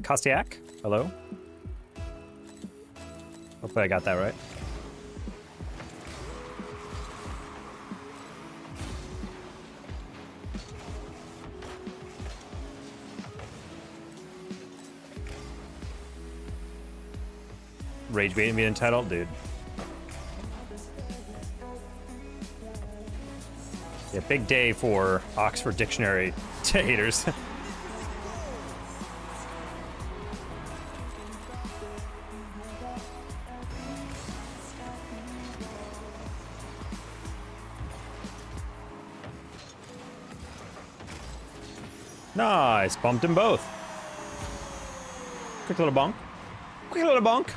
Kostiak, hello. Hopefully I got that right. Rage baiting being entitled, dude. Yeah, big day for Oxford Dictionary haters. Nice, bumped them both. Quick little bonk. Quick little bonk.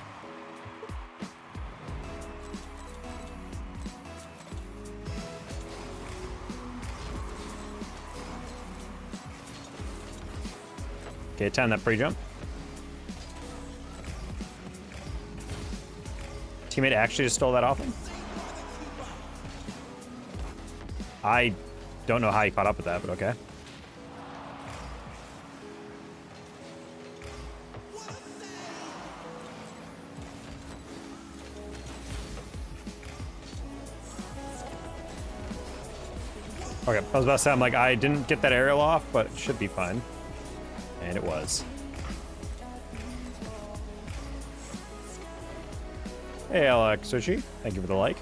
Okay, time that pre-jump. Teammate actually just stole that off him? I don't know how he caught up with that, but okay. Okay, I was about to say, I'm like, I didn't get that aerial off, but it should be fine. And it was. Hey, Alex Sushi, thank you for the like.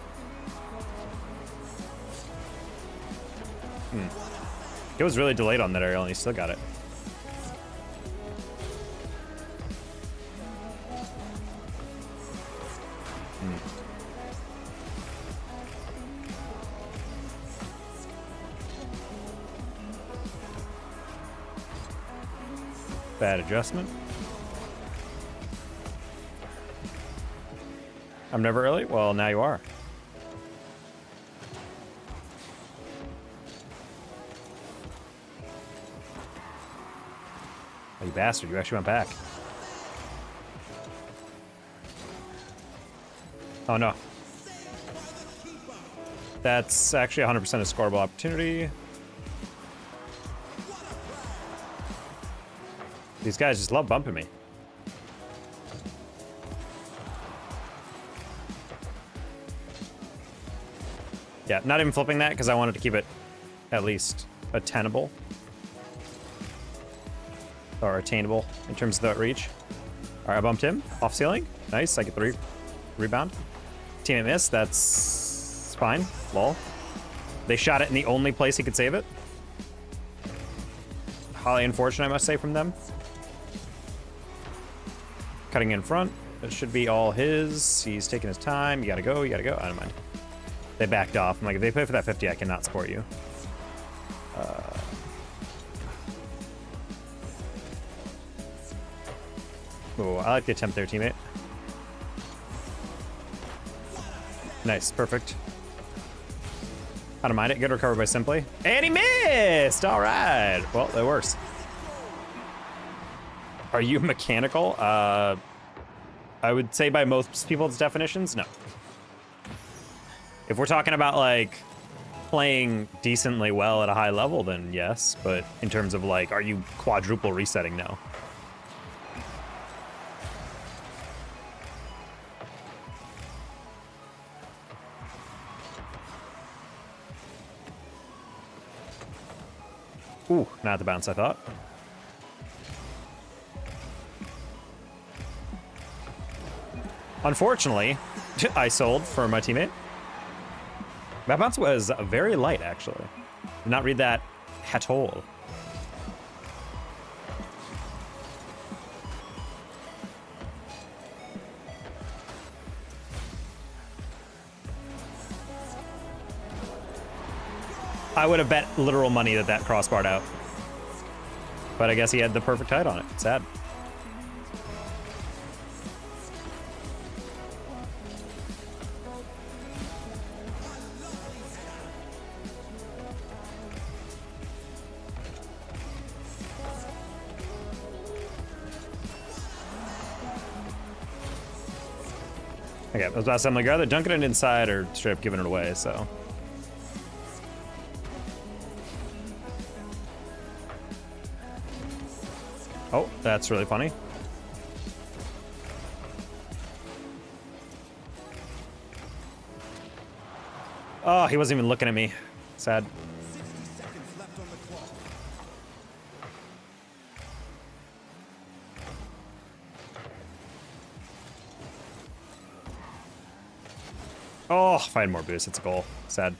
It was really delayed on that aerial, and he still got it. Bad adjustment. I'm never early? Well, now you are. Oh, you bastard, you actually went back. Oh, no. That's actually 100% a scoreable opportunity. These guys just love bumping me. Yeah, not even flipping that because I wanted to keep it at least attainable. Or attainable in terms of the reach. All right, I bumped him off ceiling. Nice, I get the rebound. Teammate missed, that's fine. Lol. They shot it in the only place he could save it. Highly unfortunate, I must say, from them. Cutting in front. That should be all his. He's taking his time. You gotta go, you gotta go. I don't mind. They backed off. I'm like, if they pay for that 50, I cannot support you. Oh, I like the attempt there, teammate. Nice, perfect. I don't mind it. Good recovery by Simply. And he missed! All right. Well, that works. Are you mechanical? I would say by most people's definitions, no. If we're talking about, like, playing decently well at a high level, then yes. But in terms of, like, are you quadruple resetting? No. Ooh, not the bounce I thought. Unfortunately, I sold for my teammate. That bounce was very light, actually. Did not read that at all. I would have bet literal money that that crossbarred out. But I guess he had the perfect height on it. Sad. Okay, I was about to say, I'm like, either dunking it inside or straight up giving it away, so. Oh, that's really funny. Oh, he wasn't even looking at me. Sad. Oh, if I had more boost, it's a goal. Sad.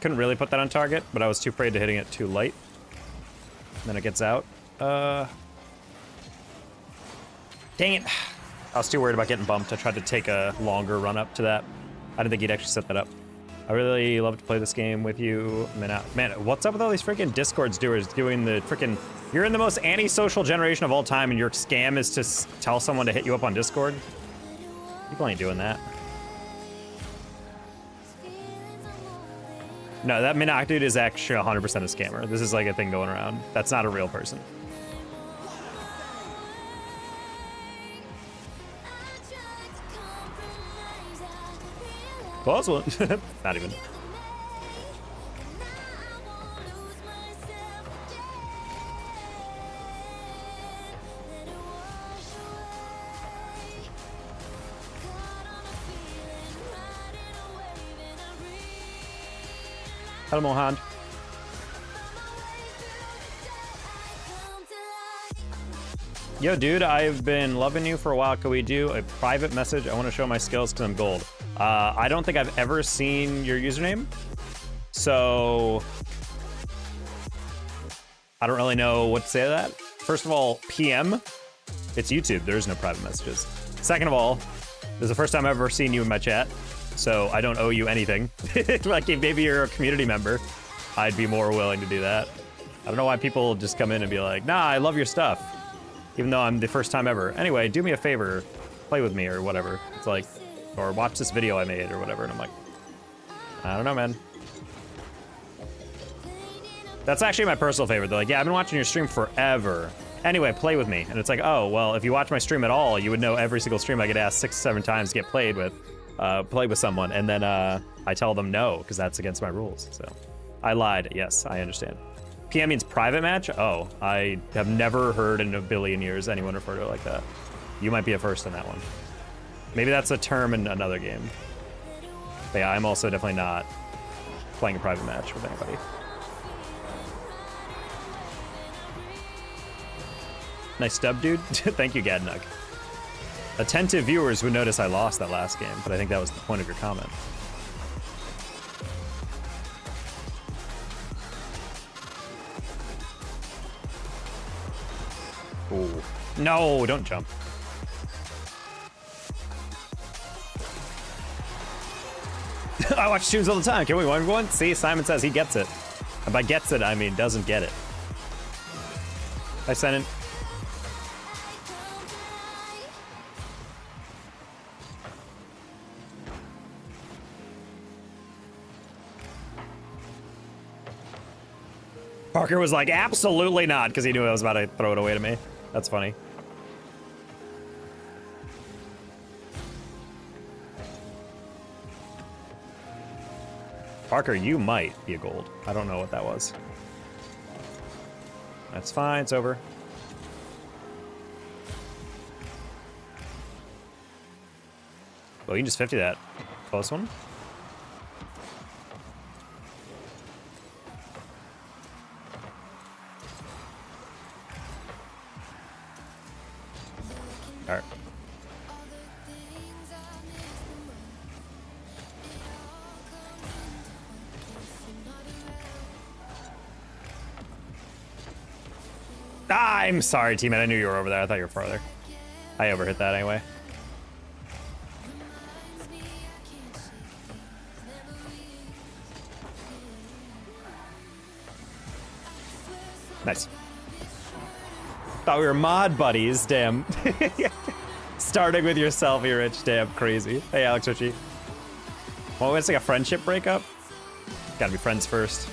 Couldn't really put that on target, but I was too afraid to hitting it too late. And then it gets out. Dang it. I was too worried about getting bumped. I tried to take a longer run up to that. I didn't think he'd actually set that up. I really love to play this game with you. Man, what's up with all these freaking Discord doers doing the freaking... You're in the most antisocial generation of all time, and your scam is to tell someone to hit you up on Discord? People ain't doing that. No, that Minok dude is actually 100% a scammer. This is like a thing going around. That's not a real person. Close one. Not even. Hello, Mohan. Yo, dude, I've been loving you for a while. Could we do a private message? I want to show my skills because I'm gold. I don't think I've ever seen your username, so I don't really know what to say to that. First of all, PM, it's YouTube. There's no private messages. Second of all, this is the first time I've ever seen you in my chat, so I don't owe you anything. Like, if maybe you're a community member, I'd be more willing to do that. I don't know why people just come in and be like, nah, I love your stuff, even though I'm the first time ever. Anyway, do me a favor, play with me or whatever. It's like, or watch this video I made or whatever. And I'm like, I don't know, man. That's actually my personal favorite. They're like, yeah, I've been watching your stream forever. Anyway, play with me. And it's like, oh, well, if you watch my stream at all, you would know every single stream I get asked 6 or 7 times to get played with someone. And then I tell them no, because that's against my rules. So I lied. Yes, I understand. PM means private match? Oh, I have never heard in a billion years anyone refer to it like that. You might be a first on that one. Maybe that's a term in another game. But yeah, I'm also definitely not playing a private match with anybody. Nice dub, dude. Thank you, Gadnug. Attentive viewers would notice I lost that last game, but I think that was the point of your comment. Ooh. No, don't jump. I watch streams all the time. Can we win one? See, Simon says he gets it. And by gets it, I mean doesn't get it. I sent in. Parker was like, absolutely not, because he knew I was about to throw it away to me. That's funny. Parker, you might be a gold. I don't know what that was. That's fine, it's over. Well, you can just 50 that. Close one. All right. Ah, I'm sorry, teammate. I knew you were over there. I thought you were farther. I overhit that anyway. Nice. Thought we were mod buddies. Damn. Starting with yourself, you rich. Damn, crazy. Hey, Alex Ritchie. Well, it's like a friendship breakup. Gotta be friends first.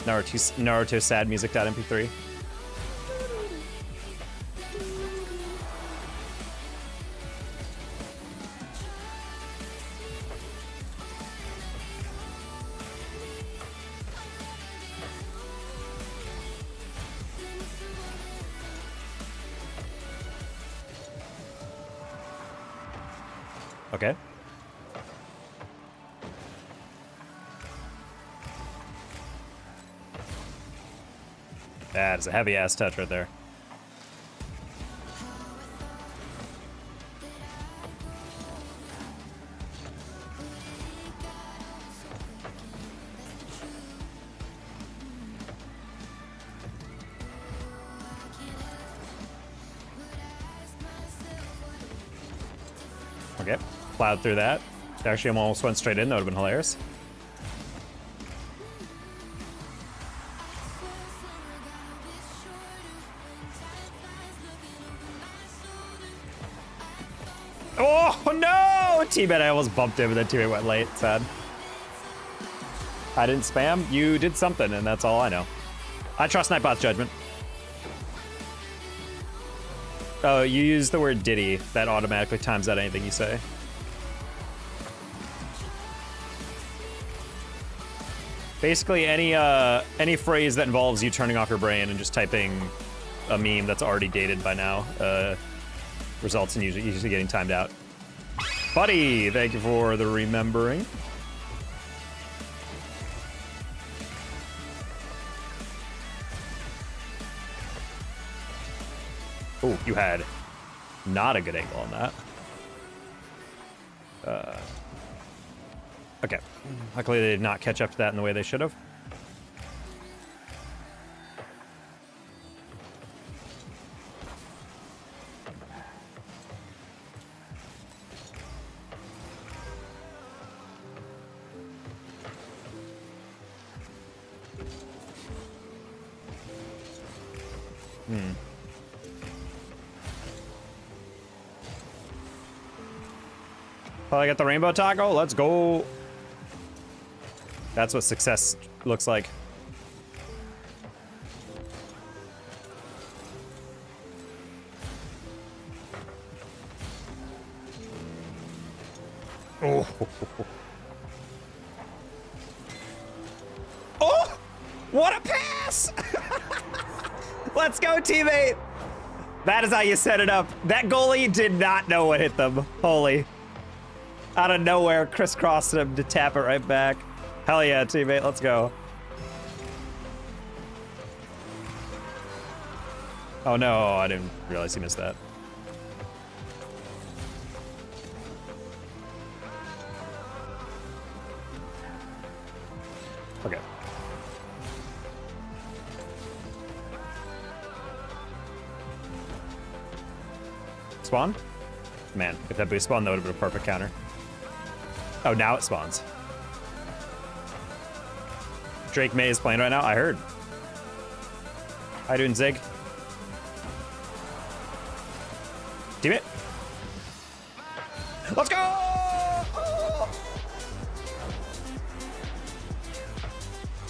Naruto sad music.mp3. That is a heavy ass touch right there. Okay, plowed through that. Actually, almost went straight in. That would have been hilarious. Oh, no! Teammate, I almost bumped him, and then teammate went late. Sad. I didn't spam. You did something, and that's all I know. I trust Nightbot's judgment. Oh, you use the word Diddy. That automatically times out anything you say. Basically, any phrase that involves you turning off your brain and just typing a meme that's already dated by now results in usually getting timed out. Buddy, thank you for the remembering. Oh, you had not a good angle on that. Okay. Luckily, they did not catch up to that in the way they should have. Well, I got the rainbow taco. Let's go. That's what success looks like. Oh. Oh! What a pass! Let's go, teammate. That is how you set it up. That goalie did not know what hit them. Holy. Out of nowhere, crisscrossed him to tap it right back. Hell yeah, teammate, let's go. Oh no, I didn't realize he missed that. Okay. Spawn? Man, if that boost spawned, that would have been a perfect counter. Oh, now it spawns. Drake May is playing right now, I heard. How you doing, Zig? Team it. Let's go!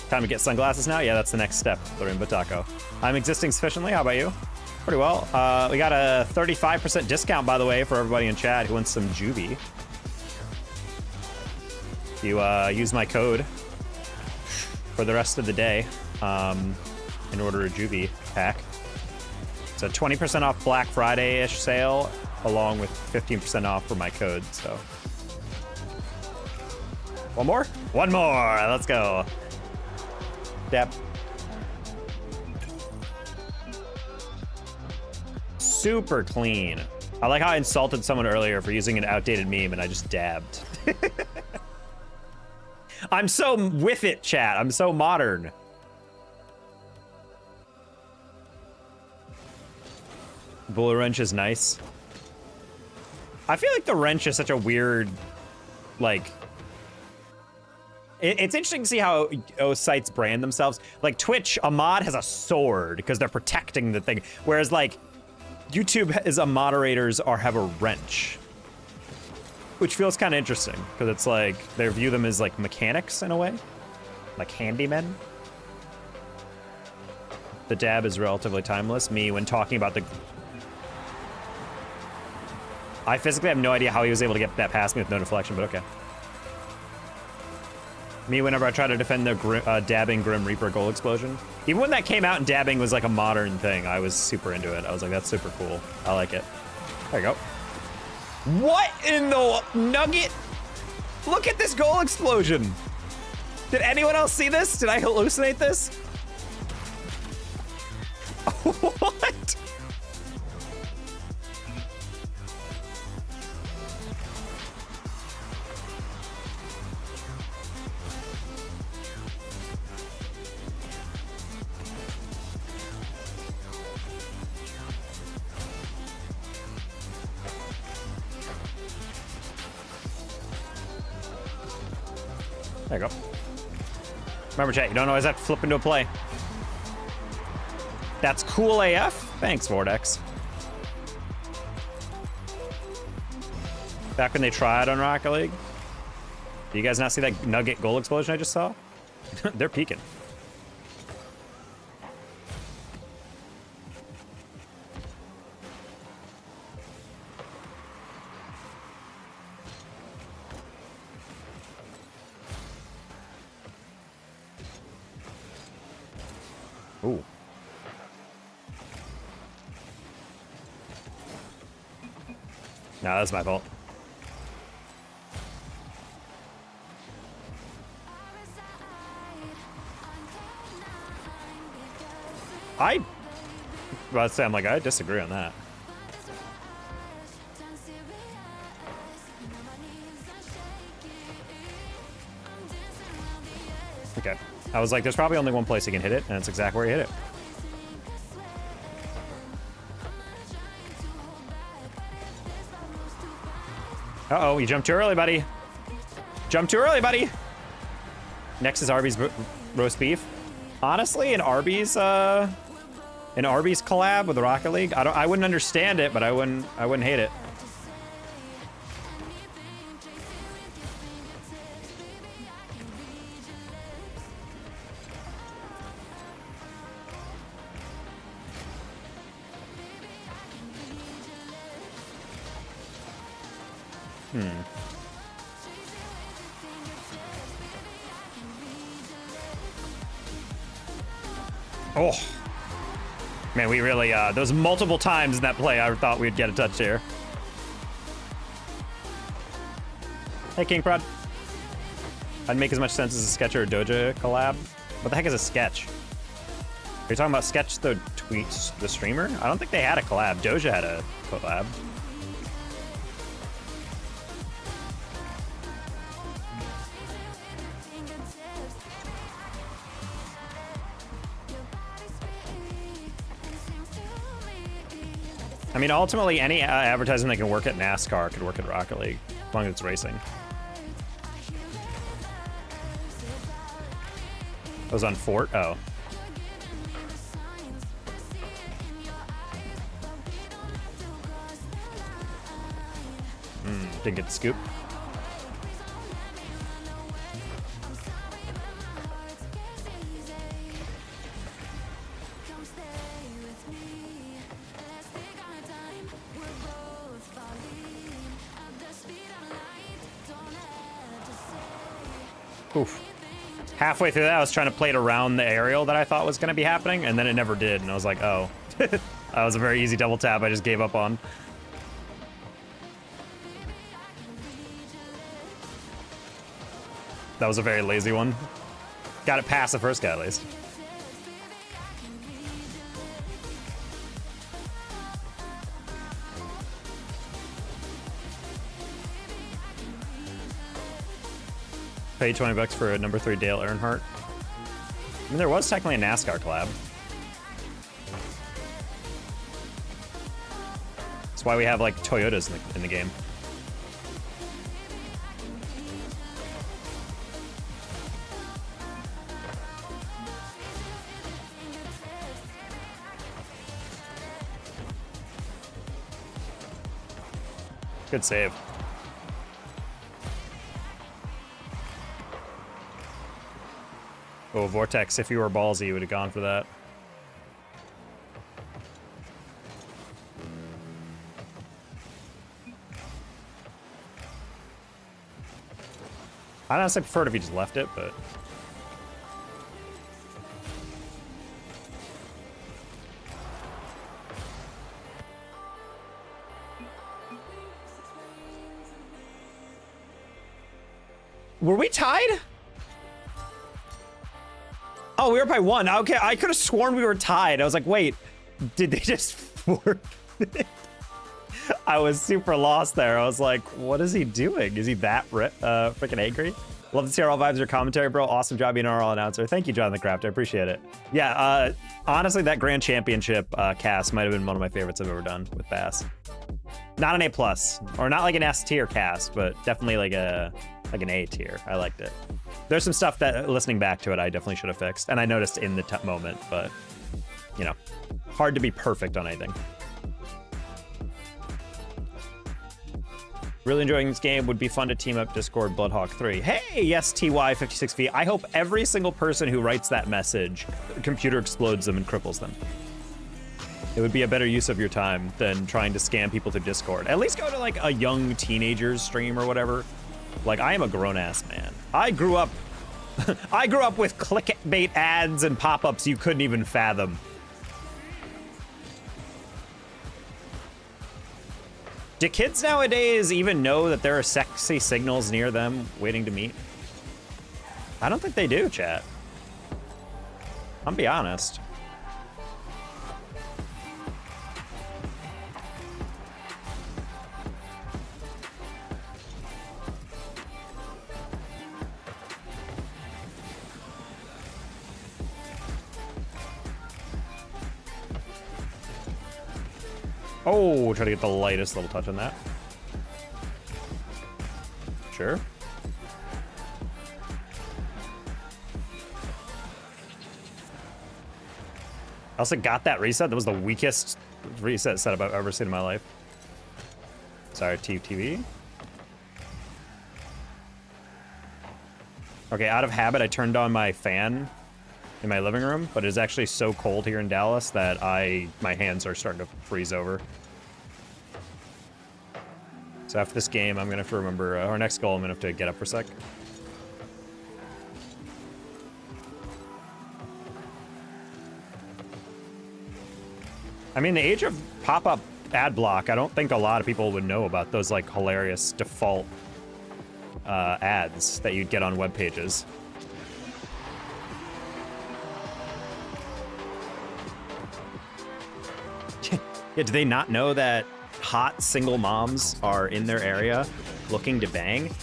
Time to get sunglasses now? Yeah, that's the next step, the Rainbow Taco. I'm existing sufficiently, how about you? Pretty well. We got a 35% discount, by the way, for everybody in chat who wants some juvee. You use my code for the rest of the day in order a juvee pack. It's a 20% off Black Friday-ish sale, along with 15% off for my code, so. One more? One more, let's go. Dab. Super clean. I like how I insulted someone earlier for using an outdated meme and I just dabbed. I'm so with it, chat. I'm so modern. Bullet wrench is nice. I feel like the wrench is such a weird, like... It's interesting to see how sites brand themselves. Like Twitch, a mod has a sword because they're protecting the thing. Whereas like YouTube is a moderators or have a wrench. Which feels kind of interesting, because it's like, they view them as like mechanics in a way. Like handymen. The dab is relatively timeless. Me, when talking about the... I physically have no idea how he was able to get that past me with no deflection, but okay. Me, whenever I try to defend the dabbing Grim Reaper goal explosion. Even when that came out and dabbing was like a modern thing, I was super into it. I was like, that's super cool. I like it. There you go. What in the nugget? Look at this goal explosion. Did anyone else see this? Did I hallucinate this? There you go. Remember, chat, you don't always have to flip into a play. That's cool AF. Thanks, Vortex. Back when they tried on Rocket League. Do you guys not see that nugget goal explosion I just saw? They're peeking. Ooh. No, that's my fault. I'm like, I disagree on that. Okay. I was like, there's probably only one place he can hit it, and it's exactly where he hit it. Uh-oh, you jumped too early, buddy. Jumped too early, buddy. Next is Arby's roast beef. Honestly, an Arby's collab with the Rocket League, I wouldn't understand it, but I wouldn't hate it. Oh. Man, we really, there was multiple times in that play I thought we'd get a touch here. Hey, King Prod. I'd make as much sense as a Sketch or a Doja collab. What the heck is a Sketch? Are you talking about Sketch the streamer? I don't think they had a collab. Doja had a collab. I mean, ultimately, any advertising that can work at NASCAR could work at Rocket League, as long as it's racing. It was on Fort? Oh. Didn't get the scoop. Oof. Halfway through that, I was trying to play it around the aerial that I thought was going to be happening, and then it never did, and I was like, oh. That was a very easy double tap I just gave up on. That was a very lazy one. Got it past the first guy, at least. Paid 20 bucks for a number 3 Dale Earnhardt. I mean, there was technically a NASCAR collab. That's why we have, like, Toyotas in the game. Good save. Oh, Vortex, if you were ballsy, you would have gone for that. I'd honestly prefer it if you just left it, but... Were we tied? Oh, we were by 1. Okay, I could have sworn we were tied. I was like, wait, did they just forfeit? I was super lost there. I was like, what is he doing? Is he that freaking angry? Love to see all vibes or commentary, bro. Awesome job being our all announcer. Thank you, John the Craft. I appreciate it. Yeah, honestly, that Grand Championship cast might have been one of my favorites I've ever done with Bass. Not an A+, or not like an S tier cast, but definitely like an A tier. I liked it. There's some stuff that, listening back to it, I definitely should have fixed, and I noticed in the moment, but, you know, hard to be perfect on anything. Really enjoying this game. Would be fun to team up Discord Bloodhawk 3. Hey, yes, TY56V. I hope every single person who writes that message, the computer explodes them and cripples them. It would be a better use of your time than trying to scam people through Discord. At least go to like a young teenager's stream or whatever. Like, I am a grown-ass man. I grew up with clickbait ads and pop-ups you couldn't even fathom. Do kids nowadays even know that there are sexy signals near them waiting to meet? I don't think they do, chat. I'm be honest. Oh, try to get the lightest little touch on that. Sure. I also got that reset. That was the weakest reset setup I've ever seen in my life. Sorry, TV. Okay, out of habit, I turned on my fan in my living room, but it's actually so cold here in Dallas that my hands are starting to freeze over. So after this game, I'm gonna have to remember our next goal. I'm gonna have to get up for a sec. I mean, the age of pop-up ad block, I don't think a lot of people would know about those like hilarious default ads that you'd get on web pages. Yeah, do they not know that hot single moms are in their area looking to bang?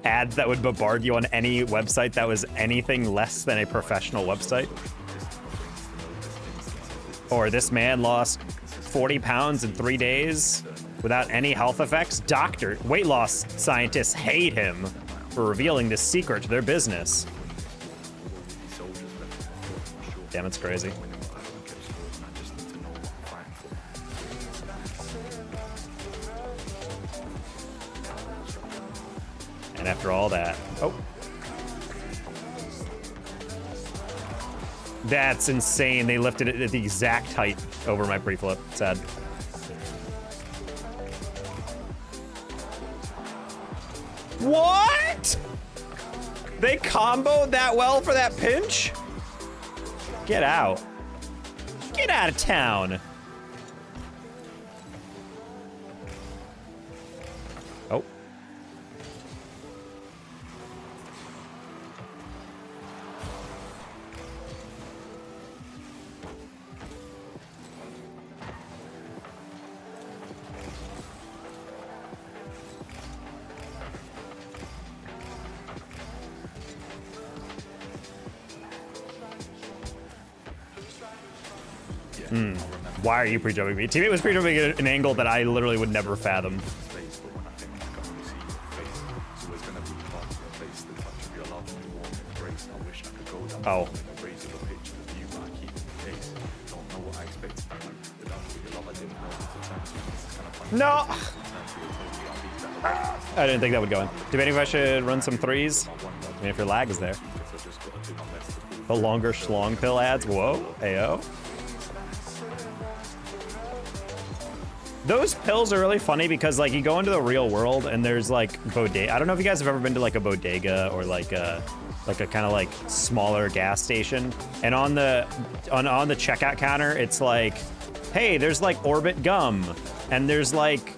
Ads that would bombard you on any website that was anything less than a professional website. Or this man lost 40 pounds in 3 days without any health effects. Weight loss scientists hate him for revealing this secret to their business. Damn, it's crazy. And after all that, oh. That's insane. They lifted it at the exact height over my pre-flip. Sad. What? They comboed that well for that pinch? Get out. Get out of town. Oh. Why are you pre-jumping me? Teammate was pre-jumping at an angle that I literally would never fathom. Oh. No! I didn't think that would go in. Debating if I should run some threes. I mean, if your lag is there. The longer schlong pill ads. Whoa. Ayo. Those pills are really funny because, like, you go into the real world and there's like bodega. I don't know if you guys have ever been to like a bodega or like a kind of like smaller gas station. And on the checkout counter, it's like, hey, there's like Orbit gum and there's like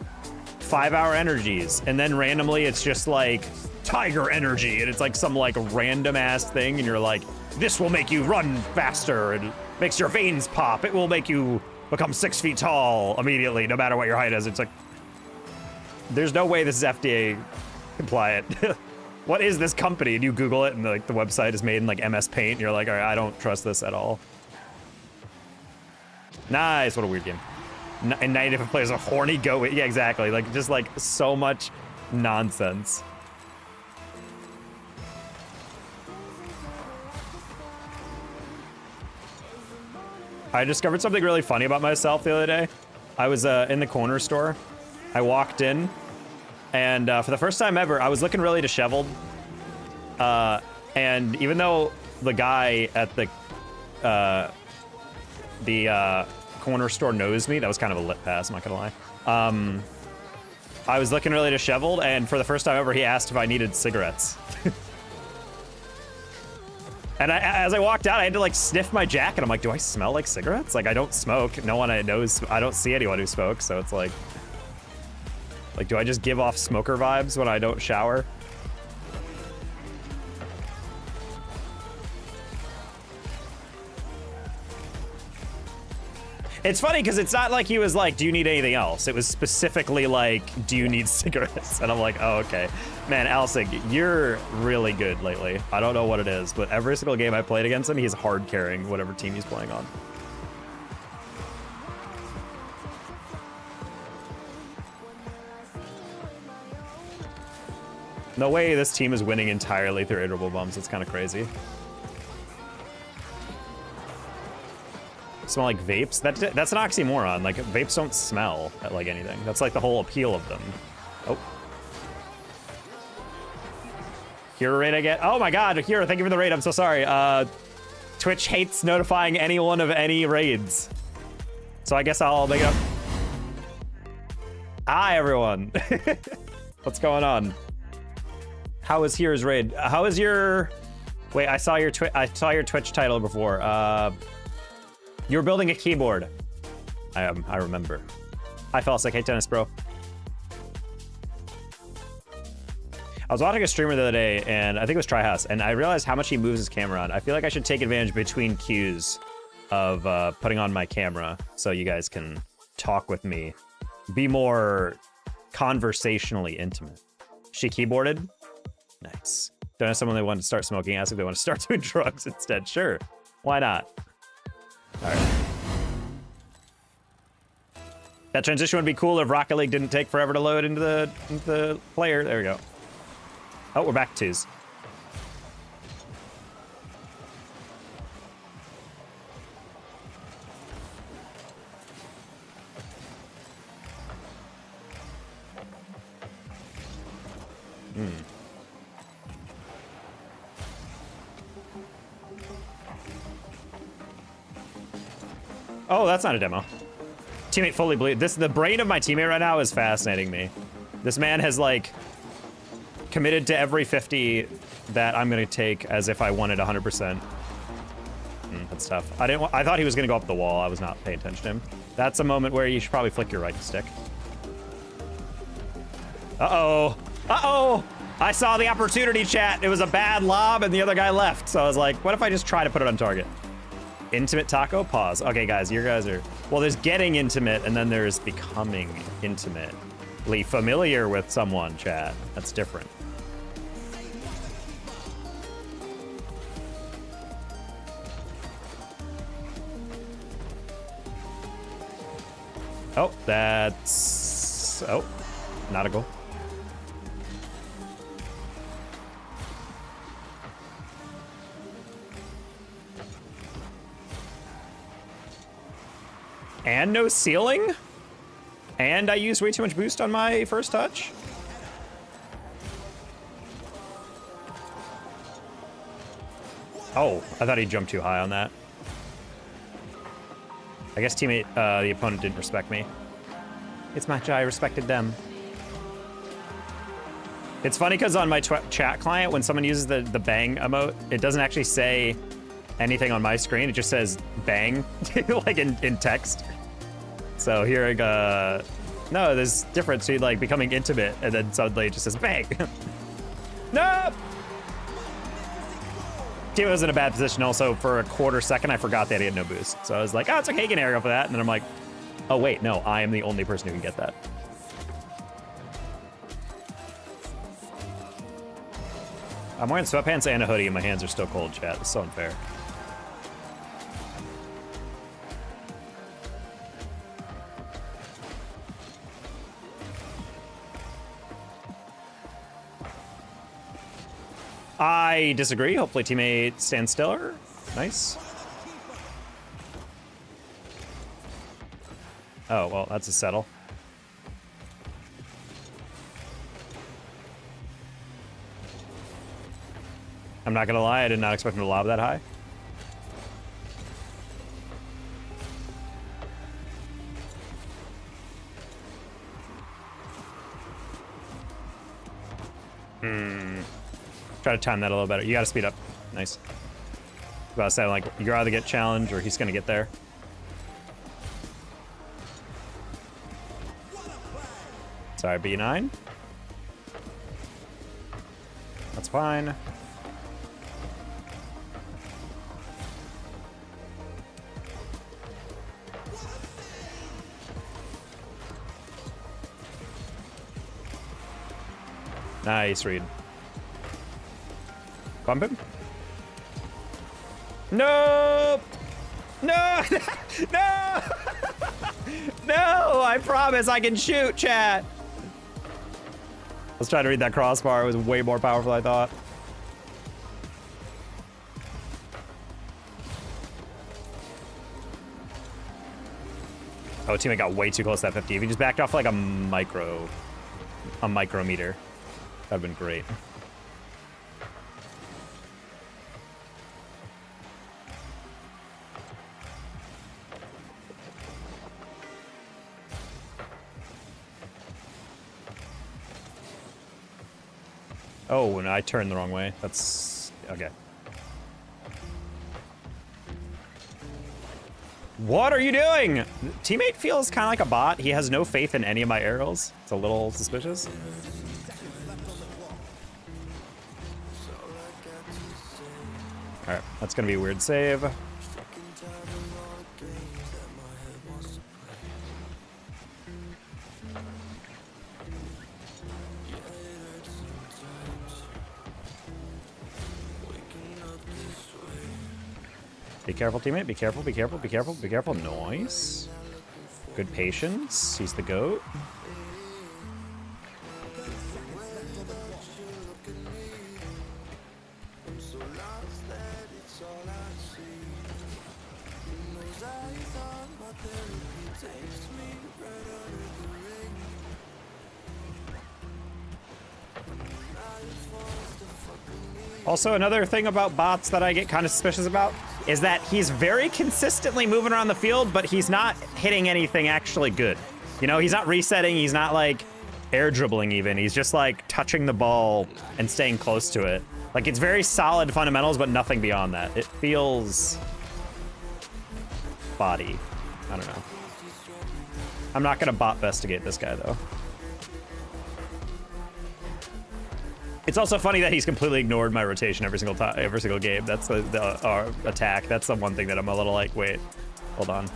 5-hour energies, and then randomly it's just like Tiger Energy, and it's like some like random ass thing, and you're like, this will make you run faster and makes your veins pop. It will make you become 6 feet tall immediately, no matter what your height is. It's like, there's no way this is FDA compliant. What is this company? And you Google it, and like the website is made in like MS Paint, and you're like, all right, I don't trust this at all. Nice, what a weird game. And 90 different players, a horny goat. Yeah, exactly. Like, just like so much nonsense. I discovered something really funny about myself the other day. I was in the corner store. I walked in, and for the first time ever, I was looking really disheveled. And even though the guy at the corner store knows me, that was kind of a lit pass, I'm not gonna lie. I was looking really disheveled, and for the first time ever, he asked if I needed cigarettes. And as I walked out, I had to like sniff my jacket. I'm like, do I smell like cigarettes? Like, I don't smoke. No one I knows. I don't see anyone who smokes. So it's like, do I just give off smoker vibes when I don't shower? It's funny because it's not like he was like, do you need anything else? It was specifically like, do you need cigarettes? And I'm like, oh, okay. Man, Alsig, you're really good lately. I don't know what it is, but every single game I played against him, he's hard carrying whatever team he's playing on. No way this team is winning entirely through iterable bumps. It's kind of crazy. Smell like vapes? That's an oxymoron. Like, vapes don't smell like anything. That's like the whole appeal of them. Oh. Hero raid I get. Oh my god, Hero, thank you for the raid. I'm so sorry. Twitch hates notifying anyone of any raids. So I guess I'll make it up. Hi, everyone. What's going on? How was Hero's raid? How was your... Wait, I saw your Twitch title before. You were building a keyboard. I remember. Hi, Felsic. Hey, Tennis Bro. I was watching a streamer the other day, and I think it was Tryhouse, and I realized how much he moves his camera on. I feel like I should take advantage between cues of putting on my camera so you guys can talk with me. Be more conversationally intimate. She keyboarded? Nice. Don't have someone they want to start smoking, ask if they want to start doing drugs instead. Sure. Why not? All right. That transition would be cool if Rocket League didn't take forever to load into the player. There we go. Oh, we're back to twos. Oh, that's not a demo. Teammate fully bleed. The brain of my teammate right now is fascinating me. This man has like committed to every 50 that I'm gonna take as if I wanted 100%. That's tough. I thought he was gonna go up the wall. I was not paying attention to him. That's a moment where you should probably flick your right stick. Uh-oh. Uh-oh. I saw the opportunity, chat. It was a bad lob and the other guy left. So I was like, what if I just try to put it on target? Intimate taco? Pause. Okay, guys, you guys are... Well, there's getting intimate, and then there's becoming intimately familiar with someone, chat. That's different. Oh, that's... Oh, not a goal. And no ceiling? And I used way too much boost on my first touch? Oh, I thought he jumped too high on that. I guess teammate, the opponent didn't respect me. It's match, I respected them. It's funny because on my chat client, when someone uses the bang emote, it doesn't actually say anything on my screen. It just says bang, like in text. So here, no, there's difference between like becoming intimate and then suddenly it just says bang. No! Team was in a bad position also for a quarter second. I forgot that he had no boost. So I was like, oh, it's okay, you can aerial for that. And then I'm like, oh wait, no, I am the only person who can get that. I'm wearing sweatpants and a hoodie and my hands are still cold, chat. It's so unfair. I disagree. Hopefully teammate stands still. Nice. Oh, well, that's a settle. I'm not gonna lie, I did not expect him to lob that high. Try to time that a little better. You gotta speed up. Nice. About to say, like, you're either get challenged or he's gonna get there. Sorry, B9. That's fine. Nice read. Bump him. No! No! No! No! I promise I can shoot, chat. Let's try to read that crossbar. It was way more powerful than I thought. Oh, teammate got way too close to that 50. If he just backed off like a micrometer, that'd have been great. Oh, and I turned the wrong way. That's okay. What are you doing? Teammate feels kind of like a bot. He has no faith in any of my arrows. It's a little suspicious. All right, that's gonna be a weird save. Be careful, teammate. Be careful, be careful, be careful, be careful. Nice. Good patience. He's the GOAT. Also, another thing about bots that I get kind of suspicious about is that he's very consistently moving around the field, but he's not hitting anything actually good. You know, he's not resetting, he's not like air dribbling even. He's just like touching the ball and staying close to it. Like, it's very solid fundamentals, but nothing beyond that. It feels body. I don't know. I'm not gonna bot investigate this guy though. It's also funny that he's completely ignored my rotation every single time, every single game. That's the attack. That's the one thing that I'm a little like, wait, hold on.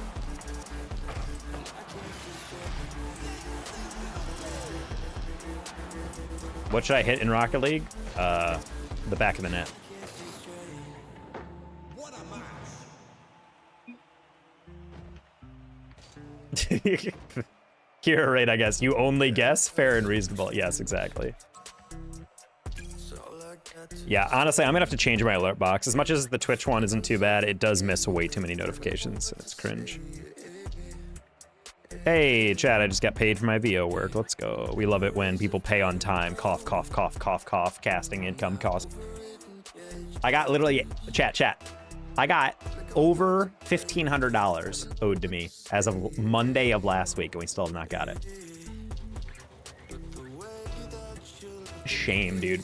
What should I hit in Rocket League? The back of the net. Kira rate, I guess. You only guess? Fair and reasonable. Yes, exactly. Yeah, honestly, I'm gonna have to change my alert box. As much as the Twitch one isn't too bad, it does miss way too many notifications. It's cringe. Hey, chat, I just got paid for my VO work. Let's go. We love it when people pay on time. Cough, cough, cough, cough, cough. Casting income cost. I got literally, chat. I got over $1,500 owed to me as of Monday of last week, and we still have not got it. Shame, dude.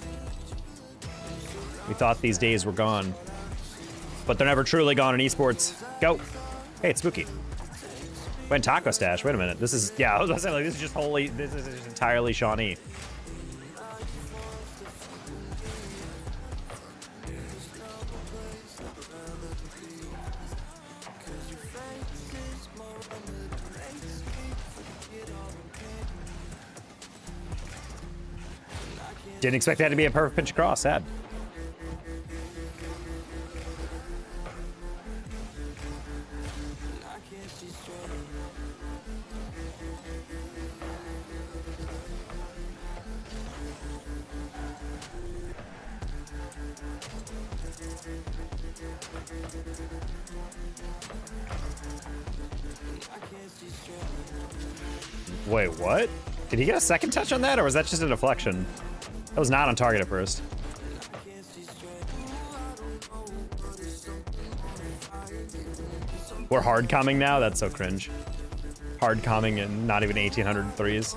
We thought these days were gone, but they're never truly gone in esports. Go. Hey, it's Spooky. Went Taco Stash. Wait a minute. This is, yeah, I was about to say, like, this is just wholly, this is just entirely Shawnee. Didn't expect that to be a perfect pitch across. Sad. Wait, what? Did he get a second touch on that, or was that just a deflection? That was not on target at first. We're hard coming now? That's so cringe. Hard coming and not even 1800 threes.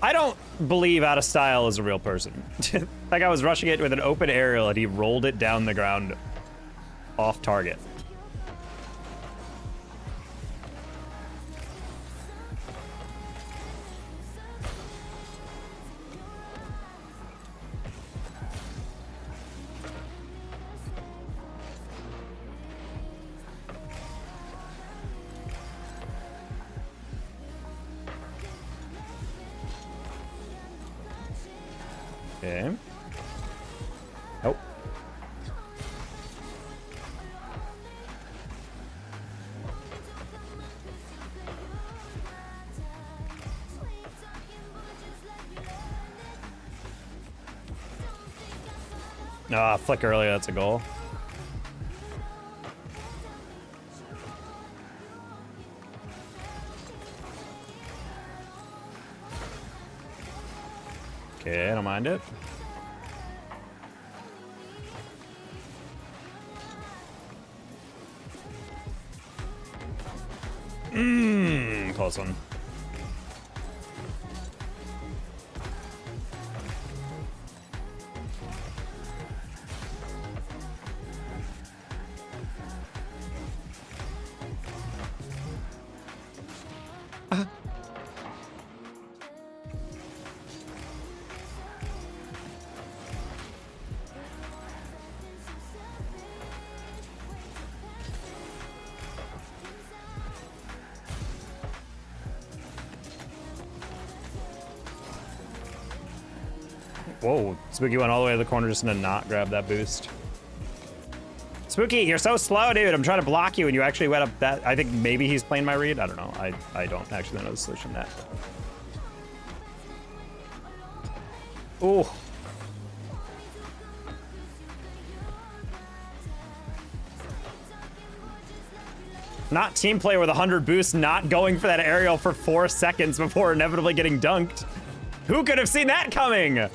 I don't believe Out of Style is a real person. That guy was rushing it with an open aerial and he rolled it down the ground off target. Okay. Oh. Ah, flick earlier, that's a goal. Okay, I don't mind it. Close one. Whoa, Spooky went all the way to the corner just to not grab that boost. Spooky, you're so slow, dude. I'm trying to block you and you actually went up that. I think maybe he's playing my read. I don't know. I don't actually know the solution to that. Ooh. Not team play with 100 boosts, not going for that aerial for 4 seconds before inevitably getting dunked. Who could have seen that coming?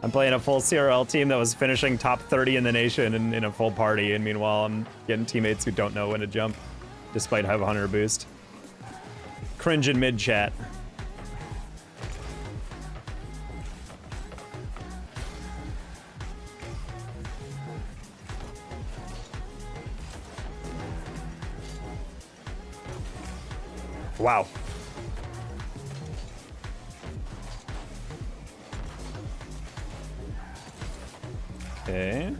I'm playing a full CRL team that was finishing top 30 in the nation in a full party, and meanwhile I'm getting teammates who don't know when to jump, despite having 100 boost. Cringe in mid-chat. Wow. Okay.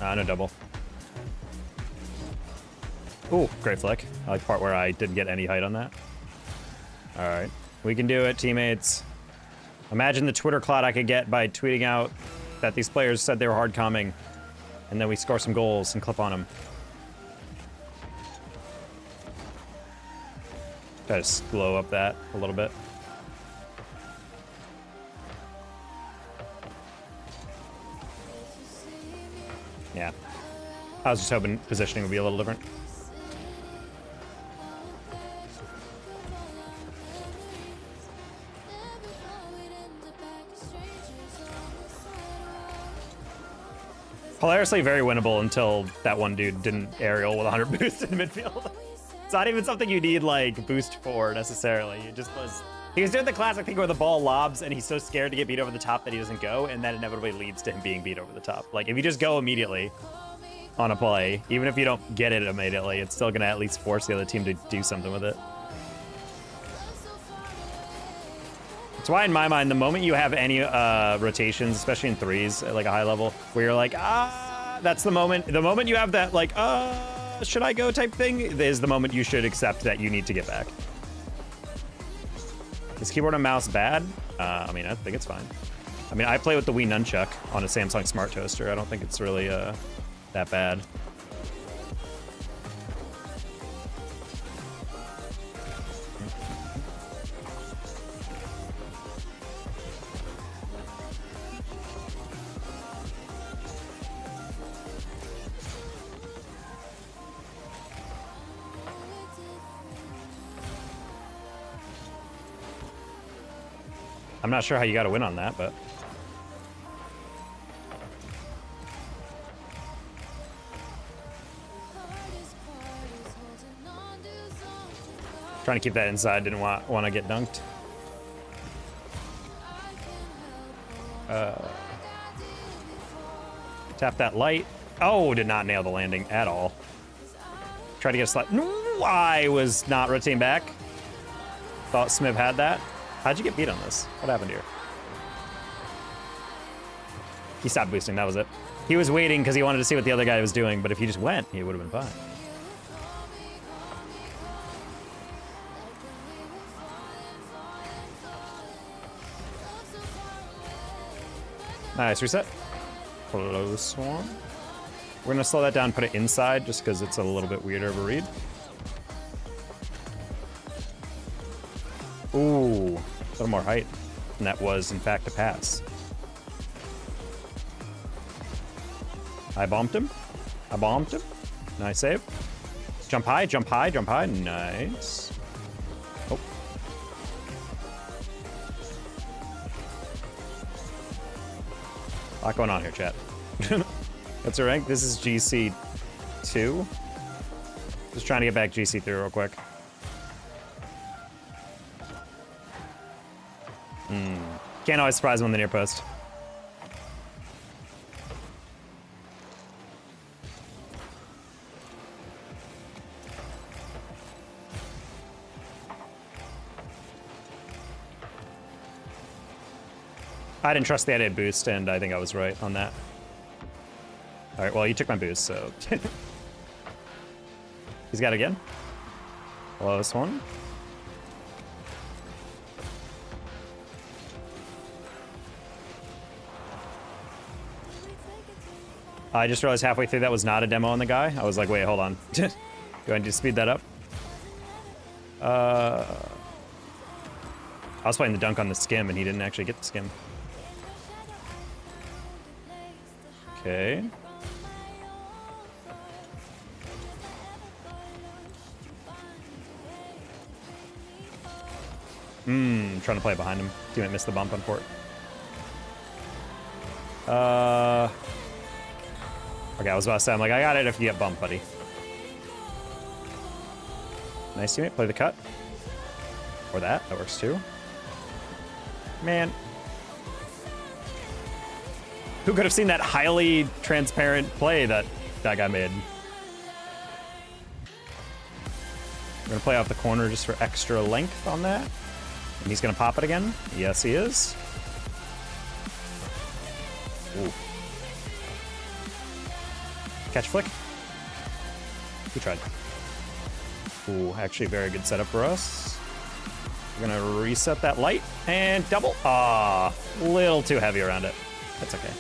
No double. Ooh, great flick. I like the part where I didn't get any height on that. All right, we can do it, teammates. Imagine the Twitter clout I could get by tweeting out that these players said they were hard coming, and then we score some goals and clip on them. Try to slow up that a little bit. Yeah. I was just hoping positioning would be a little different. Hilariously very winnable until that one dude didn't aerial with 100 boost in midfield. It's not even something you need like boost for necessarily. It just was He was doing the classic thing where the ball lobs and he's so scared to get beat over the top that he doesn't go, and that inevitably leads to him being beat over the top. Like, if you just go immediately on a play, even if you don't get it immediately, it's still going to at least force the other team to do something with it. That's why, in my mind, the moment you have any rotations, especially in threes at like a high level, where you're like, that's the moment. The moment you have that, like, should I go type thing, is the moment you should accept that you need to get back. Is keyboard and mouse bad? I mean, I think it's fine. I mean, I play with the Wii Nunchuck on a Samsung Smart Toaster. I don't think it's really that bad. I'm not sure how you got to win on that, but... Trying to keep that inside, didn't want to get dunked. Tap that light. Oh, did not nail the landing at all. Tried to get a slide. No, I was not rotating back. Thought Smith had that. How'd you get beat on this? What happened here? He stopped boosting, that was it. He was waiting because he wanted to see what the other guy was doing, but if he just went, he would have been fine. Nice, reset. Close one. We're gonna slow that down, put it inside, just because it's a little bit weirder of a read. Ooh, a little more height. And that was, in fact, a pass. I bombed him. I bombed him. Nice save. Jump high, jump high, jump high. Nice. Oh. A lot going on here, chat. What's your rank? This is GC2. Just trying to get back GC3 real quick. Can't always surprise him on the near post. I didn't trust the added boost, and I think I was right on that. All right, well, you took my boost, so... He's got it again. Close one. I just realized halfway through that was not a demo on the guy. I was like, wait, hold on. Do I need to speed that up? I was playing the dunk on the skim, and he didn't actually get the skim. Okay. Trying to play behind him. Teammate missed the bump on port. Okay, I was about to say, I'm like, I got it if you get bumped, buddy. Nice teammate, play the cut. Or that works too. Man. Who could have seen that highly transparent play that guy made? We're gonna play off the corner just for extra length on that. And he's gonna pop it again. Yes, he is. Ooh. Catch flick. He tried. Ooh, actually very good setup for us. We're gonna reset that light and double. Ah, little too heavy around it. That's okay.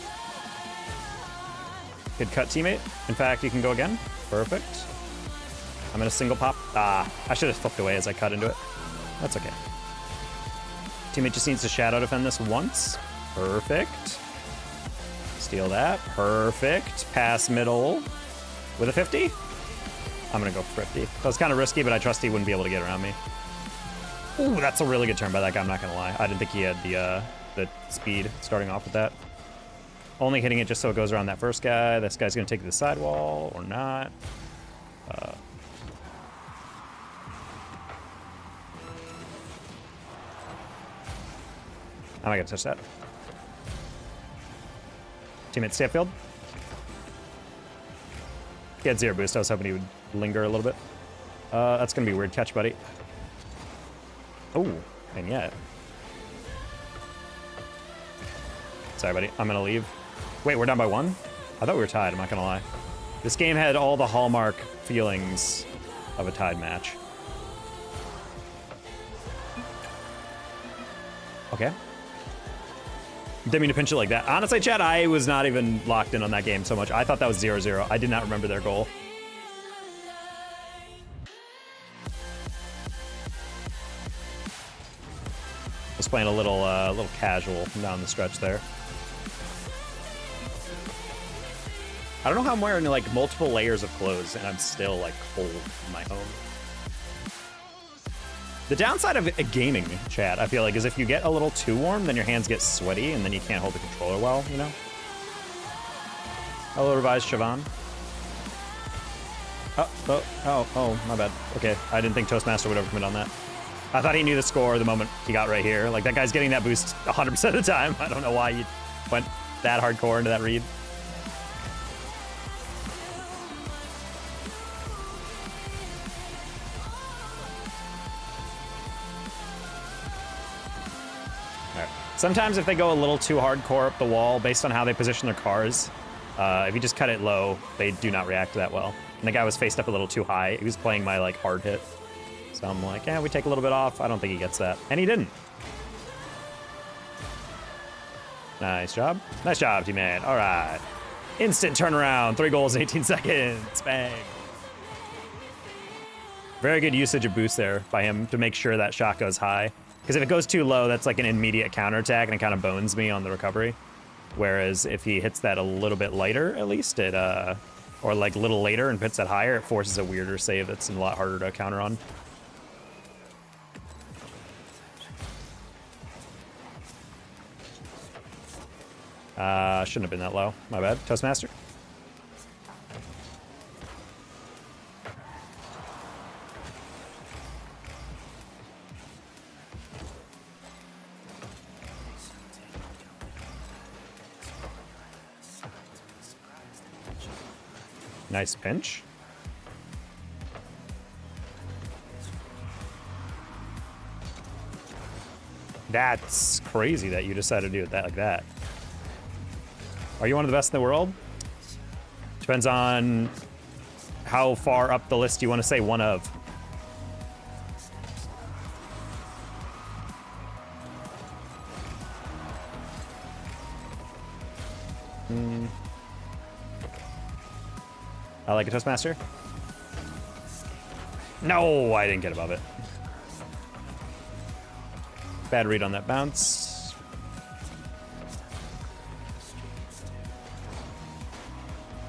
Good cut, teammate. In fact, you can go again. Perfect. I'm gonna single pop. Ah, I should have flipped away as I cut into it. That's okay. Teammate just needs to shadow defend this once. Perfect. Steal that. Perfect. Pass middle with a 50. I'm gonna go for 50. That was kind of risky, but I trust he wouldn't be able to get around me. Ooh, that's a really good turn by that guy, I'm not gonna lie. I didn't think he had the speed starting off with that. Only hitting it just so it goes around that first guy. This guy's gonna take the sidewall or not. I'm not gonna touch that. Teammate stay upfield. He had 0 boost. I was hoping he would linger a little bit. That's gonna be a weird catch, buddy. Oh, and yet. Sorry, buddy. I'm gonna leave. Wait, we're down by 1? I thought we were tied, I'm not gonna lie. This game had all the hallmark feelings of a tied match. Okay. Didn't mean to pinch it like that. Honestly, chat, I was not even locked in on that game so much. I thought that was 0-0. I did not remember their goal. Was playing a little casual down the stretch there. I don't know how I'm wearing like multiple layers of clothes and I'm still like cold in my home. The downside of gaming, chat, I feel like, is if you get a little too warm, then your hands get sweaty and then you can't hold the controller well, you know? Hello, revised Siobhan. Oh, my bad. Okay, I didn't think Toastmaster would overcommit on that. I thought he knew the score the moment he got right here. Like, that guy's getting that boost 100% of the time. I don't know why you went that hardcore into that read. Sometimes if they go a little too hardcore up the wall based on how they position their cars, if you just cut it low, they do not react that well. And the guy was faced up a little too high. He was playing my like hard hit. So I'm like, yeah, we take a little bit off. I don't think he gets that. And he didn't. Nice job. Nice job, teammate. All right. Instant turnaround. 3 goals in 18 seconds. Bang. Very good usage of boost there by him to make sure that shot goes high. Because if it goes too low, that's like an immediate counterattack and it kind of bones me on the recovery. Whereas if he hits that a little bit lighter, at least, or like a little later and hits that higher, it forces a weirder save that's a lot harder to counter on. Shouldn't have been that low. My bad. Toastmaster. Nice pinch. That's crazy that you decided to do it that like that. Are you one of the best in the world? Depends on how far up the list you want to say one of. I like a Toastmaster. No, I didn't get above it. Bad read on that bounce.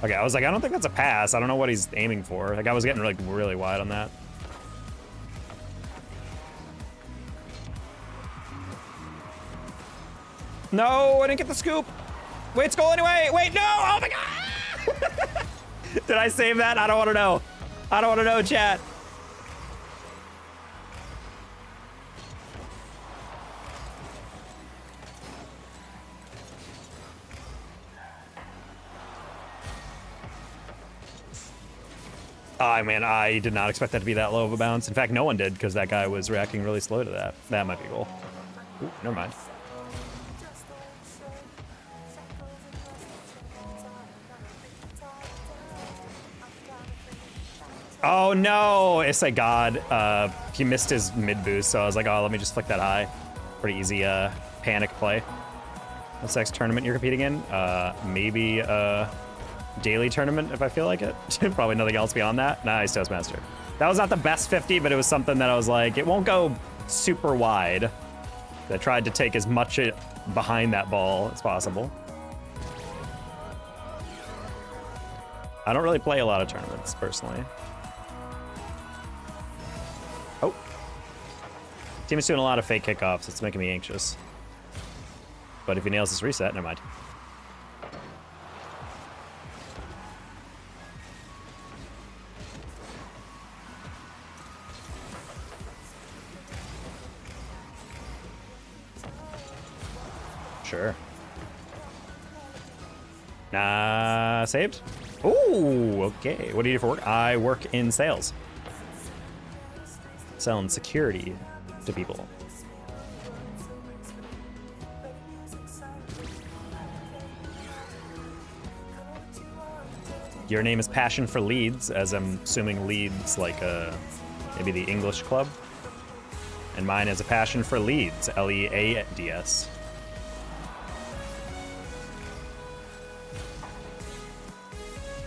Okay, I was like, I don't think that's a pass. I don't know what he's aiming for. Like, I was getting like really wide on that. No, I didn't get the scoop. Wait, it's goal anyway. Wait, no. Oh my God. Did I save that? I don't want to know. I don't want to know, chat. Oh, man, I did not expect that to be that low of a bounce. In fact, no one did, because that guy was reacting really slow to that. That might be a goal. Ooh, never mind. Oh no, it's like God. He missed his mid boost, so I was like, oh, let me just flick that high. Pretty easy panic play. What's the next tournament you're competing in? Maybe a daily tournament if I feel like it. Probably nothing else beyond that. Nice, Toastmaster. That was not the best 50, but it was something that I was like, it won't go super wide. I tried to take as much behind that ball as possible. I don't really play a lot of tournaments, personally. Oh. Team is doing a lot of fake kickoffs. It's making me anxious. But if he nails this reset, never mind. Sure. Saved? Ooh, okay. What do you do for work? I work in sales. Selling security to people. Your name is Passion for Leeds, as I'm assuming Leeds like maybe the English club. And mine is a passion for Leeds, Leads.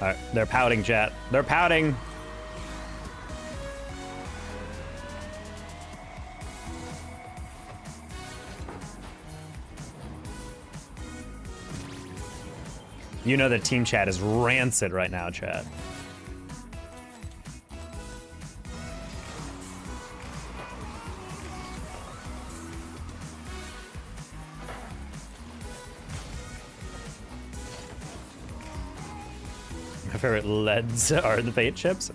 Alright, they're pouting, chat. They're pouting. You know that team chat is rancid right now, chat. My favorite leads are the paint chips.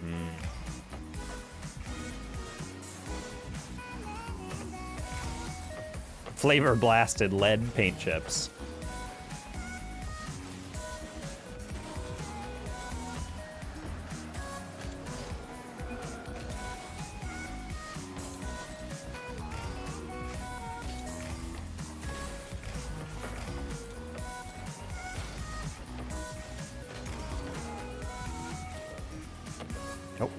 Flavor blasted lead paint chips. Nope.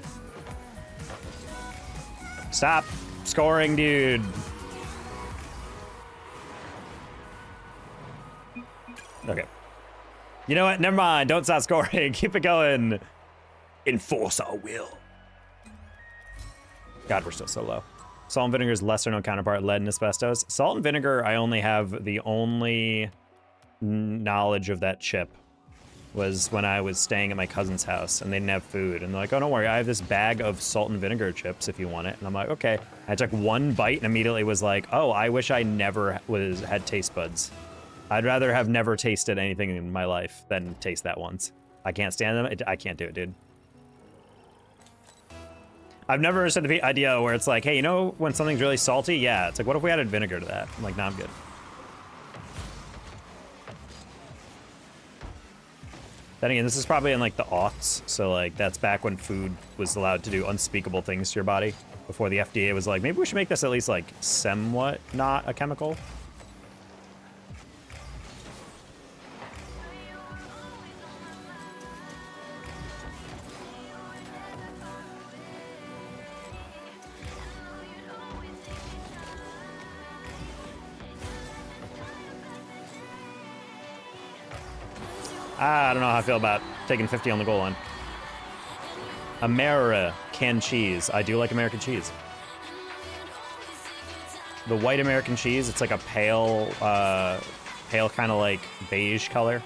Stop scoring, dude. Okay. You know what? Never mind. Don't stop scoring. Keep it going. Enforce our will. God, we're still so low. Salt and vinegar's lesser known counterpart, lead and asbestos. Salt and vinegar, I only have the only knowledge of that chip was when I was staying at my cousin's house and they didn't have food. And they're like, oh, don't worry, I have this bag of salt and vinegar chips if you want it. And I'm like, okay. I took one bite and immediately was like, oh, I wish I never had taste buds. I'd rather have never tasted anything in my life than taste that once. I can't stand them. I can't do it, dude. I've never understood the idea where it's like, hey, you know when something's really salty? Yeah, it's like, what if we added vinegar to that? I'm like, nah, I'm good. Then again, this is probably in like the aughts, so like that's back when food was allowed to do unspeakable things to your body before the FDA was like, maybe we should make this at least like somewhat not a chemical. I don't know how I feel about taking 50 on the goal line. American cheese. I do like American cheese. The white American cheese, it's like a pale kind of like beige color,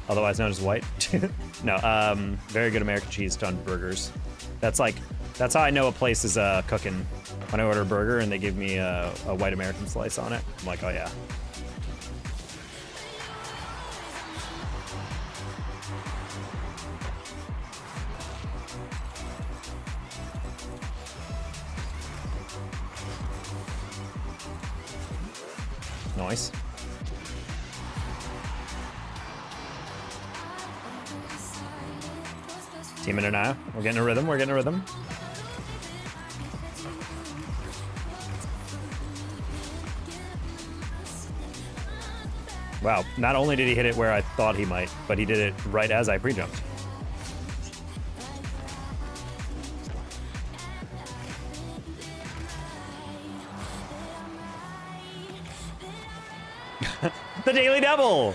otherwise known as white. No, very good American cheese done burgers. That's how I know a place is cooking. When I order a burger and they give me a white American slice on it, I'm like, oh yeah. Nice. Teaming it now. We're getting a rhythm. We're getting a rhythm. Wow. Not only did he hit it where I thought he might, but he did it right as I pre-jumped. The Daily Devil!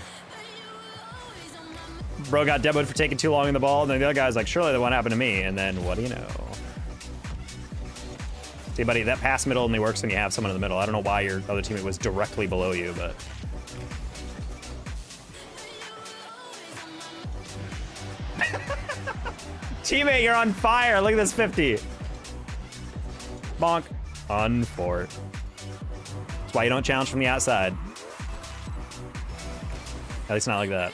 Bro got demoed for taking too long in the ball, and then the other guy's like, surely that won't happen to me. And then, what do you know? See, buddy, that pass middle only works when you have someone in the middle. I don't know why your other teammate was directly below you, but... Teammate, you're on fire! Look at this 50! Bonk. Unfort. That's why you don't challenge from the outside. At least not like that.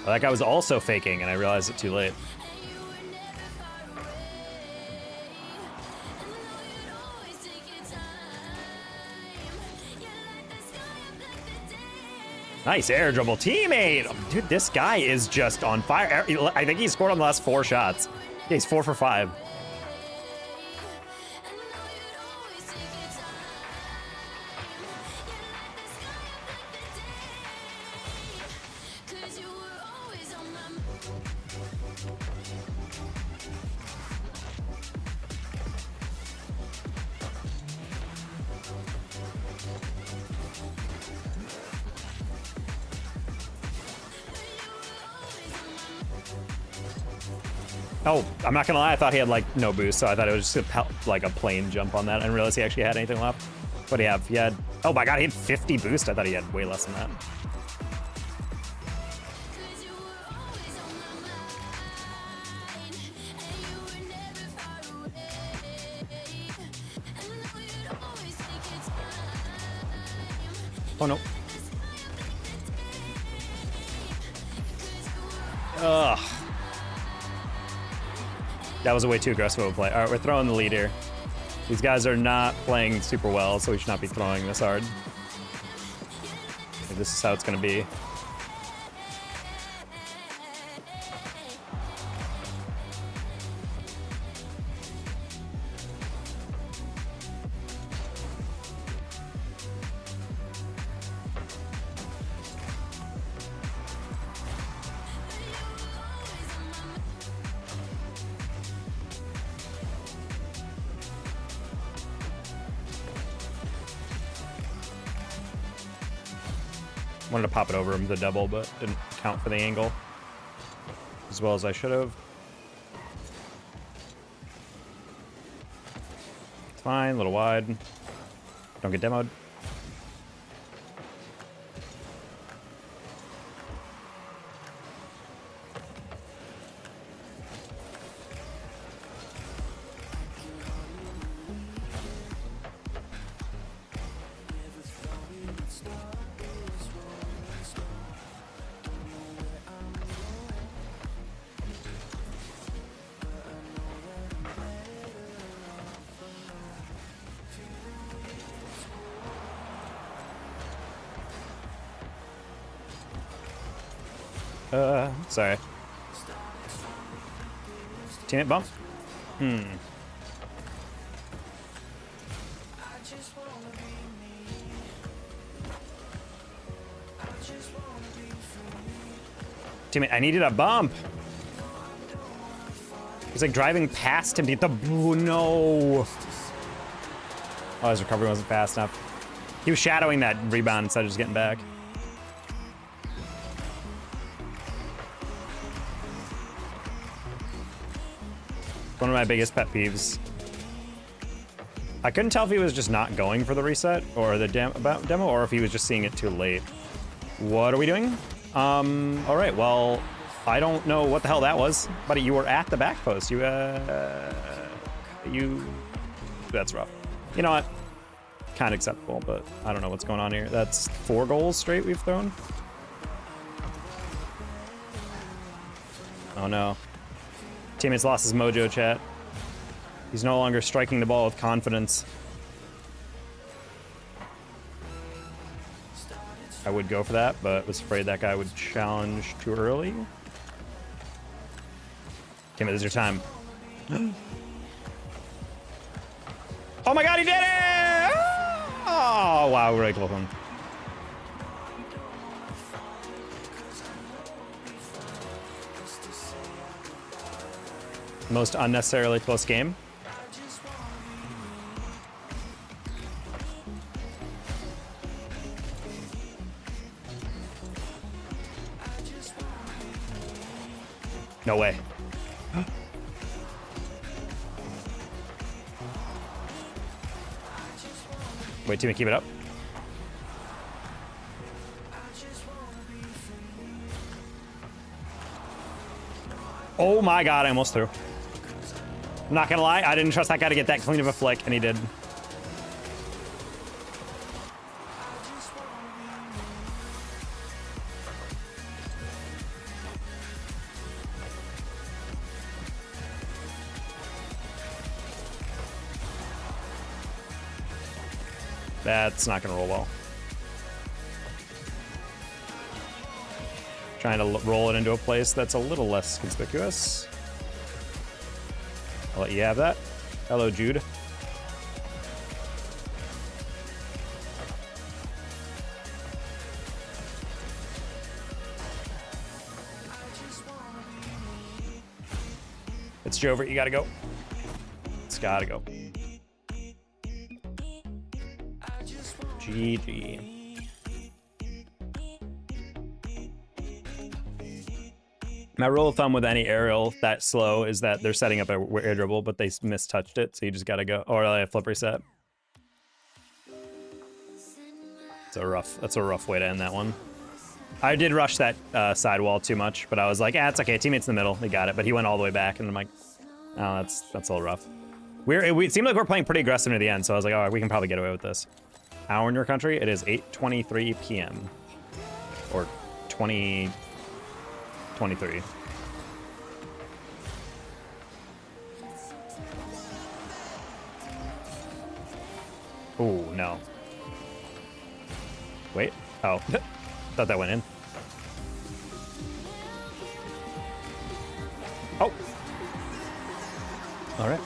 Oh, that guy was also faking, and I realized it too late. Nice air dribble teammate. Oh, dude, this guy is just on fire. I think he scored on the last 4 shots. Yeah, he's 4 for 5. Oh, I'm not gonna lie, I thought he had like no boost, so I thought it was just like a plain jump on that. I didn't realize he actually had anything left. What do you have? He had, oh my god, he had 50 boost. I thought he had way less than that. Oh no. Ugh. That was a way too aggressive of a play. All right, we're throwing the lead here. These guys are not playing super well, so we should not be throwing this hard. This is how it's going to be. Wanted to pop it over him the double, but didn't count for the angle as well as I should have. It's fine, a little wide. Don't get demoed. Sorry. Teammate bump? Teammate, I needed a bump. He's like driving past him to get the, oh, no. Oh, his recovery wasn't fast enough. He was shadowing that rebound instead of just getting back. One of my biggest pet peeves. I couldn't tell if he was just not going for the reset or the demo, or if he was just seeing it too late. What are we doing? All right, well, I don't know what the hell that was, buddy. You were at the back post. That's rough. You know what? Kind of acceptable, but I don't know what's going on here. That's 4 goals straight we've thrown. Oh no. Teammates lost his mojo, chat. He's no longer striking the ball with confidence. I would go for that, but was afraid that guy would challenge too early. Teammate, this is your time. Oh my god, he did it! Oh, wow, really close one. Most unnecessarily close game. No way. Wait, teammate, keep it up. Oh my god, I almost threw. I'm not gonna lie, I didn't trust that guy to get that clean of a flick, and he did. That's not gonna roll well. Trying to roll it into a place that's a little less conspicuous. I'll let you have that. Hello, Jude. It's Jover, you gotta go. It's gotta go. GG. My rule of thumb with any aerial that slow is that they're setting up a air dribble, but they mistouched it, so you just gotta go. Or like a flip reset. That's a rough way to end that one. I did rush that sidewall too much, but I was like, it's okay. Teammates in the middle, they got it. But he went all the way back, and I'm like, oh, that's a little rough. It seemed like we're playing pretty aggressive near the end, so I was like, oh, we can probably get away with this. Hour in your country, it is 8:23 p.m. or 20:23. Oh no. Wait. Oh, thought that went in. Oh. All right.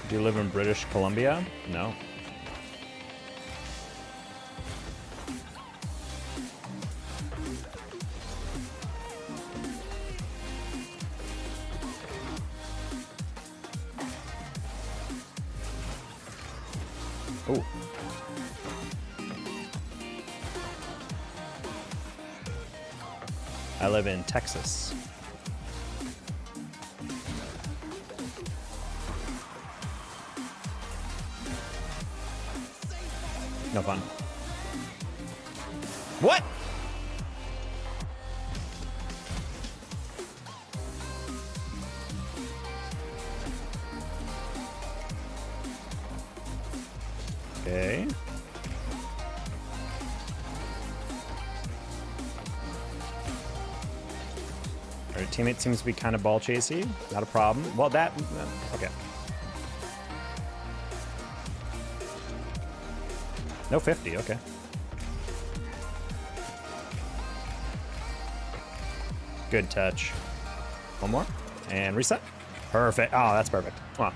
Do you live in British Columbia? No. Oh. I live in Texas. No fun. What? Okay. Our teammate seems to be kind of ball chasey. Not a problem. Well, okay. No 50, okay. Good touch. One more, and reset. Perfect, oh, that's perfect. Come on,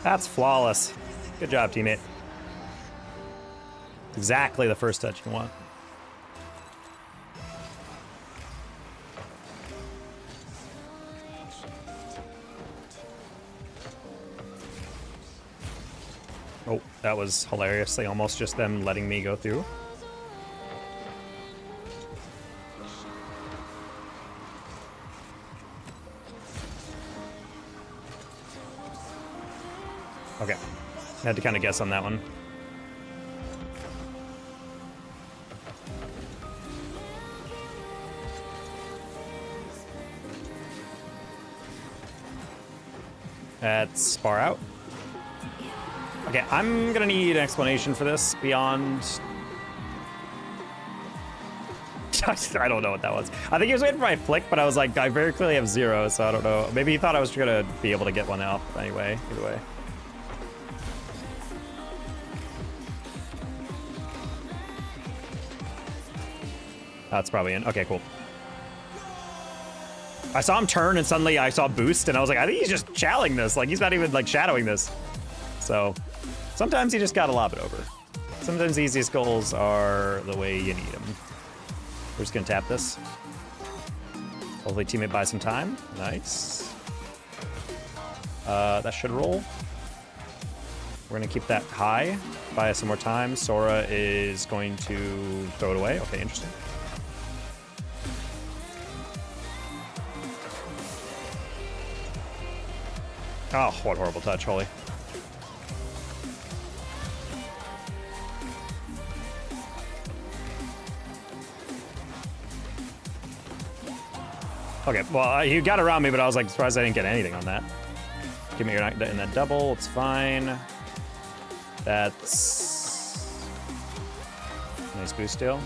that's flawless. Good job, teammate. Exactly the first touch you want. Oh, that was hilariously almost just them letting me go through. Okay, I had to kind of guess on that one. That's far out. Okay, I'm gonna need an explanation for this beyond... I don't know what that was. I think he was waiting for my flick, but I was like, I very clearly have 0, so I don't know. Maybe he thought I was gonna be able to get one up anyway, either way. That's probably in. Okay, cool. I saw him turn and suddenly I saw boost and I was like, I think he's just chowing this. Like, he's not even like shadowing this. So sometimes you just gotta lob it over. Sometimes the easiest goals are the way you need them. We're just gonna tap this. Hopefully teammate buys some time. Nice. That should roll. We're gonna keep that high. Buy us some more time. Sora is going to throw it away. Okay, interesting. Oh, what horrible touch, holy. Okay, well, you got around me, but I was like surprised I didn't get anything on that. Give me your in that double, it's fine. That's nice boost steal.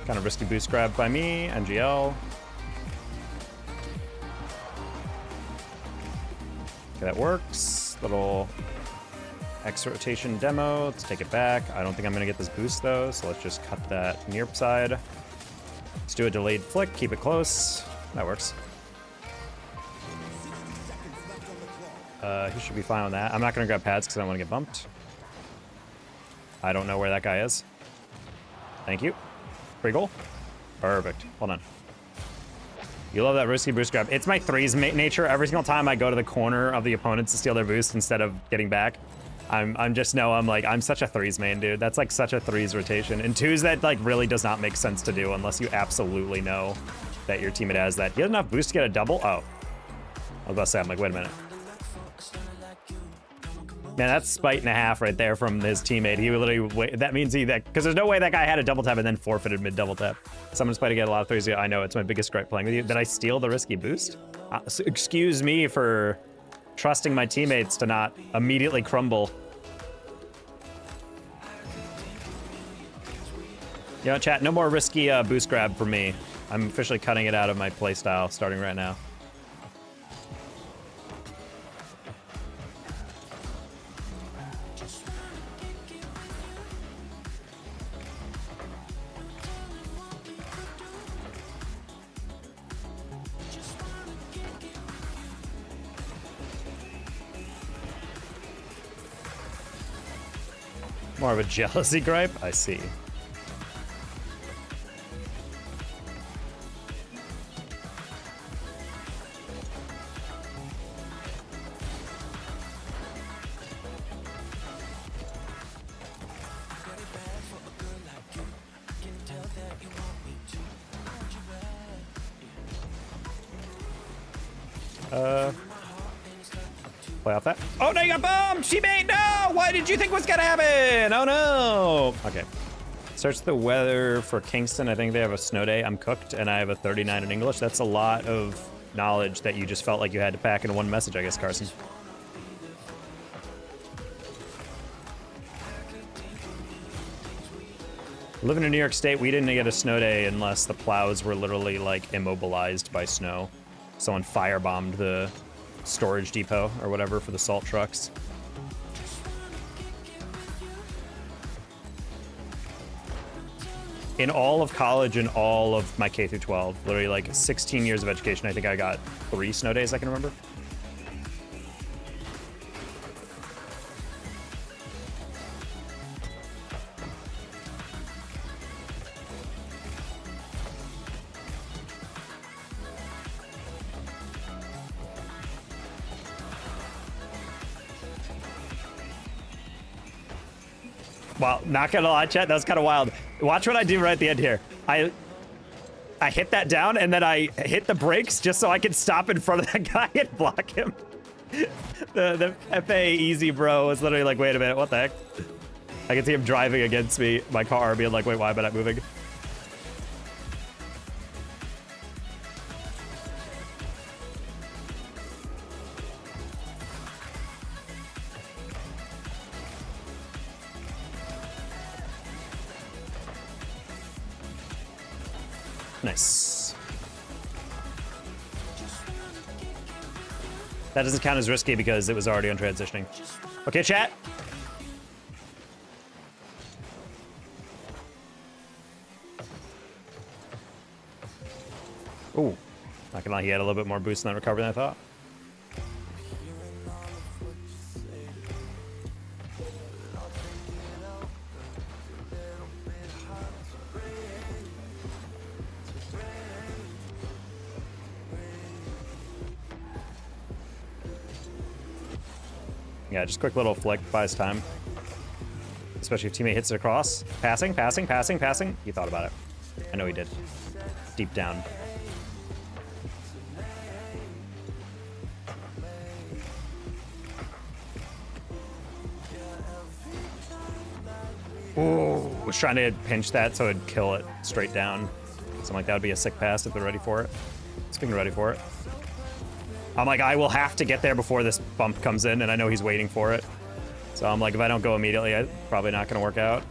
Kind of risky boost grab by me, NGL. Okay, that works. Little X rotation demo. Let's take it back. I don't think I'm gonna get this boost though, so let's just cut that near side. Let's do a delayed flick, keep it close. That works. He should be fine on that. I'm not gonna grab pads because I don't want to get bumped. I don't know where that guy is. Thank you. Free goal. Perfect. Hold on. You love that risky boost grab. It's my threes nature. Every single time I go to the corner of the opponents to steal their boost instead of getting back, I'm such a threes main, dude. That's like such a threes rotation. And twos that like really does not make sense to do unless you absolutely know that your teammate has that. He has enough boost to get a double. Oh, I was about to say, I'm like, wait a minute. Man, that's spite and a half right there from his teammate. He literally, that means because there's no way that guy had a double tap and then forfeited mid double tap. Someone's playing to get a lot of threes. I know, it's my biggest gripe playing with you. Did I steal the risky boost? So excuse me for trusting my teammates to not immediately crumble. You know, chat, no more risky boost grab for me. I'm officially cutting it out of my playstyle starting right now. More of a jealousy gripe? I see. Play off that. Oh, no, you got bombed! Teammate, no! What did you think was gonna happen? Oh, no! Okay. Search the weather for Kingston. I think they have a snow day. I'm cooked, and I have a 39 in English. That's a lot of knowledge that you just felt like you had to pack in one message, I guess, Carson. Living in New York State, we didn't get a snow day unless the plows were literally, like, immobilized by snow. Someone firebombed the storage depot or whatever for the salt trucks. In all of college and all of my K through 12, literally like 16 years of education, I think I got 3 snow days I can remember. Wow, not gonna lie, chat, that was kind of wild. Watch what I do right at the end here. I hit that down and then I hit the brakes just so I can stop in front of that guy and block him. The FA easy bro was literally like, wait a minute, what the heck? I can see him driving against me, my car, being like, wait, why am I not moving? Nice. That doesn't count as risky because it was already on transitioning. Okay, chat. Ooh, not gonna lie, he had a little bit more boost in that recovery than I thought. Yeah, just quick little flick buys time. Especially if teammate hits it across. Passing, passing, passing, passing. He thought about it. I know he did. Deep down. Ooh, was trying to pinch that so it'd kill it straight down. Something like that would be a sick pass if they're ready for it. Speaking of ready for it. I'm like, I will have to get there before this bump comes in, and I know he's waiting for it. So I'm like, if I don't go immediately, it's probably not going to work out.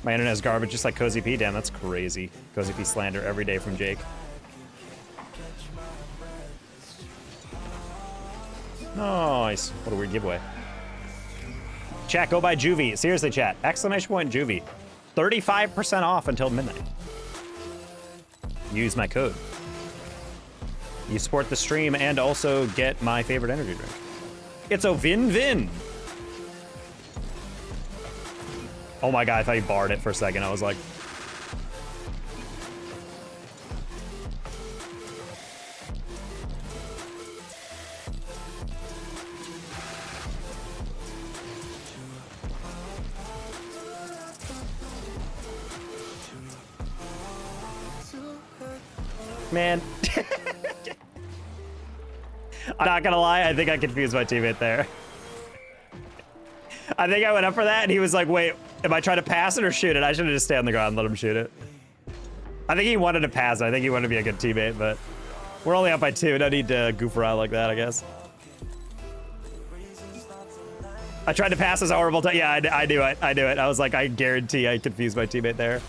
My internet is garbage, just like Cozy P. Damn, that's crazy. Cozy P slander every day from Jake. Nice. What a weird giveaway. Chat, go buy Juvee. Seriously, chat. Exclamation point Juvee. 35% off until midnight. Use my code. You support the stream and also get my favorite energy drink. It's a win-win. Oh my god, I thought he barred it for a second. I was like... Man. I'm not gonna lie, I think I confused my teammate there. I think I went up for that and he was like, wait, am I trying to pass it or shoot it? I should have just stayed on the ground and let him shoot it. I think he wanted to pass it. I think he wanted to be a good teammate, but we're only up by 2. No need to goof around like that, I guess. I tried to pass this horrible time. Yeah, I knew it. I knew it. I was like, I guarantee I confused my teammate there.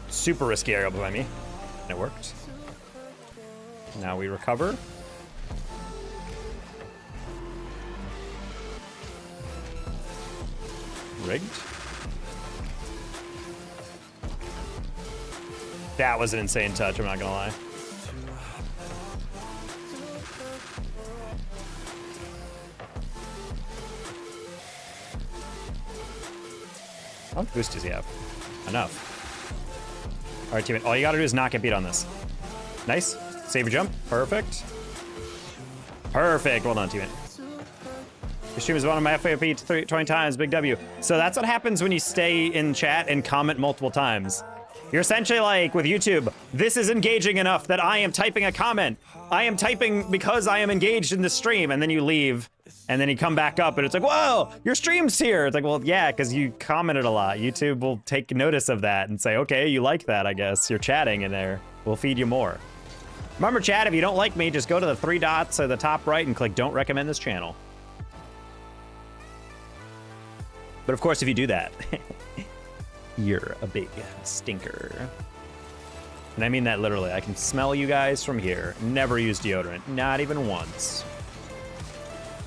Super risky aerial behind me. And it worked. Now we recover. Rigged. That was an insane touch, I'm not gonna lie. How much boost does he have? Enough. All right, teammate. All you gotta do is not get beat on this. Nice. Save your jump. Perfect. Perfect. Well done, teammate. Your stream is one of my FAP 20 times. Big W. So that's what happens when you stay in chat and comment multiple times. You're essentially like, with YouTube, this is engaging enough that I am typing a comment. I am typing because I am engaged in the stream, and then you leave, and then you come back up, and it's like, whoa, your stream's here. It's like, well, yeah, because you commented a lot. YouTube will take notice of that and say, okay, you like that, I guess. You're chatting in there. We'll feed you more. Remember, chat, if you don't like me, just go to the 3 dots at the top right and click don't recommend this channel. But of course, if you do that, you're a big stinker. And I mean that literally. I can smell you guys from here. Never use deodorant. Not even once.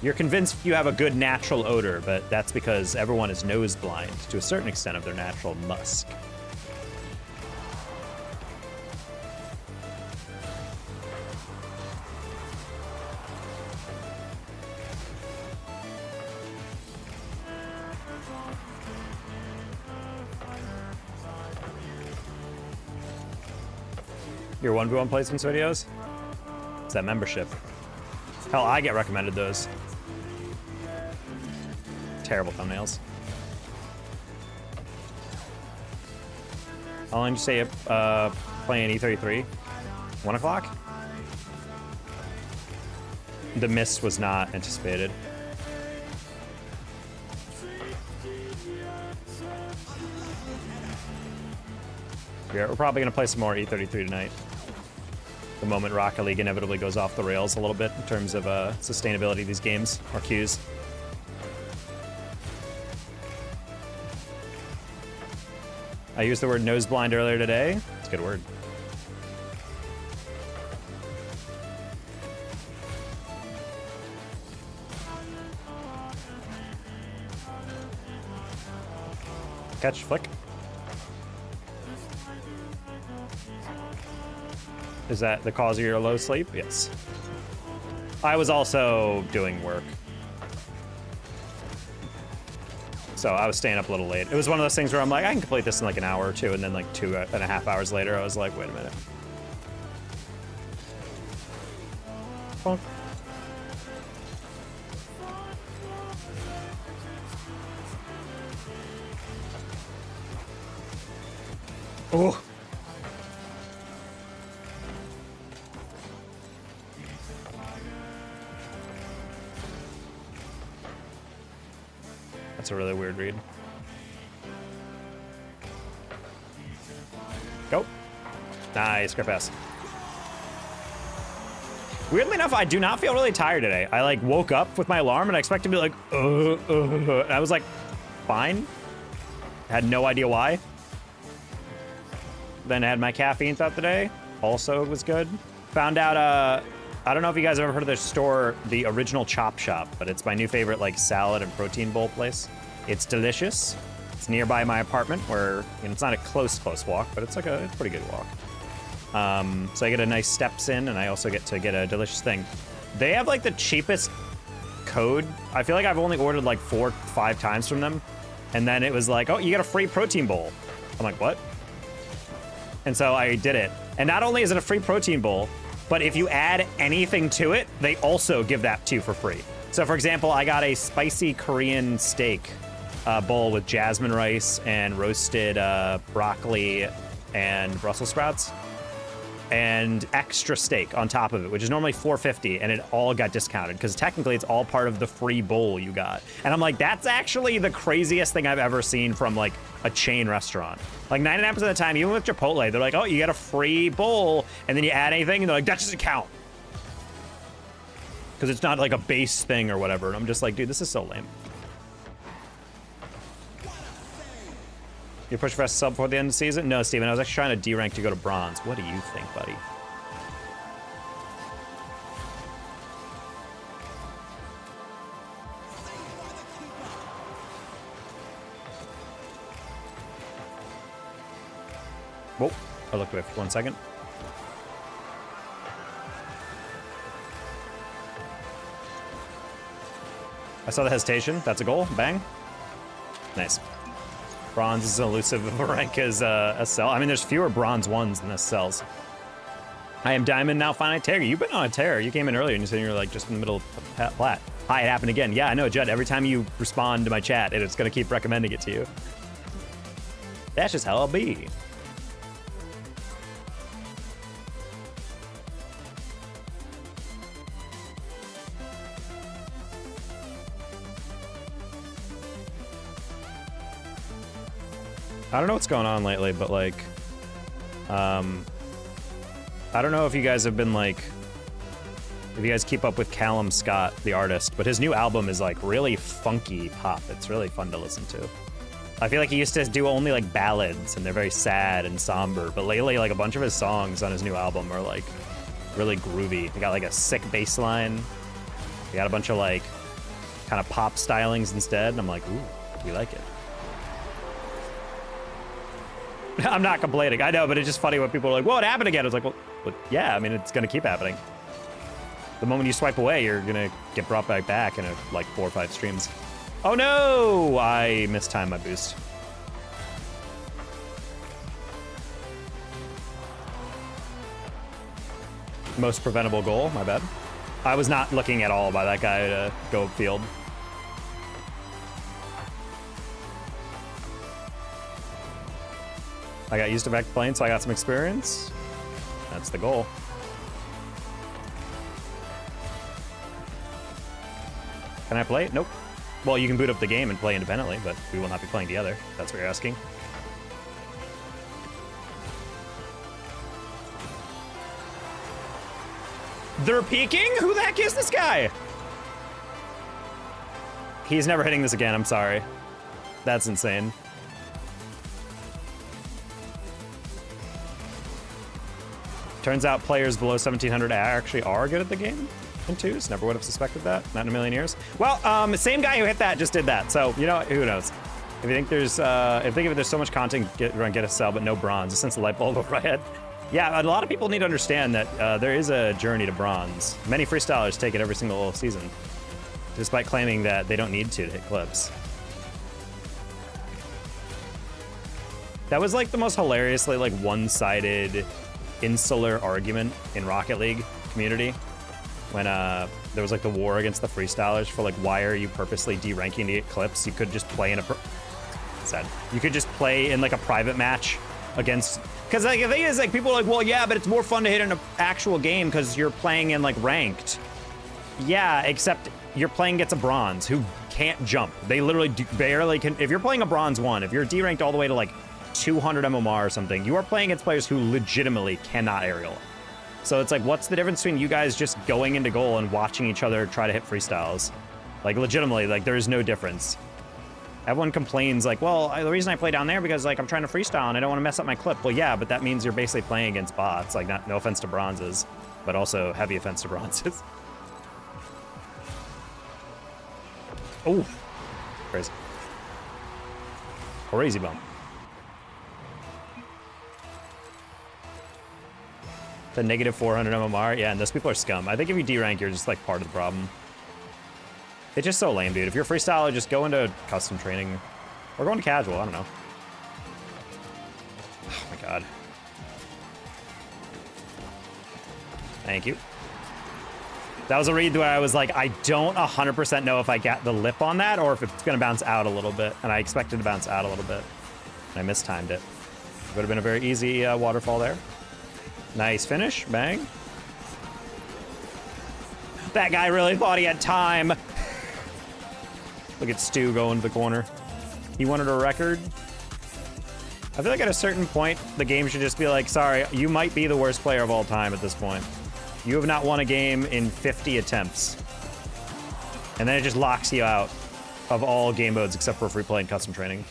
You're convinced you have a good natural odor, but that's because everyone is nose blind to a certain extent of their natural musk. Your 1v1 placements videos? It's that membership. Hell, I get recommended those. Terrible thumbnails. How long did you say playing E33? 1 o'clock? The miss was not anticipated. We're probably gonna play some more E33 tonight. The moment Rocket League inevitably goes off the rails a little bit in terms of sustainability of these games, or queues. I used the word nose blind earlier today. It's a good word. Catch, flick. Is that the cause of your low sleep? Yes. I was also doing work. So I was staying up a little late. It was one of those things where I'm like, I can complete this in like an hour or two, and then like 2.5 hours later, I was like, wait a minute. Bonk. Oh. That's a really weird read. Go. Nice, great pass. Weirdly enough, I do not feel really tired today. I like woke up with my alarm and I expected to be like, and I was like, fine. Had no idea why. Then I had my caffeine throughout the day. Also was good. Found out, I don't know if you guys have ever heard of this store, the Original Chop Shop, but it's my new favorite like salad and protein bowl place. It's delicious. It's nearby my apartment where, you know, it's not a close walk, but it's like it's a pretty good walk. So I get a nice steps in and I also get to get a delicious thing. They have like the cheapest code. I feel like I've only ordered like 4 or 5 times from them. And then it was like, oh, you get a free protein bowl. I'm like, what? And so I did it. And not only is it a free protein bowl, but if you add anything to it, they also give that to you for free. So for example, I got a spicy Korean steak bowl with jasmine rice and roasted broccoli and Brussels sprouts and extra steak on top of it, which is normally $4.50, and it all got discounted because technically it's all part of the free bowl you got. And I'm like, that's actually the craziest thing I've ever seen from like a chain restaurant. Like 99% of the time, even with Chipotle, they're like, oh, you get a free bowl, and then you add anything, and they're like, that doesn't count. Because it's not like a base thing or whatever. And I'm just like, dude, this is so lame. You push for SSL before the end of the season? No, Steven, I was actually trying to D-rank to go to bronze. What do you think, buddy? Whoa, I looked away for 1 second. I saw the hesitation. That's a goal. Bang. Nice. Bronze is as elusive of a rank as SSL. I mean, there's fewer bronze ones than SSLs. I am diamond now, finally. Taylor, you've been on a tear. You came in earlier and you said you were like just in the middle of plat. Hi, it happened again. Yeah, I know, Judd. Every time you respond to my chat, it's going to keep recommending it to you. That's just how I'll be. I don't know what's going on lately, but like, I don't know if you guys have been like, if you guys keep up with Callum Scott, the artist, but his new album is like really funky pop. It's really fun to listen to. I feel like he used to do only like ballads and they're very sad and somber, but lately like a bunch of his songs on his new album are like really groovy. He got like a sick bass line. He got a bunch of like kind of pop stylings instead, and I'm like, ooh, we like it. I'm not complaining. I know, but it's just funny when people are like, whoa, it happened again. I was like, well, yeah, I mean, it's going to keep happening. The moment you swipe away, you're going to get brought back in like 4 or 5 streams. Oh, no! I mistimed my boost. Most preventable goal. My bad. I was not looking at all by that guy to go field. I got used to back playing, so I got some experience. That's the goal. Can I play? Nope. Well, you can boot up the game and play independently, but we will not be playing together. That's what you're asking. They're peeking? Who the heck is this guy? He's never hitting this again, I'm sorry. That's insane. Turns out players below 1700 actually are good at the game in twos. Never would have suspected that, not in a million years. Well, the same guy who hit that just did that. So, you know, who knows? If you think there's, there's so much content around get a sell, but no bronze, a sense of light bulb over my head. Yeah, a lot of people need to understand that there is a journey to bronze. Many freestylers take it every single season, despite claiming that they don't need to hit clips. That was like the most hilariously like one-sided insular argument in Rocket League community when there was like the war against the freestylers for like, why are you purposely deranking to get clips? You could just play in a you could just play in like a private match against, because like the thing is, like, people are like, well, yeah, but it's more fun to hit in an actual game because you're playing in like ranked. Yeah, except you're playing against a bronze who can't jump. They literally barely can. If you're playing a bronze 1, if you're deranked all the way to like 200 MMR or something, you are playing against players who legitimately cannot aerial. So it's like, what's the difference between you guys just going into goal and watching each other try to hit freestyles? Like, legitimately, like, there is no difference. Everyone complains like, well, the reason I play down there because like I'm trying to freestyle and I don't want to mess up my clip. Well, yeah, but that means you're basically playing against bots. Like, no offense to bronzes, but also heavy offense to bronzes. Oh, crazy. Crazy bump. The negative 400 MMR. Yeah, and those people are scum. I think if you D-rank, you're just like part of the problem. It's just so lame, dude. If you're a freestyler, just go into custom training. Or go into casual, I don't know. Oh my god. Thank you. That was a read where I was like, I don't 100% know if I got the lip on that or if it's gonna bounce out a little bit. And I expected to bounce out a little bit. And I mistimed it. Would have been a very easy waterfall there. Nice finish, bang. That guy really thought he had time. Look at Stu going to the corner. He wanted a record. I feel like at a certain point, the game should just be like, sorry, you might be the worst player of all time at this point. You have not won a game in 50 attempts. And then it just locks you out of all game modes except for free play and custom training.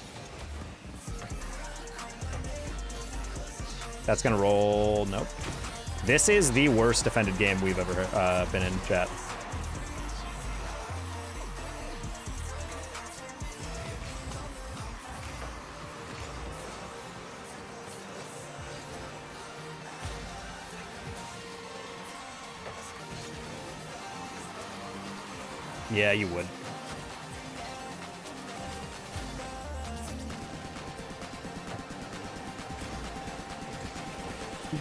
That's gonna roll, nope. This is the worst defended game we've ever been in, chat. Yeah, you would.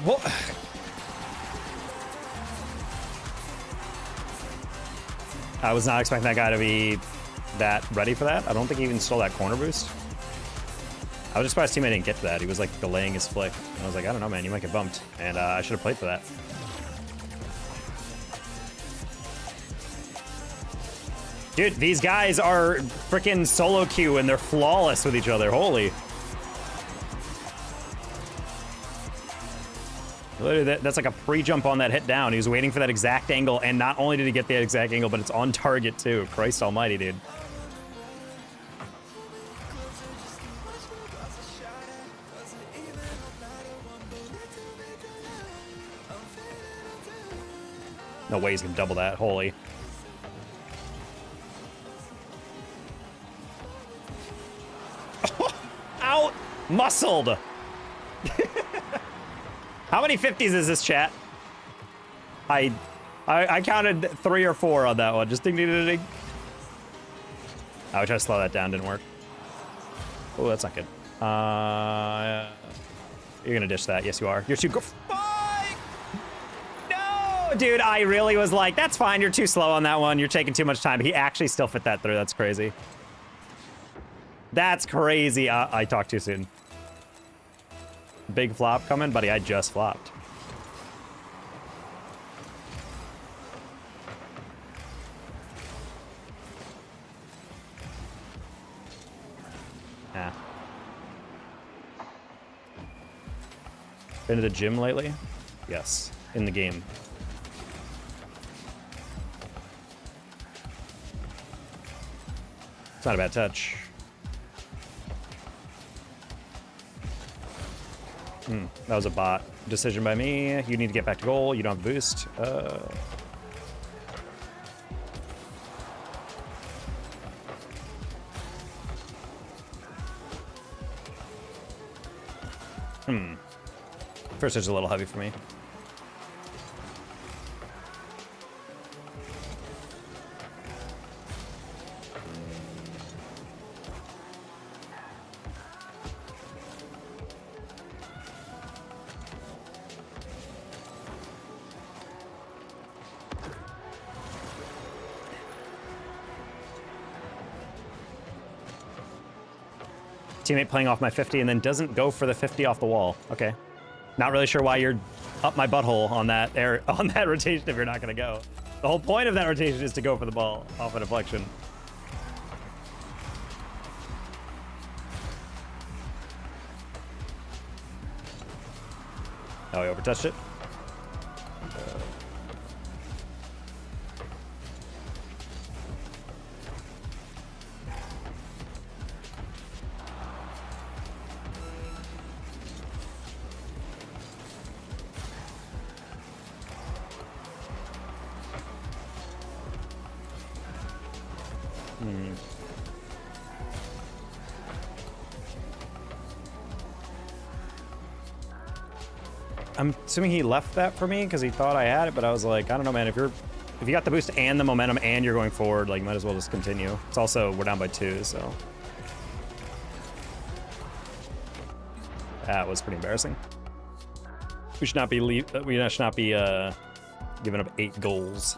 What? I was not expecting that guy to be that ready for that. I don't think he even stole that corner boost. I was just surprised his teammate didn't get to that. He was like delaying his flick. And I was like, I don't know, man, you might get bumped. And I should have played for that. Dude, these guys are freaking solo queue and they're flawless with each other. Holy. Literally, that's like a pre-jump on that hit down. He was waiting for that exact angle, and not only did he get the exact angle, but it's on target too. Christ almighty, dude. No way he's gonna double that. Holy. Out muscled. How many 50s is this, chat? I counted 3 or 4 on that one. Just ding ding ding ding. I would try to slow that down. Didn't work. Oh, that's not good. You're gonna dish that. Yes, you are. You're too. No, dude. I really was like, that's fine. You're too slow on that one. You're taking too much time. He actually still fit that through. That's crazy. That's crazy. I talked too soon. Big flop coming, buddy. I just flopped. Yeah. Been to the gym lately? Yes. In the game. It's not a bad touch. That was a bot decision by me. You need to get back to goal. You don't have boost. First is a little heavy for me. Teammate playing off my 50 and then doesn't go for the 50 off the wall. Okay. Not really sure why you're up my butthole on that on that rotation if you're not gonna go. The whole point of that rotation is to go for the ball off a deflection. Oh, he overtouched it. I'm assuming he left that for me because he thought I had it, but I was like, I don't know, man. If you got the boost and the momentum and you're going forward, like, might as well just continue. It's also, we're down by 2, so. That was pretty embarrassing. We should not be giving up 8 goals.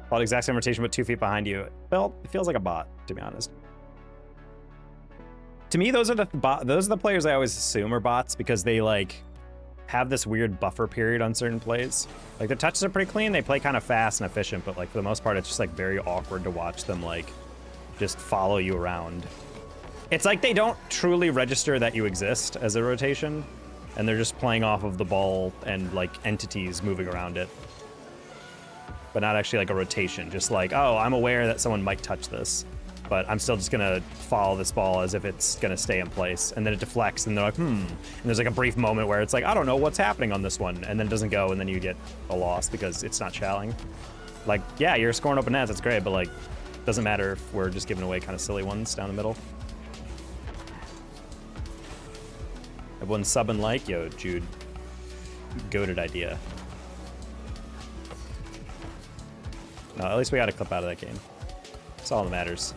Well, exact same rotation, but 2 feet behind you. Well, it feels like a bot, to be honest. To me, those are the players I always assume are bots because they like have this weird buffer period on certain plays. Like their touches are pretty clean, they play kind of fast and efficient, but like for the most part, it's just like very awkward to watch them like just follow you around. It's like they don't truly register that you exist as a rotation, and they're just playing off of the ball and like entities moving around it. But not actually like a rotation, just like, oh, I'm aware that someone might touch this, but I'm still just gonna follow this ball as if it's gonna stay in place. And then it deflects and they're like, And there's like a brief moment where it's like, I don't know what's happening on this one. And then it doesn't go and then you get a loss because it's not challing. Like, yeah, you're scoring open nets, that's great, but like, doesn't matter if we're just giving away kind of silly ones down the middle. Everyone's subbing like, yo, Jude, goated idea. No, at least we got a clip out of that game. That's all that matters.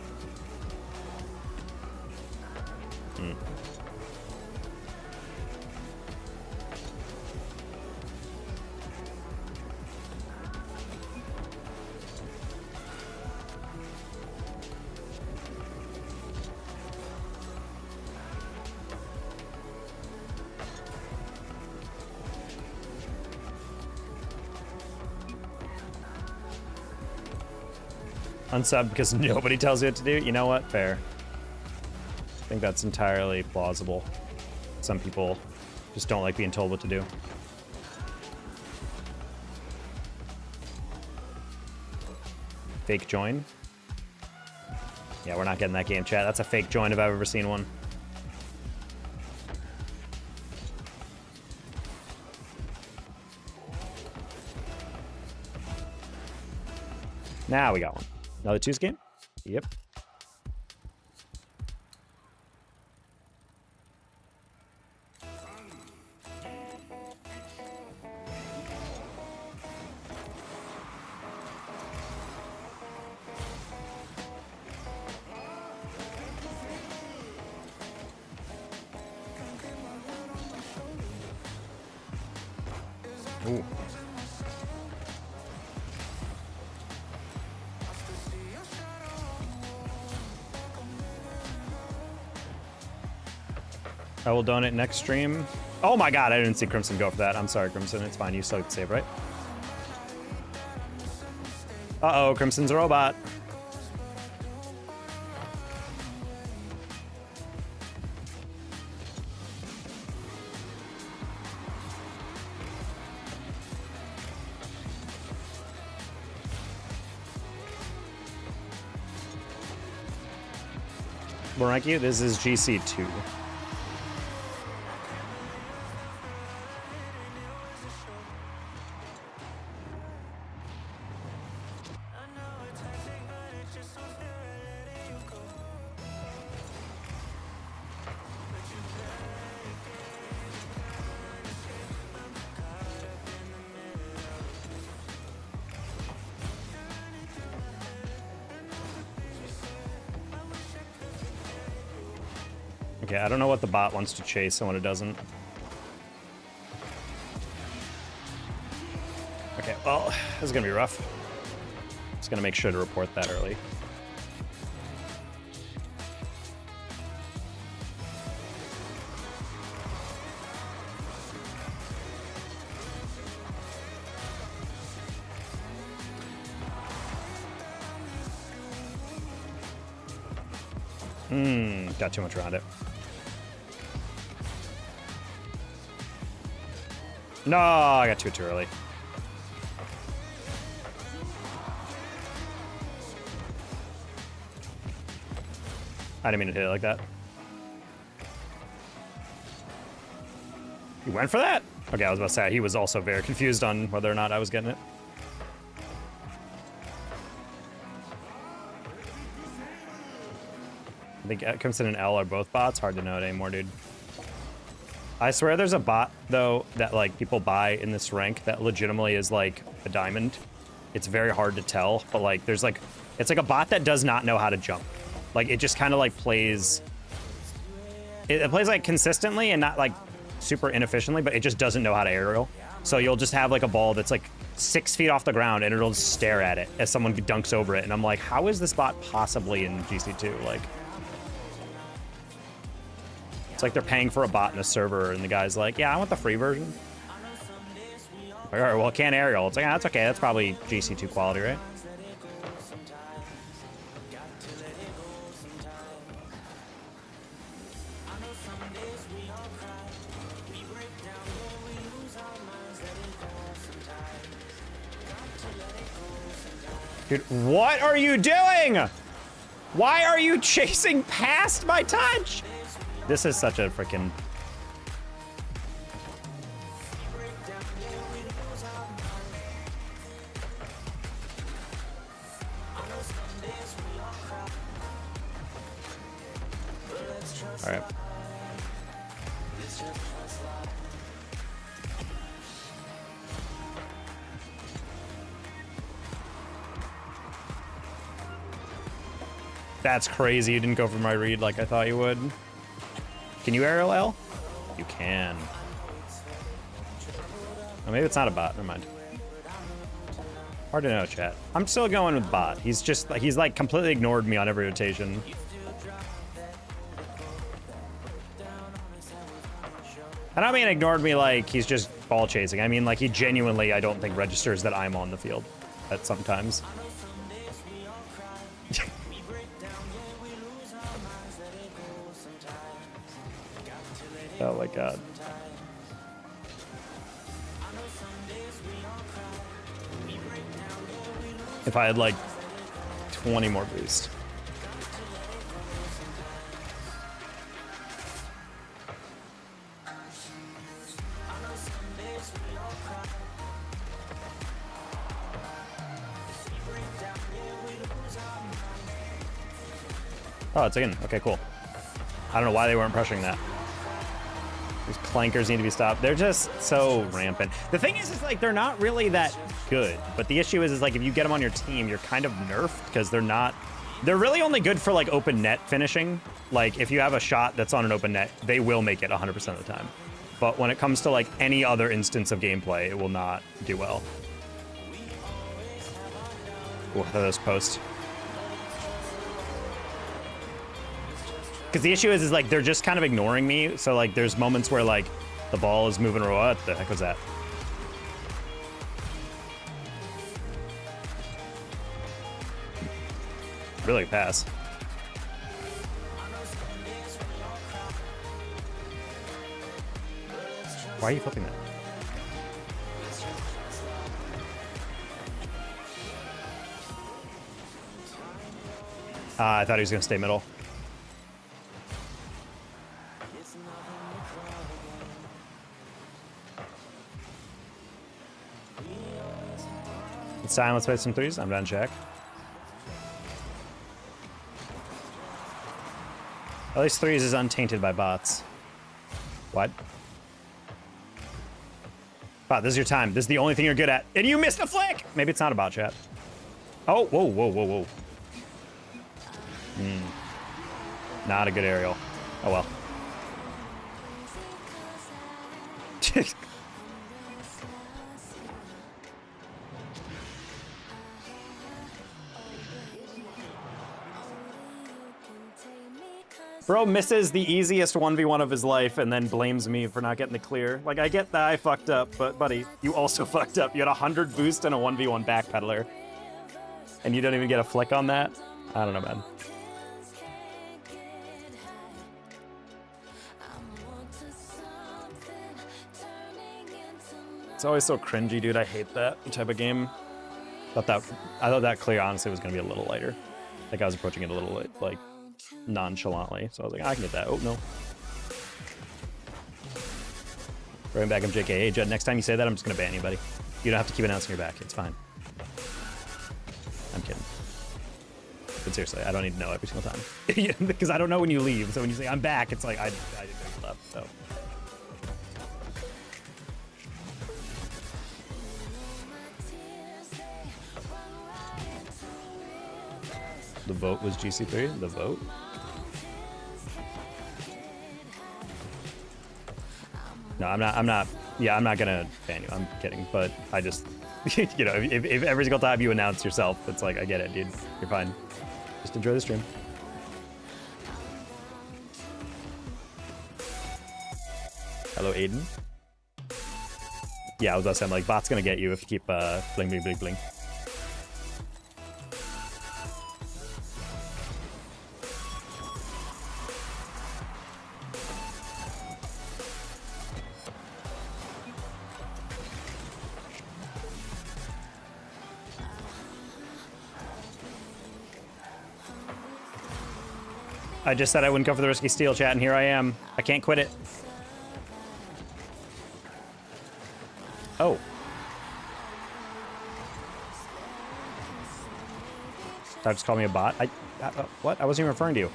Unsub because nobody tells you what to do? You know what? Fair. I think that's entirely plausible. Some people just don't like being told what to do. Fake join? Yeah, we're not getting that game, chat. That's a fake join if I've ever seen one. Now we got one. Another 2's game? Yep. Ooh. I will donate next stream. Oh my god, I didn't see Crimson go for that. I'm sorry, Crimson. It's fine. You still get to save, right? Uh-oh, Crimson's a robot. We'll rank you. This is GC2. Okay, I don't know what the bot wants to chase and what it doesn't. Okay, well, this is gonna be rough. Just gonna make sure to report that early. Got too much around it. No, I got too early. I didn't mean to hit it like that. You went for that? Okay, I was about to say, he was also very confused on whether or not I was getting it. I think Ekimson and L are both bots. Hard to know it anymore, dude. I swear there's a bot, though, that, like, people buy in this rank that legitimately is, like, a diamond. It's very hard to tell, but, like, there's, like... It's like a bot that does not know how to jump. Like, it just kind of, like, plays... It plays, like, consistently and not, like, super inefficiently, but it just doesn't know how to aerial. So you'll just have, like, a ball that's, like, 6 feet off the ground, and it'll just stare at it as someone dunks over it. And I'm like, how is this bot possibly in GC2? Like... It's like they're paying for a bot in a server, and the guy's like, yeah, I want the free version. Like, all right, well, it can't aerial. It's like, ah, that's okay. That's probably GC2 quality, right? Dude, what are you doing? Why are you chasing past my touch? This is such a freaking... All right. That's crazy. You didn't go for my read like I thought you would. Can you aerial L? You can. Oh, maybe it's not a bot. Never mind. Hard to know, chat. I'm still going with bot. He's just, he's like completely ignored me on every rotation. I don't mean ignored me like he's just ball chasing. I mean like he genuinely, I don't think, registers that I'm on the field at sometimes. Oh my god. If I had like 20 more boost. Oh, it's in. Okay, cool. I don't know why they weren't pressuring that. These clankers need to be stopped. They're just so rampant. The thing is like, they're not really that good. But the issue is like, if you get them on your team, you're kind of nerfed because they're not... They're really only good for, like, open net finishing. Like, if you have a shot that's on an open net, they will make it 100% of the time. But when it comes to, like, any other instance of gameplay, it will not do well. Ooh, those post. Because the issue is like, they're just kind of ignoring me. So, like, there's moments where, like, the ball is moving or what the heck was that? Really pass. Why are you flipping that? I thought he was going to stay middle. It's time, let's play some threes. I'm done, check. At least threes is untainted by bots. What? Bot, this is your time. This is the only thing you're good at. And you missed a flick! Maybe it's not a bot, chat. Oh, whoa, whoa, whoa, whoa. Not a good aerial. Oh, well. Bro misses the easiest 1v1 of his life and then blames me for not getting the clear. Like, I get that I fucked up, but buddy, you also fucked up. You had 100 boost and a 1v1 backpedaler. And you don't even get a flick on that? I don't know, man. It's always so cringy, dude. I hate that type of game. I thought that clear honestly was gonna be a little lighter. Like I was approaching it a little like nonchalantly. So I was like, I can get that. Oh no. Running back, I'm JK. Hey, Judd, next time you say that, I'm just gonna ban you, buddy. You don't have to keep announcing your back. It's fine. I'm kidding. But seriously, I don't need to know every single time. Because I don't know when you leave. So when you say I'm back, it's like I didn't know you left. So. The vote was GC3? The vote? No, I'm not, yeah, I'm not gonna ban you, I'm kidding, but I just, you know, if every single time you announce yourself, it's like, I get it, dude, you're fine. Just enjoy the stream. Hello, Aiden. Yeah, I was about to say, I'm like, bot's gonna get you if you keep bling, bling, bling, bling. I just said I wouldn't go for the risky steal, chat, and here I am. I can't quit it. Oh. Did I just call me a bot? What? I wasn't even referring to you.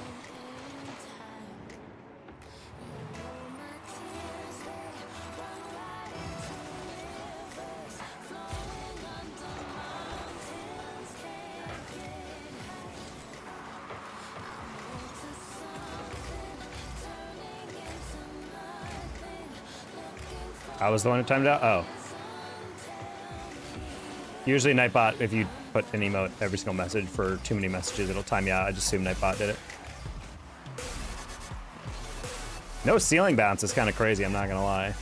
I was the one who timed out? Oh. Usually Nightbot, if you put an emote every single message for too many messages, it'll time you out. I just assume Nightbot did it. No ceiling bounce is kind of crazy, I'm not gonna lie.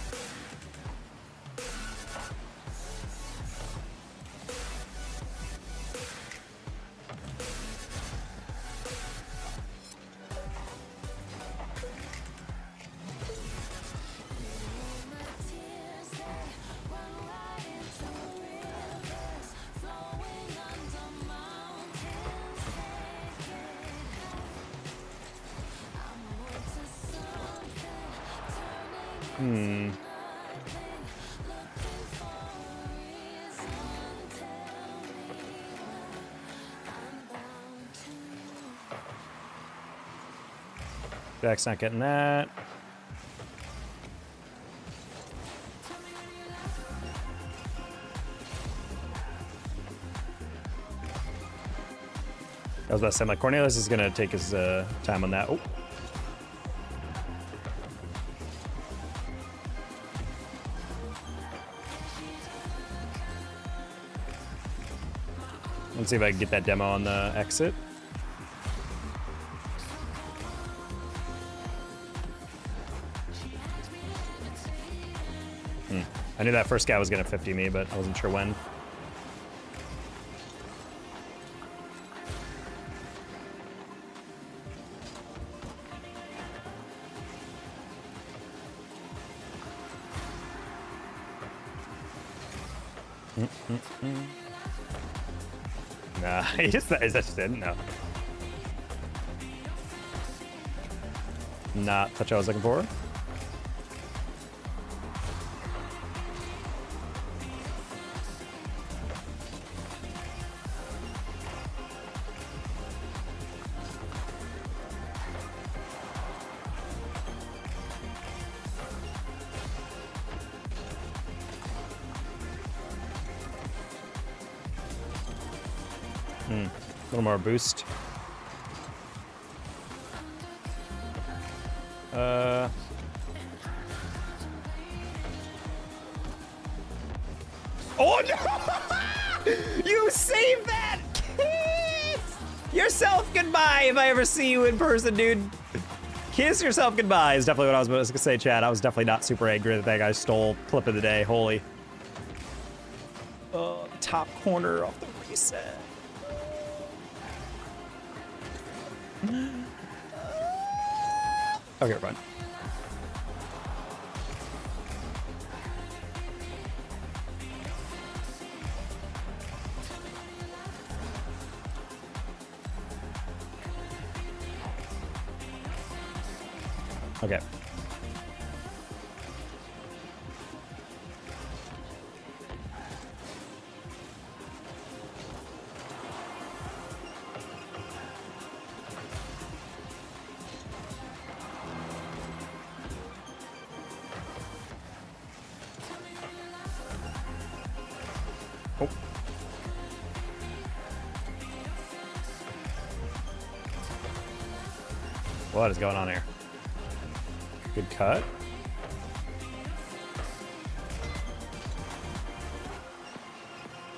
Jack's not getting that. I was about to say, like, Cornelius is gonna take his time on that. Oh. Let's see if I can get that demo on the exit. I knew that first guy was gonna 50 me, but I wasn't sure when. Nah, he just didn't know. Not touch I was looking for. A little more boost. Oh no! You saved that! Kiss yourself goodbye if I ever see you in person, dude. Kiss yourself goodbye is definitely what I was gonna say, Chad. I was definitely not super angry that guy stole clip of the day. Holy. Top corner off the reset. Okay, run. Okay. Oh. What is going on here? Good cut.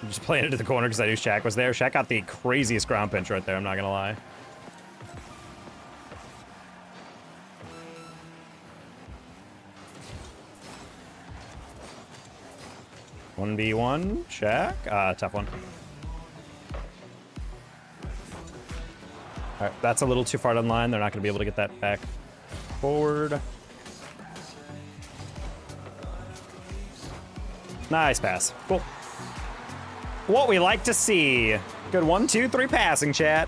I'm just playing into the corner because I knew Shaq was there. Shaq got the craziest ground pinch right there, I'm not gonna lie. One v one, Shaq. Tough one. All right, that's a little too far down the line. They're not gonna be able to get that back forward. Nice pass. Cool. What we like to see. Good 1, 2, 3 passing, chat.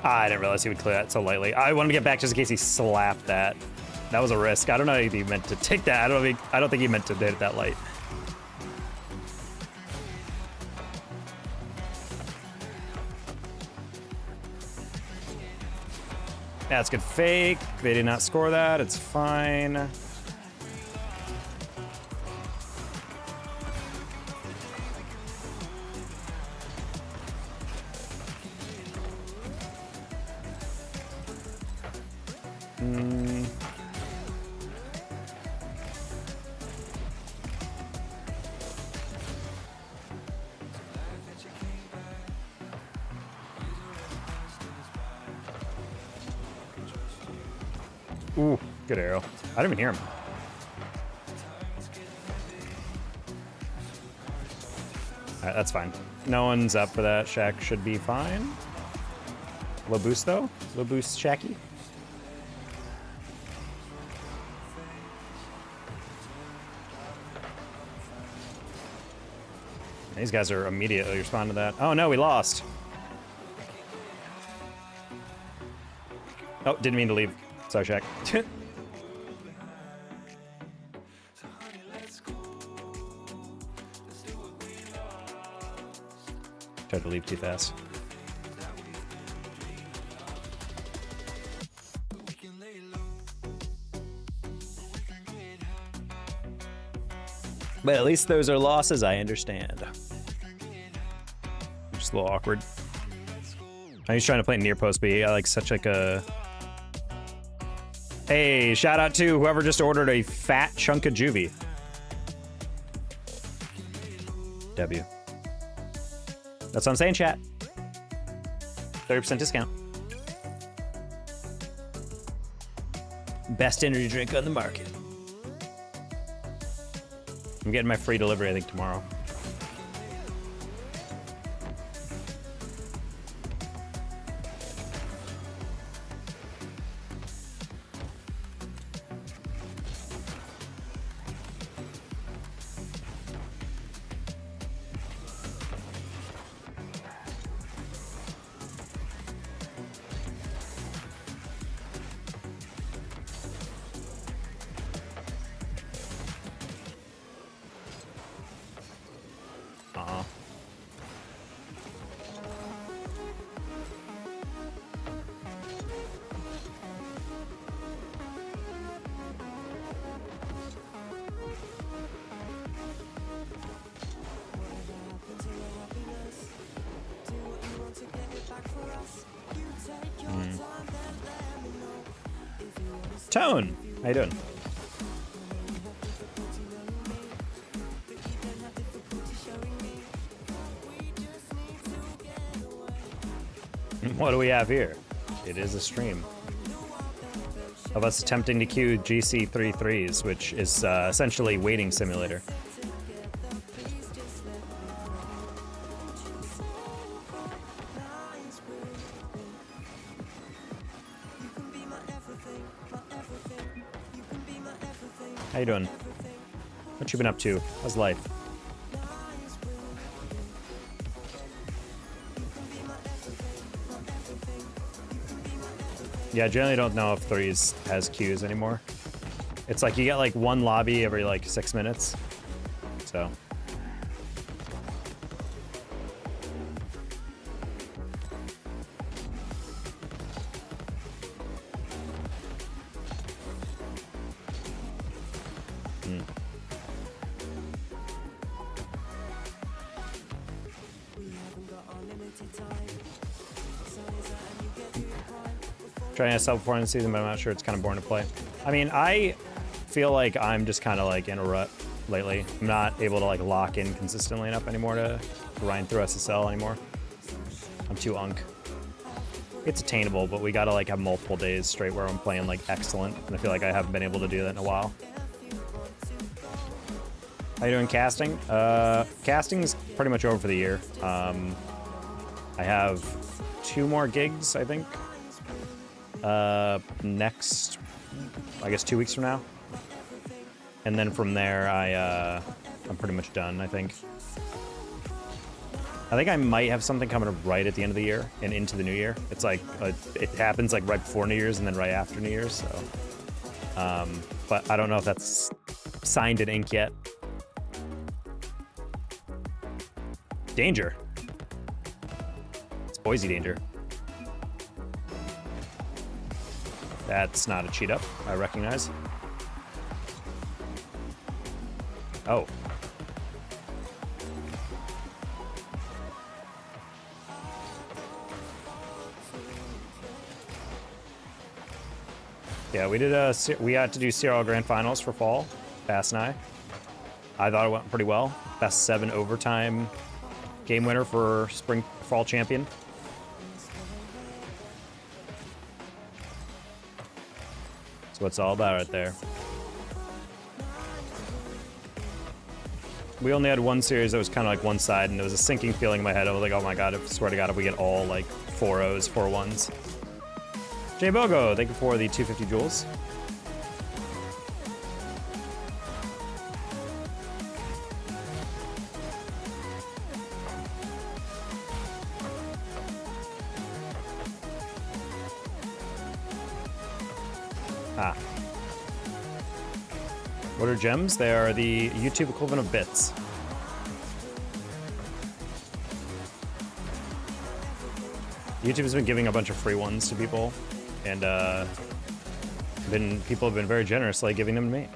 I didn't realize he would clear that so lightly. I wanted to get back just in case he slapped that. That was a risk. I don't know if he meant to take that. I don't think he meant to hit it that light. That's good fake. They did not score that. It's fine. Ooh, good arrow. I didn't even hear him. Alright, that's fine. No one's up for that. Shaq should be fine. Low boost, though. Low boost, Shacky. These guys are immediately responding to that. Oh, no, we lost. Oh, didn't mean to leave. Sorry, Shaq. Tried to leave too fast. But at least those are losses, I understand. Just a little awkward. I'm just trying to play near post B. I like such like a... Hey, shout out to whoever just ordered a fat chunk of juvee. W. That's what I'm saying, chat. 30% discount. Best energy drink on the market. I'm getting my free delivery, I think, tomorrow. Tone, how you doing? What do we have here? It is a stream of us attempting to queue GC 3 threes, which is essentially waiting simulator. How you doing? What you been up to? How's life? Yeah, I generally don't know if threes has queues anymore. It's like you get like one lobby every like 6 minutes. So. Trying to sell before in the season, but I'm not sure. It's kind of boring to play. I mean, I feel like I'm just kind of like in a rut lately. I'm not able to like lock in consistently enough anymore to grind through SSL anymore. I'm too unk. It's attainable, but we gotta like have multiple days straight where I'm playing like excellent, and I feel like I haven't been able to do that in a while. How you doing casting? Casting's pretty much over for the year. I have 2 more gigs, I think. Next, I guess 2 weeks from now. And then from there, I'm pretty much done, I think. I think I might have something coming right at the end of the year and into the new year. It's like, it happens like right before New Year's and then right after New Year's, so. But I don't know if that's signed in ink yet. Danger. It's Boise Danger. That's not a cheat up, I recognize. Oh. Yeah, we had to do CRL Grand Finals for fall, Bass and I thought it went pretty well. Best 7 overtime game winner for fall champion. That's what it's all about right there. We only had one series that was kind of like one side, and there was a sinking feeling in my head. I was like, oh my god, I swear to god, if we get all like 4-0s, 4-1s. Jay Bogo, thank you for the 250 joules. Ah. What are gems? They are the YouTube equivalent of bits. YouTube has been giving a bunch of free ones to people, and people have been very generous, like giving them to me.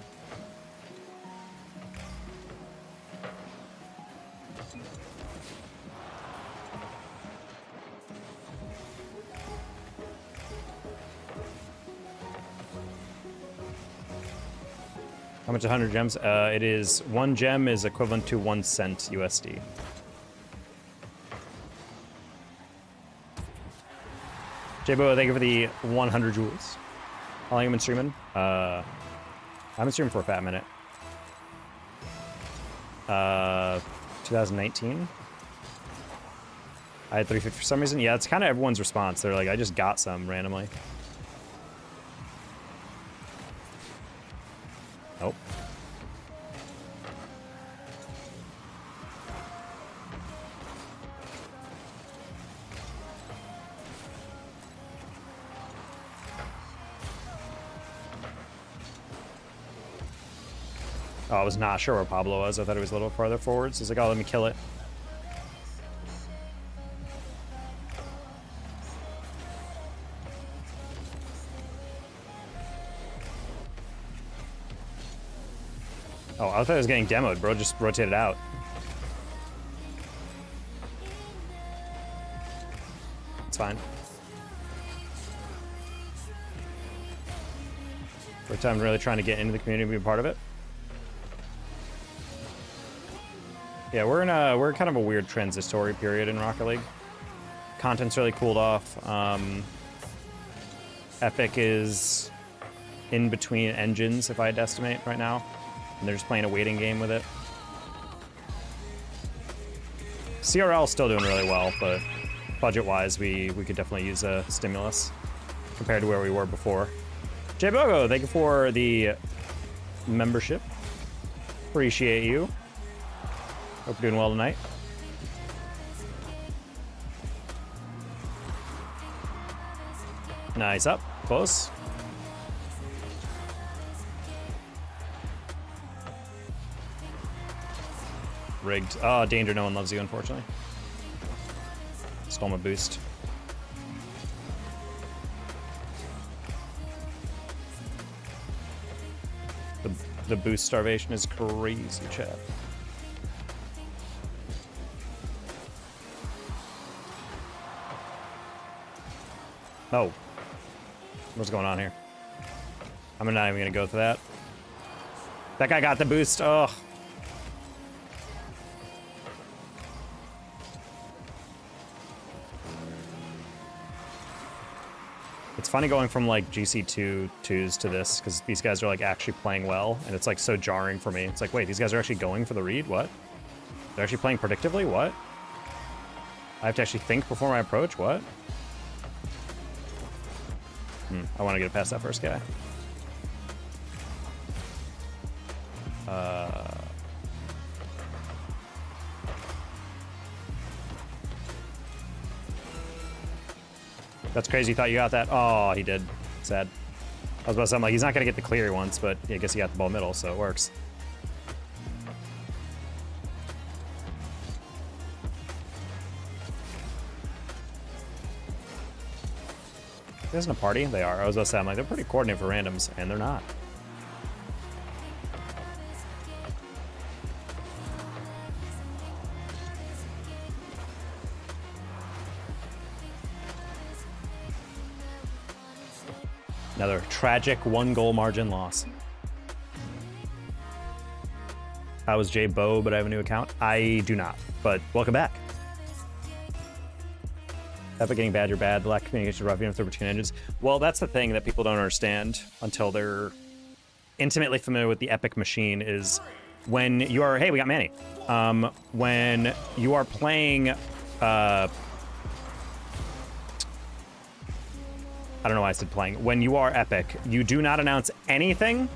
How much 100 gems? It is 1 gem is equivalent to 1 cent USD. Jabo, thank you for the 100 joules. How long have you been streaming? I've been streaming for a fat minute. 2019. I had 350 for some reason. Yeah, it's kind of everyone's response. They're like, I just got some randomly. Nope. Oh, I was not sure where Pablo was. I thought he was a little farther forward. So he's like, oh, let me kill it. Oh, I thought it was getting demoed, bro. Just rotate it out. It's fine. First time really trying to get into the community and be a part of it. Yeah, we're kind of a weird transitory period in Rocket League. Content's really cooled off. Epic is in between engines, if I had to estimate right now. And they're just playing a waiting game with it. CRL is still doing really well, but budget-wise, we could definitely use a stimulus compared to where we were before. Jay Bogo, thank you for the membership. Appreciate you. Hope you're doing well tonight. Nice up. Close. Rigged. Oh, danger. No one loves you, unfortunately. Stole my boost. The boost starvation is crazy, chat. Oh. What's going on here? I'm not even gonna go through that. That guy got the boost. Oh. It's funny going from like GC2 twos to this because these guys are like actually playing well, and it's like so jarring for me. It's like, wait, these guys are actually going for the read? What? They're actually playing predictively? What? I have to actually think before my approach? What? I want to get past that first guy. That's crazy. Thought you got that. Oh, he did. Sad. I was about to say, I'm like, he's not going to get the clear he wants, but I guess he got the ball middle, so it works. Isn't a party? They are. I was about to say, I'm like, they're pretty coordinated for randoms, and they're not. Another tragic 1-goal margin loss. I was Jay Bo, but I have a new account. I do not, but welcome back. Epic getting bad, you're bad. The lack of communication rough, even if they're between engines. Well, that's the thing that people don't understand until they're intimately familiar with the Epic machine is when you are, hey, we got Manny. When you are playing, I don't know why I said playing. When you are Epic, you do not announce anything,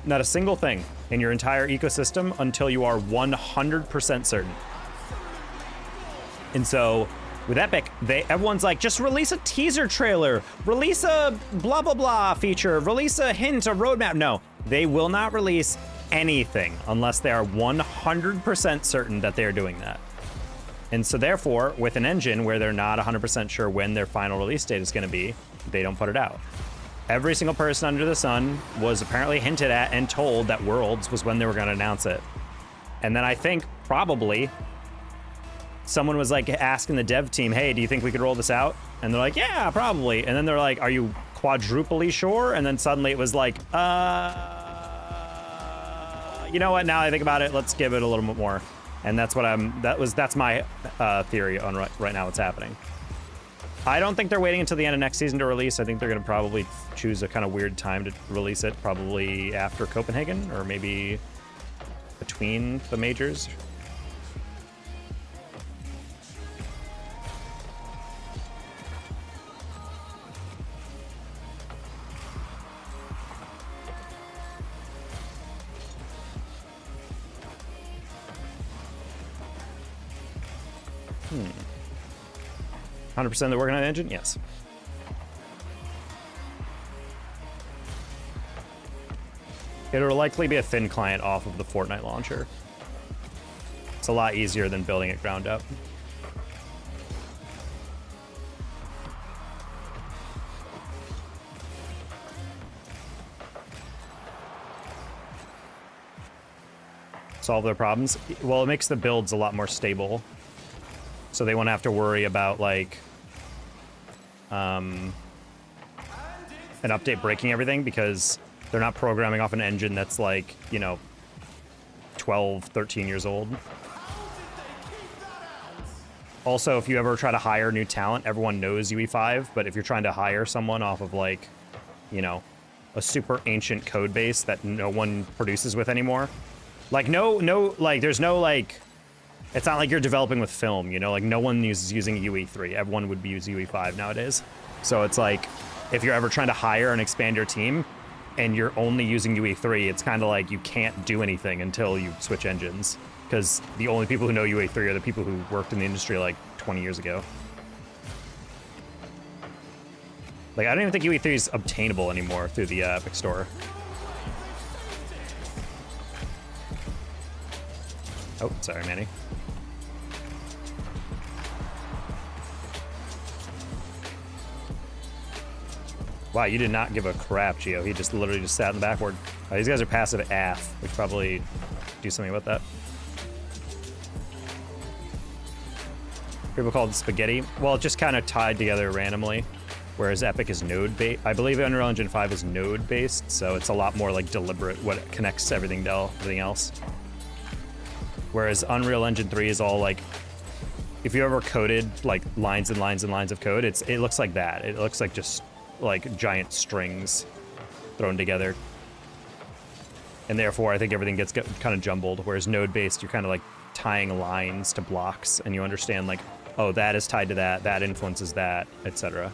not a single thing in your entire ecosystem until you are 100% certain. And so with Epic, everyone's like, just release a teaser trailer, release a blah, blah, blah feature, release a hint, a roadmap. No, they will not release anything unless they are 100% certain that they are doing that. And so therefore, with an engine where they're not 100% sure when their final release date is going to be, they don't put it out. Every single person under the sun was apparently hinted at and told that Worlds was when they were going to announce it. And then I think probably someone was like asking the dev team, hey, do you think we could roll this out? And they're like, yeah, probably. And then they're like, are you quadruply sure? And then suddenly it was like, you know what? Now I think about it, let's give it a little bit more. And that's what that's my theory on right now what's happening. I don't think they're waiting until the end of next season to release. I think they're going to probably choose a kind of weird time to release it, probably after Copenhagen or maybe between the majors. Hmm. 100% they're working on the engine? Yes. It'll likely be a thin client off of the Fortnite launcher. It's a lot easier than building it ground up. Solve their problems. Well, it makes the builds a lot more stable. So they won't have to worry about like an update breaking everything because they're not programming off an engine that's like, you know, 12, 13 years old. Also, if you ever try to hire new talent, everyone knows UE5, but if you're trying to hire someone off of like, you know, a super ancient code base that no one produces with anymore, like like there's no like, it's not like you're developing with film, you know, like no one is using UE3. Everyone would be using UE5 nowadays. So it's like, if you're ever trying to hire and expand your team, and you're only using UE3, it's kind of like you can't do anything until you switch engines, because the only people who know UE3 are the people who worked in the industry like 20 years ago. Like, I don't even think UE3 is obtainable anymore through the Epic Store. Oh, sorry, Manny. Wow, you did not give a crap, Gio. He just literally just sat in the backboard. These guys are passive AF. We should probably do something about that. People call it spaghetti. Well, it just kind of tied together randomly, whereas Epic is node-based. I believe Unreal Engine 5 is node-based, so it's a lot more like deliberate what connects everything to everything else. Whereas Unreal Engine 3 is all like, if you ever coded like lines and lines and lines of code, it looks like that. It looks like just like giant strings thrown together. And therefore, I think everything gets kind of jumbled, whereas node-based, you're kind of like tying lines to blocks, and you understand like, oh, that is tied to that, that influences that, etc.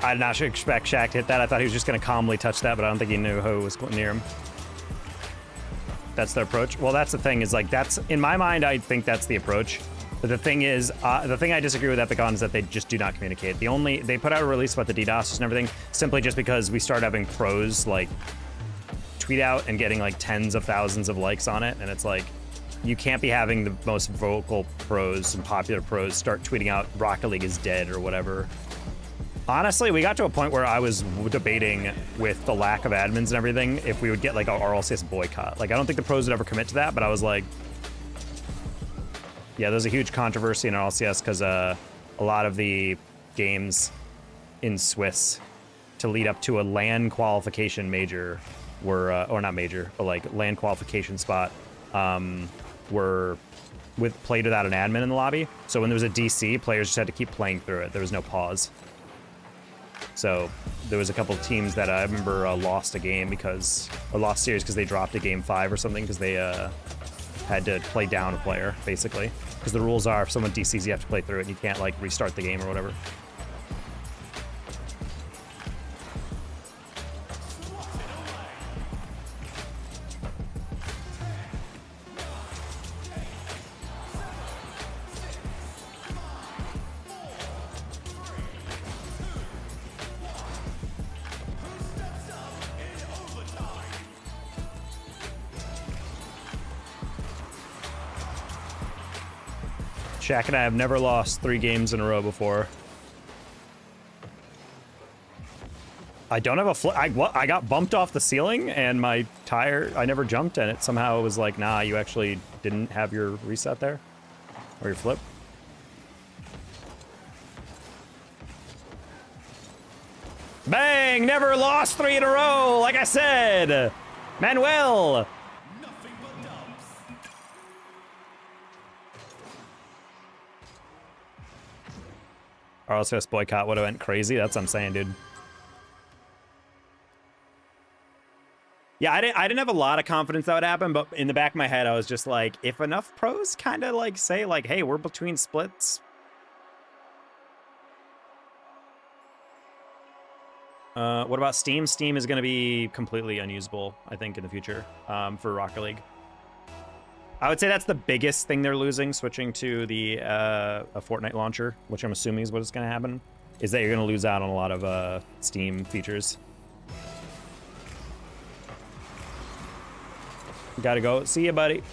I did not expect Shaq to hit that. I thought he was just going to calmly touch that, but I don't think he knew who was near him. That's their approach. Well, that's the thing, is like, that's, in my mind, I think that's the approach. But the thing is, the thing I disagree with Epic on is that they just do not communicate. They put out a release about the DDoS and everything simply just because we started having pros like tweet out and getting like tens of thousands of likes on it. And it's like, you can't be having the most vocal pros and popular pros start tweeting out Rocket League is dead or whatever. Honestly, we got to a point where I was debating with the lack of admins and everything if we would get like a RLCS boycott. Like, I don't think the pros would ever commit to that, but I was like, yeah, there's a huge controversy in RLCS because a lot of the games in Swiss to lead up to a LAN qualification major were, or not major, but like LAN qualification spot, were played without an admin in the lobby. So when there was a DC, players just had to keep playing through it. There was no pause. So there was a couple of teams that I remember lost a game or lost series because they dropped a game 5 or something because they had to play down a player, basically. Because the rules are, if someone DCs, you have to play through it and you can't like restart the game or whatever. Shaq and I have never lost 3 games in a row before. I don't have a flip. I got bumped off the ceiling and my tire, I never jumped and it somehow was like, nah, you actually didn't have your reset there or your flip. Bang! Never lost 3 in a row, like I said. Manuel. RLCS boycott would have went crazy. That's what I'm saying, dude. Yeah, I didn't have a lot of confidence that would happen, but in the back of my head, I was just like, if enough pros kind of like say like, hey, we're between splits. What about Steam? Steam is going to be completely unusable, I think, in the future for Rocket League. I would say that's the biggest thing they're losing, switching to the a Fortnite launcher, which I'm assuming is what is going to happen, is that you're going to lose out on a lot of Steam features. Gotta go. See ya, buddy.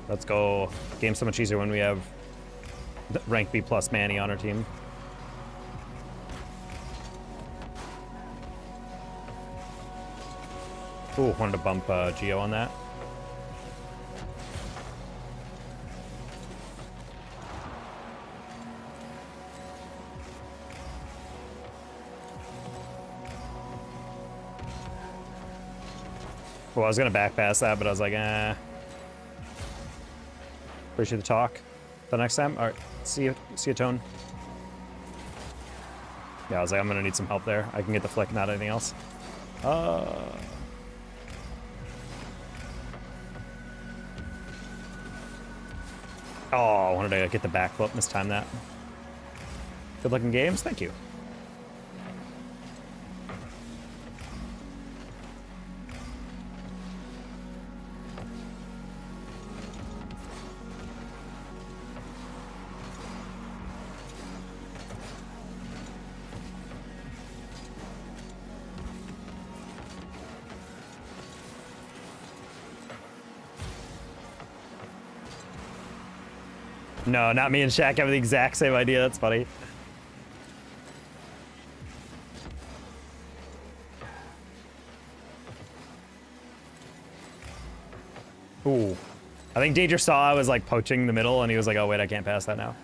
Let's go. Game's so much easier when we have rank B+ Manny on our team. Ooh, wanted to bump Geo on that. Well, I was gonna back pass that, but I was like, eh. Appreciate the talk. The next time, all right. See you, Tone. Yeah, I was like, I'm gonna need some help there. I can get the flick, not anything else. Oh, I wanted to get the backflip, mistime that. Good looking games, thank you. No, not me and Shaq have the exact same idea. That's funny. Ooh. I think Danger saw I was like poaching the middle and he was like, oh wait, I can't pass that now.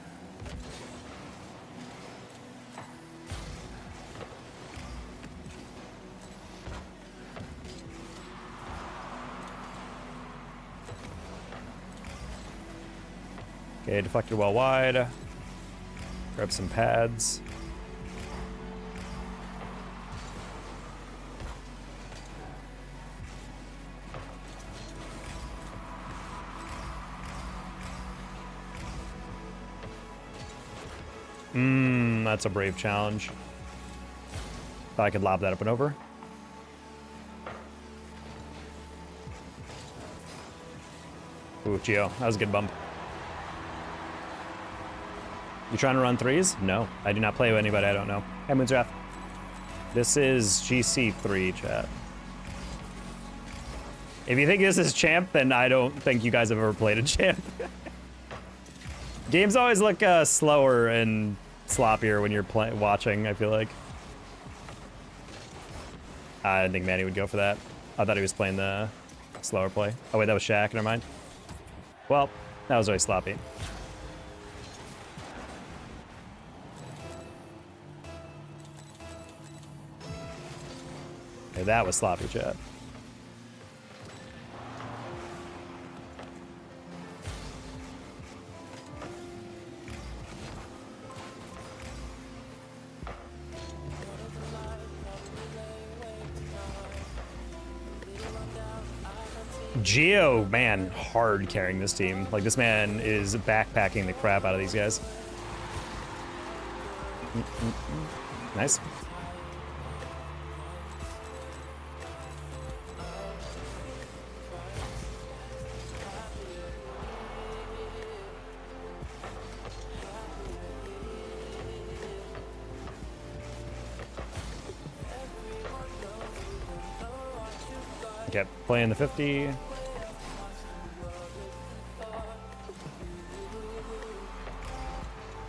Okay, deflected well wide. Grab some pads. That's a brave challenge. Thought I could lob that up and over. Ooh, Geo, that was a good bump. You trying to run threes? No, I do not play with anybody I don't know. Hey, Moonswrath. This is GC3, chat. If you think this is champ, then I don't think you guys have ever played a champ. Games always look slower and sloppier when you're watching, I feel like. I didn't think Manny would go for that. I thought he was playing the slower play. Oh wait, that was Shaq, never mind. Well, that was really sloppy. Okay, that was sloppy, chat. Geo, man, hard carrying this team. Like, this man is backpacking the crap out of these guys. Nice. Kept playing the 50.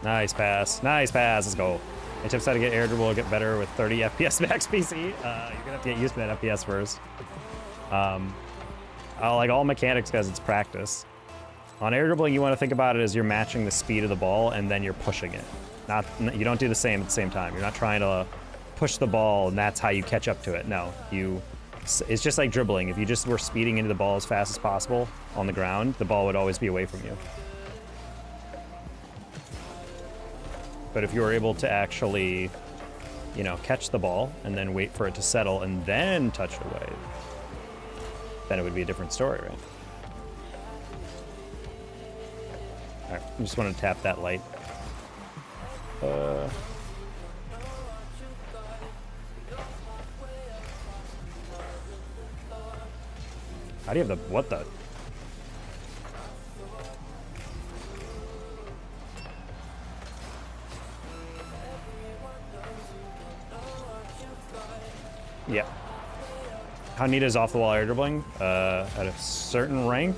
Nice pass. Nice pass. Let's go. My tips how to get air dribble, get better with 30 FPS max PC. You're gonna have to get used to that FPS first. Like all mechanics, guys, it's practice. On air dribbling, you want to think about it as you're matching the speed of the ball and then you're pushing it. You don't do the same at the same time. You're not trying to push the ball and that's how you catch up to it. No, it's just like dribbling. If you just were speeding into the ball as fast as possible on the ground, the ball would always be away from you. But if you were able to actually, you know, catch the ball and then wait for it to settle and then touch it away, then it would be a different story, right? All right, I just want to tap that light. How do you have the, what the? Yeah. How neat is off-the-wall air dribbling? At a certain rank,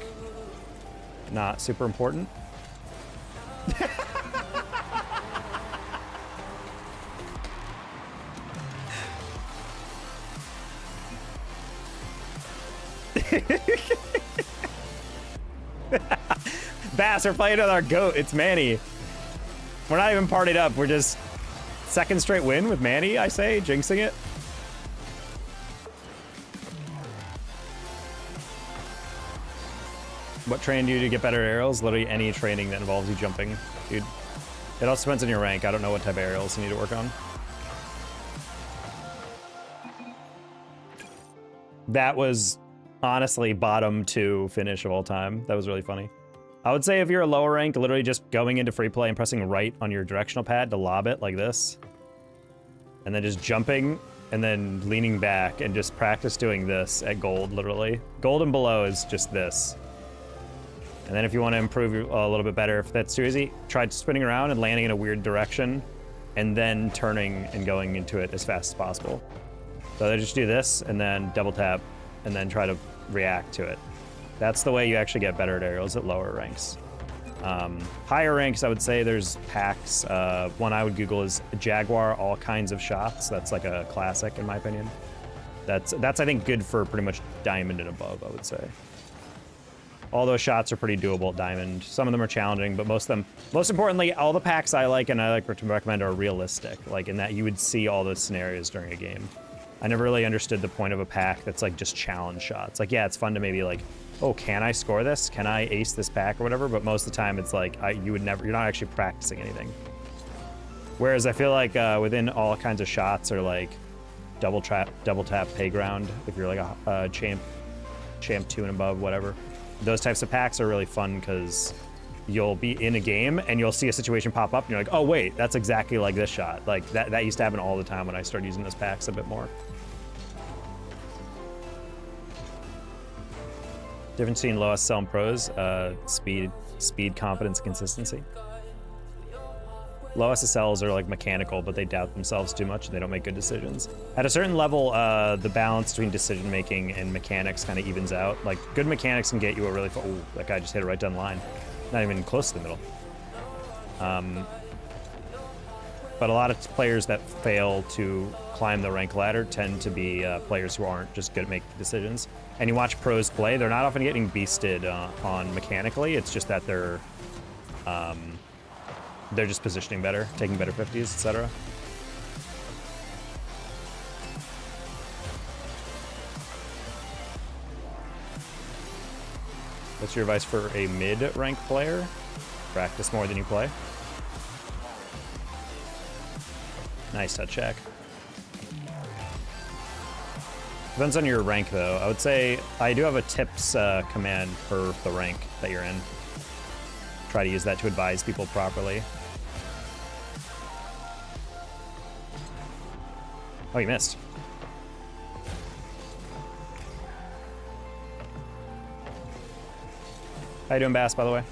not super important. Bass, we're playing with our goat. It's Manny. We're not even partied up. We're just second straight win with Manny, I say, jinxing it. What training do you do to get better at aerials? Literally any training that involves you jumping, dude. It also depends on your rank. I don't know what type of aerials you need to work on. That was honestly bottom 2 finish of all time. That was really funny. I would say if you're a lower rank, literally just going into free play and pressing right on your directional pad to lob it like this. And then just jumping and then leaning back and just practice doing this at gold, literally. Gold and below is just this. And then if you want to improve a little bit better, if that's too easy, try spinning around and landing in a weird direction and then turning and going into it as fast as possible. So they just do this and then double tap and then try to react to it. That's the way you actually get better at aerials at lower ranks. Higher ranks, I would say there's packs. One I would Google is Jaguar All Kinds of Shots. That's like a classic in my opinion. That's I think good for pretty much diamond and above, I would say. All those shots are pretty doable at diamond. Some of them are challenging, but most of them, most importantly, all the packs I like and I like to recommend are realistic, like in that you would see all those scenarios during a game. I never really understood the point of a pack that's like just challenge shots. Like, yeah, it's fun to maybe like, oh, can I score this? Can I ace this pack or whatever? But most of the time it's like, you're not actually practicing anything. Whereas I feel like within all kinds of shots or like double tap playground, if you're like a champ 2 and above, whatever. Those types of packs are really fun because you'll be in a game and you'll see a situation pop up and you're like, oh wait, that's exactly like this shot. Like that used to happen all the time when I started using those packs a bit more. Difference between low SSL and pros, speed, confidence, consistency. Low SSLs are like mechanical, but they doubt themselves too much and they don't make good decisions. At a certain level, the balance between decision making and mechanics kind of evens out. Like good mechanics can get you a really, oh, that guy just hit it right down the line. Not even close to the middle. But a lot of players that fail to climb the rank ladder tend to be players who aren't just good at making decisions. And you watch pros play, they're not often getting beasted on mechanically. It's just that they're just positioning better, taking better 50s, etc. What's your advice for a mid-rank player? Practice more than you play. Nice touch check. Depends on your rank, though. I would say I do have a tips command for the rank that you're in. Try to use that to advise people properly. Oh, you missed. How you doing, Bass, by the way?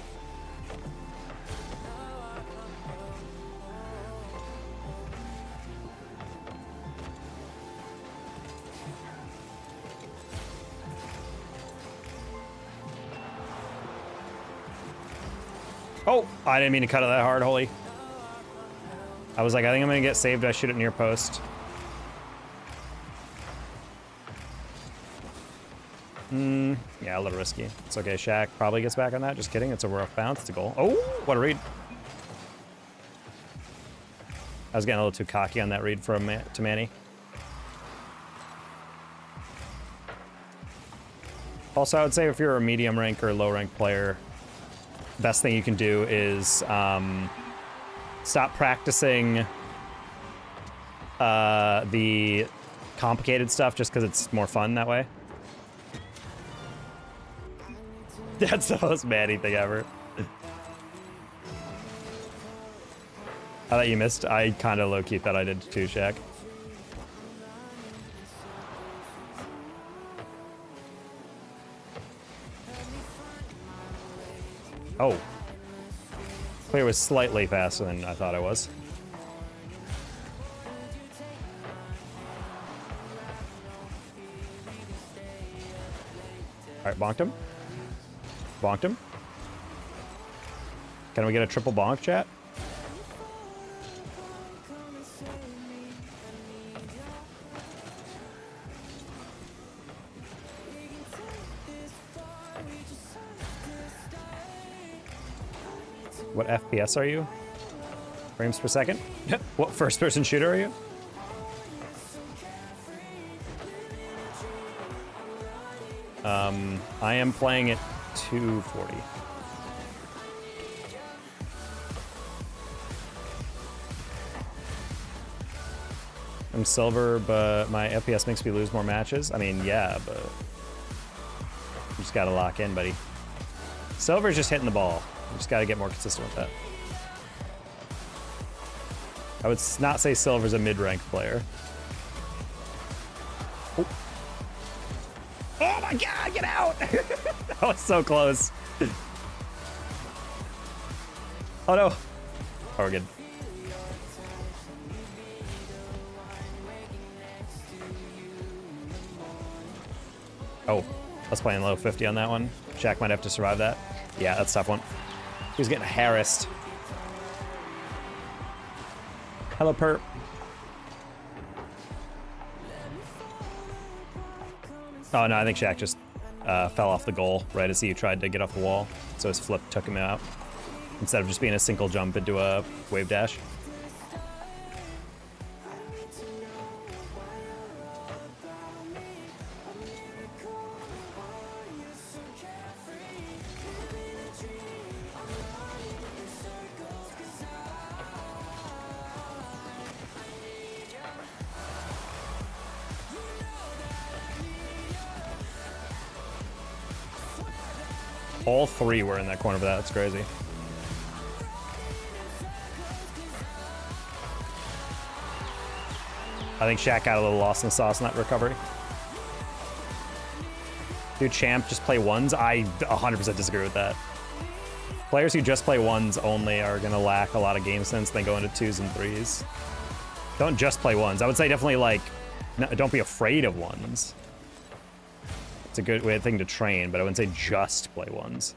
Oh, I didn't mean to cut it that hard, holy. I was like, I think I'm gonna get saved. I shoot it near post. Yeah, a little risky. It's okay, Shaq probably gets back on that. Just kidding, it's a rough bounce, it's a goal. Oh, what a read. I was getting a little too cocky on that read from to Manny. Also, I would say if you're a medium rank or low rank player, best thing you can do is stop practicing the complicated stuff just because it's more fun that way. That's the most Manny thing ever. I thought you missed. I kind of low-key thought I did too, Shaq. Oh. Clear was slightly faster than I thought I was. All right, bonked him. Bonked him. Can we get a triple bonk, chat? What FPS are you? Frames per second? What first-person shooter are you? I am playing at 240. I'm silver, but my FPS makes me lose more matches. I mean, yeah, but you just gotta lock in, buddy. Silver's just hitting the ball. You just gotta get more consistent with that. I would not say silver's a mid-ranked player. Oh. Oh my god, get out! That was so close. Oh no. Oh, we're good. Oh, I was playing low 50 on that one. Shaq might have to survive that. Yeah, that's a tough one. He was getting harassed. Hello, Perp. Oh, no, I think Shaq just fell off the goal right as he tried to get off the wall. So his flip took him out instead of just being a single jump into a wave dash. All three were in that corner for that. That's crazy. I think Shaq got a little lost in the sauce in that recovery. Dude, champ, just play ones? I 100% disagree with that. Players who just play ones only are going to lack a lot of game sense. They go into twos and threes. Don't just play ones. I would say definitely, like, no, don't be afraid of ones. It's a good thing to train, but I wouldn't say just play ones.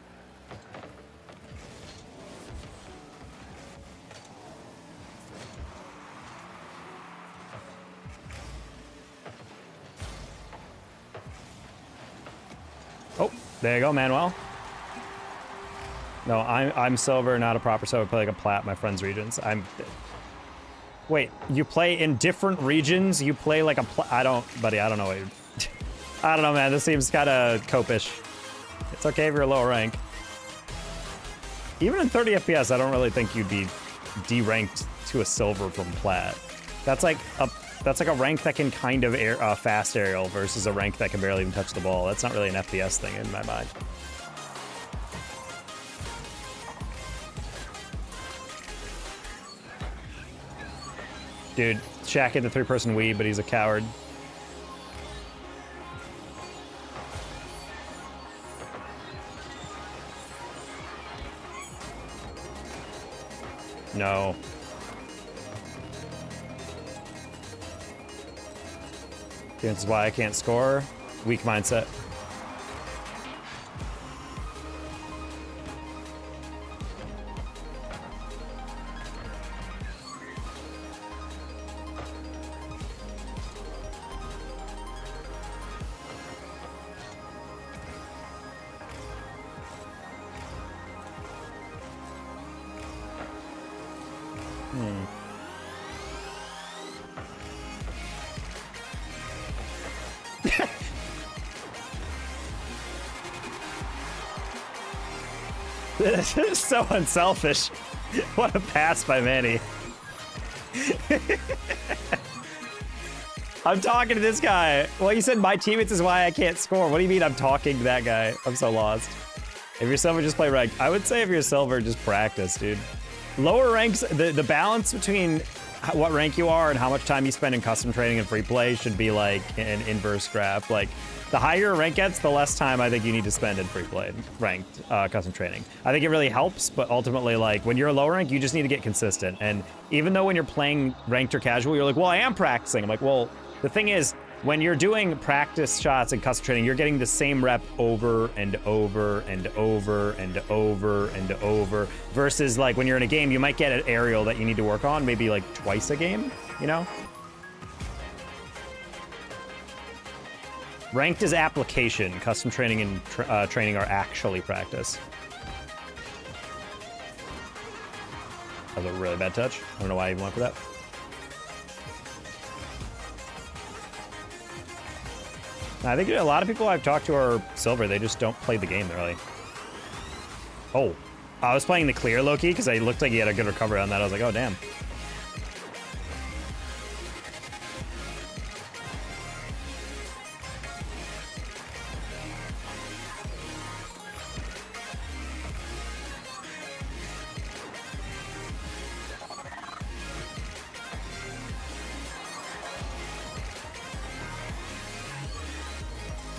Oh, there you go, Manuel. No, I'm silver, not a proper silver. I play like a plat, my friend's regions. Wait, you play in different regions? You play like a I don't, buddy, I don't know what you're... I don't know, man. This seems kind of copish. It's okay if you're a lower rank. Even in 30 FPS, I don't really think you'd be deranked to a silver from plat. That's like a rank that can kind of fast aerial versus a rank that can barely even touch the ball. That's not really an FPS thing in my mind. Dude, Shaq hit the three-person weave, but he's a coward. No. This is why I can't score. Weak mindset. This is so unselfish. What a pass by Manny. I'm talking to this guy. Well, you said my teammates is why I can't score. What do you mean I'm talking to that guy? I'm so lost. If you're silver, just play ranked. I would say if you're silver, just practice, dude. Lower ranks, the balance between what rank you are and how much time you spend in custom training and free play should be like an inverse graph. Like, the higher your rank gets, the less time I think you need to spend in free play, ranked custom training. I think it really helps, but ultimately, like, when you're a low rank, you just need to get consistent. And even though when you're playing ranked or casual, you're like, well, I am practicing. I'm like, well, the thing is, when you're doing practice shots and custom training, you're getting the same rep over and over and over and over and over, versus like when you're in a game, you might get an aerial that you need to work on maybe like twice a game, you know? Ranked is application. Custom training and training are actually practice. That was a really bad touch. I don't know why I even went for that. I think a lot of people I've talked to are silver. They just don't play the game really. Oh, I was playing the clear low-key because I looked like he had a good recovery on that. I was like, oh, damn.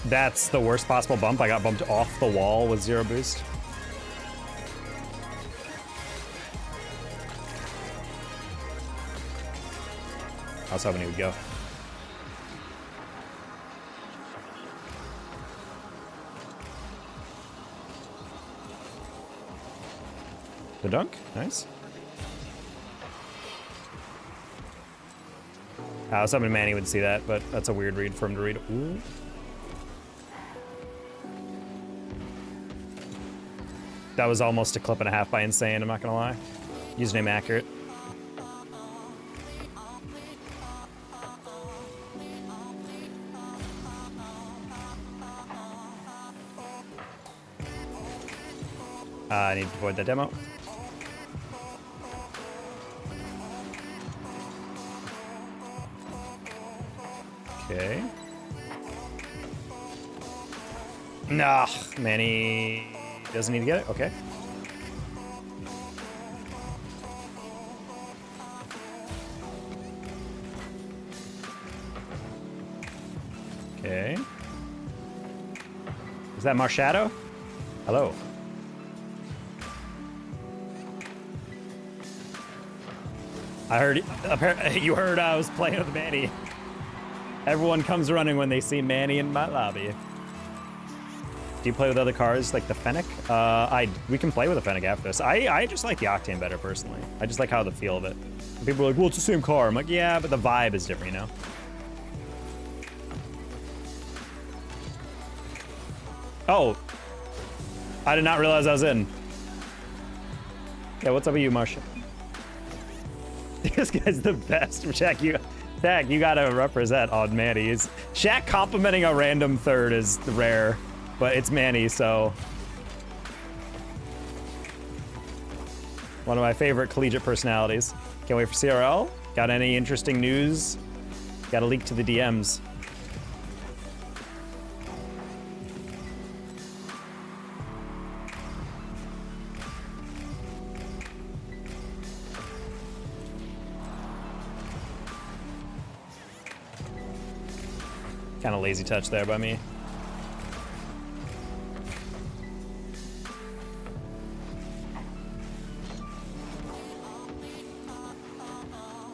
That's the worst possible bump. I got bumped off the wall with 0 boost. I was hoping he would go. The dunk, nice. I was hoping Manny would see that, but that's a weird read for him to read. Ooh. That was almost a clip and a half by Insane, I'm not gonna lie. Username accurate. I need to avoid that demo. Okay. Nah, Manny doesn't need to get it. Okay. Okay. Is that Marshadow? Hello. I heard, you heard I was playing with Manny. Everyone comes running when they see Manny in my lobby. Do you play with other cars like the Fennec? We can play with the Fennec after this. I just like the Octane better personally. I just like how the feel of it. People are like, well, it's the same car. I'm like, yeah, but the vibe is different, you know? Oh, I did not realize I was in. Yeah, what's up with you, Marshall? This guy's the best. Shaq, you gotta represent on Manny. Shaq complimenting a random third is rare, but it's Manny, so. One of my favorite collegiate personalities. Can't wait for CRL. Got any interesting news? Got a leak to the DMs. Kind of lazy touch there by me.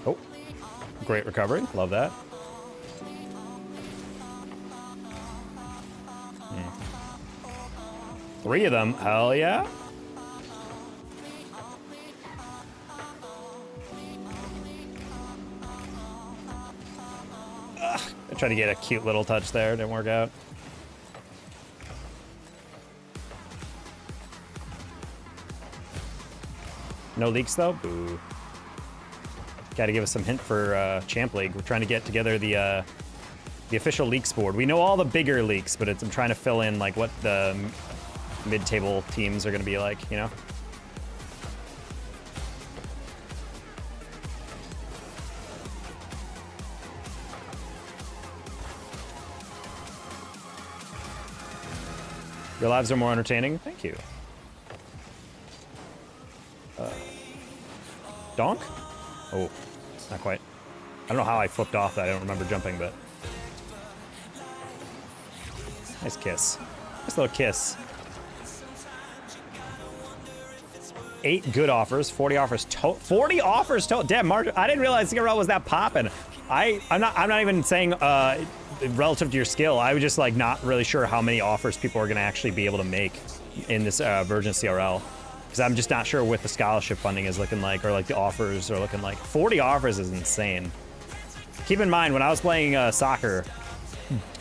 Oh, great recovery. Love that. Three of them. Hell yeah. I tried to get a cute little touch there, didn't work out. No leaks though? Boo. Gotta give us some hint for Champ League. We're trying to get together the official leaks board. We know all the bigger leaks, but I'm trying to fill in like what the mid-table teams are gonna be like, you know? Your lives are more entertaining. Thank you. Donk? Oh, not quite. I don't know how I flipped off that. I don't remember jumping, but. Nice kiss. Nice little kiss. 8 good offers, 40 offers total. 40 offers total. Damn, I didn't realize CRL was that poppin'. I'm not even saying relative to your skill. I was just like not really sure how many offers people are gonna actually be able to make in this version of CRL. Because I'm just not sure what the scholarship funding is looking like, or like the offers are looking like. 40 offers is insane. Keep in mind, when I was playing soccer,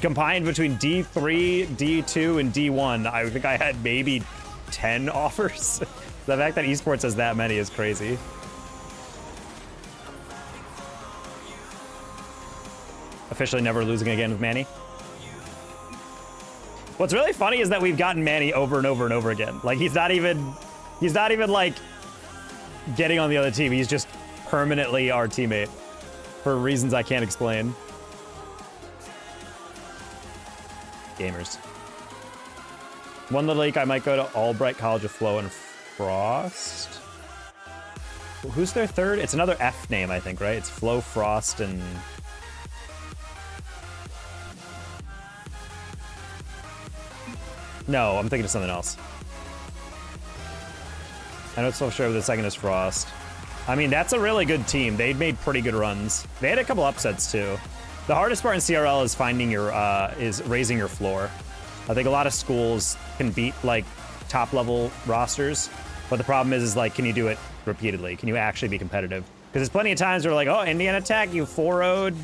combined between D3, D2, and D1, I think I had maybe 10 offers. The fact that Esports has that many is crazy. Officially never losing again with Manny. What's really funny is that we've gotten Manny over and over and over again. Like, he's not even like getting on the other team. He's just permanently our teammate for reasons I can't explain. Gamers. One little leak, I might go to Albright College of Flow and Frost. Who's their third? It's another F name, I think, right? It's Flo, Frost, and... No, I'm thinking of something else. I know it's so sure the second is Frost. I mean, that's a really good team. They'd made pretty good runs. They had a couple upsets, too. The hardest part in CRL is finding your, is raising your floor. I think a lot of schools can beat, like, top-level rosters, but the problem is like, can you do it repeatedly? Can you actually be competitive? Because there's plenty of times where like, oh, Indiana Tech, you 4-0'd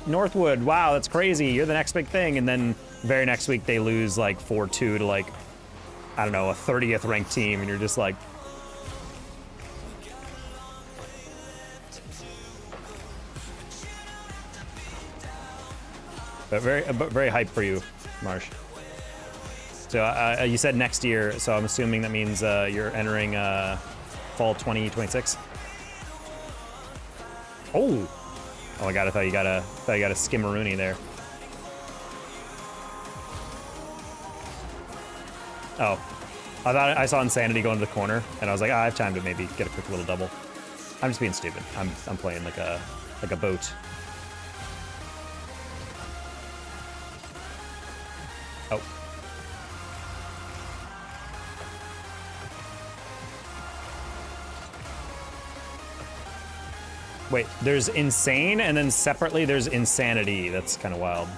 Northwood. Wow, that's crazy. You're the next big thing. And then very next week, they lose, like, 4-2 to, like, I don't know, a 30th ranked team, and you're just like... But very hyped for you, Marsh. So you said next year, so I'm assuming that means you're entering fall 2026. Oh my god! I thought you got a skimmaroonie there. Oh, I thought I saw Insanity go into the corner, and I was like, I have time to maybe get a quick little double. I'm just being stupid. I'm playing like a boat. Oh. Wait, there's Insane, and then separately there's Insanity. That's kind of wild.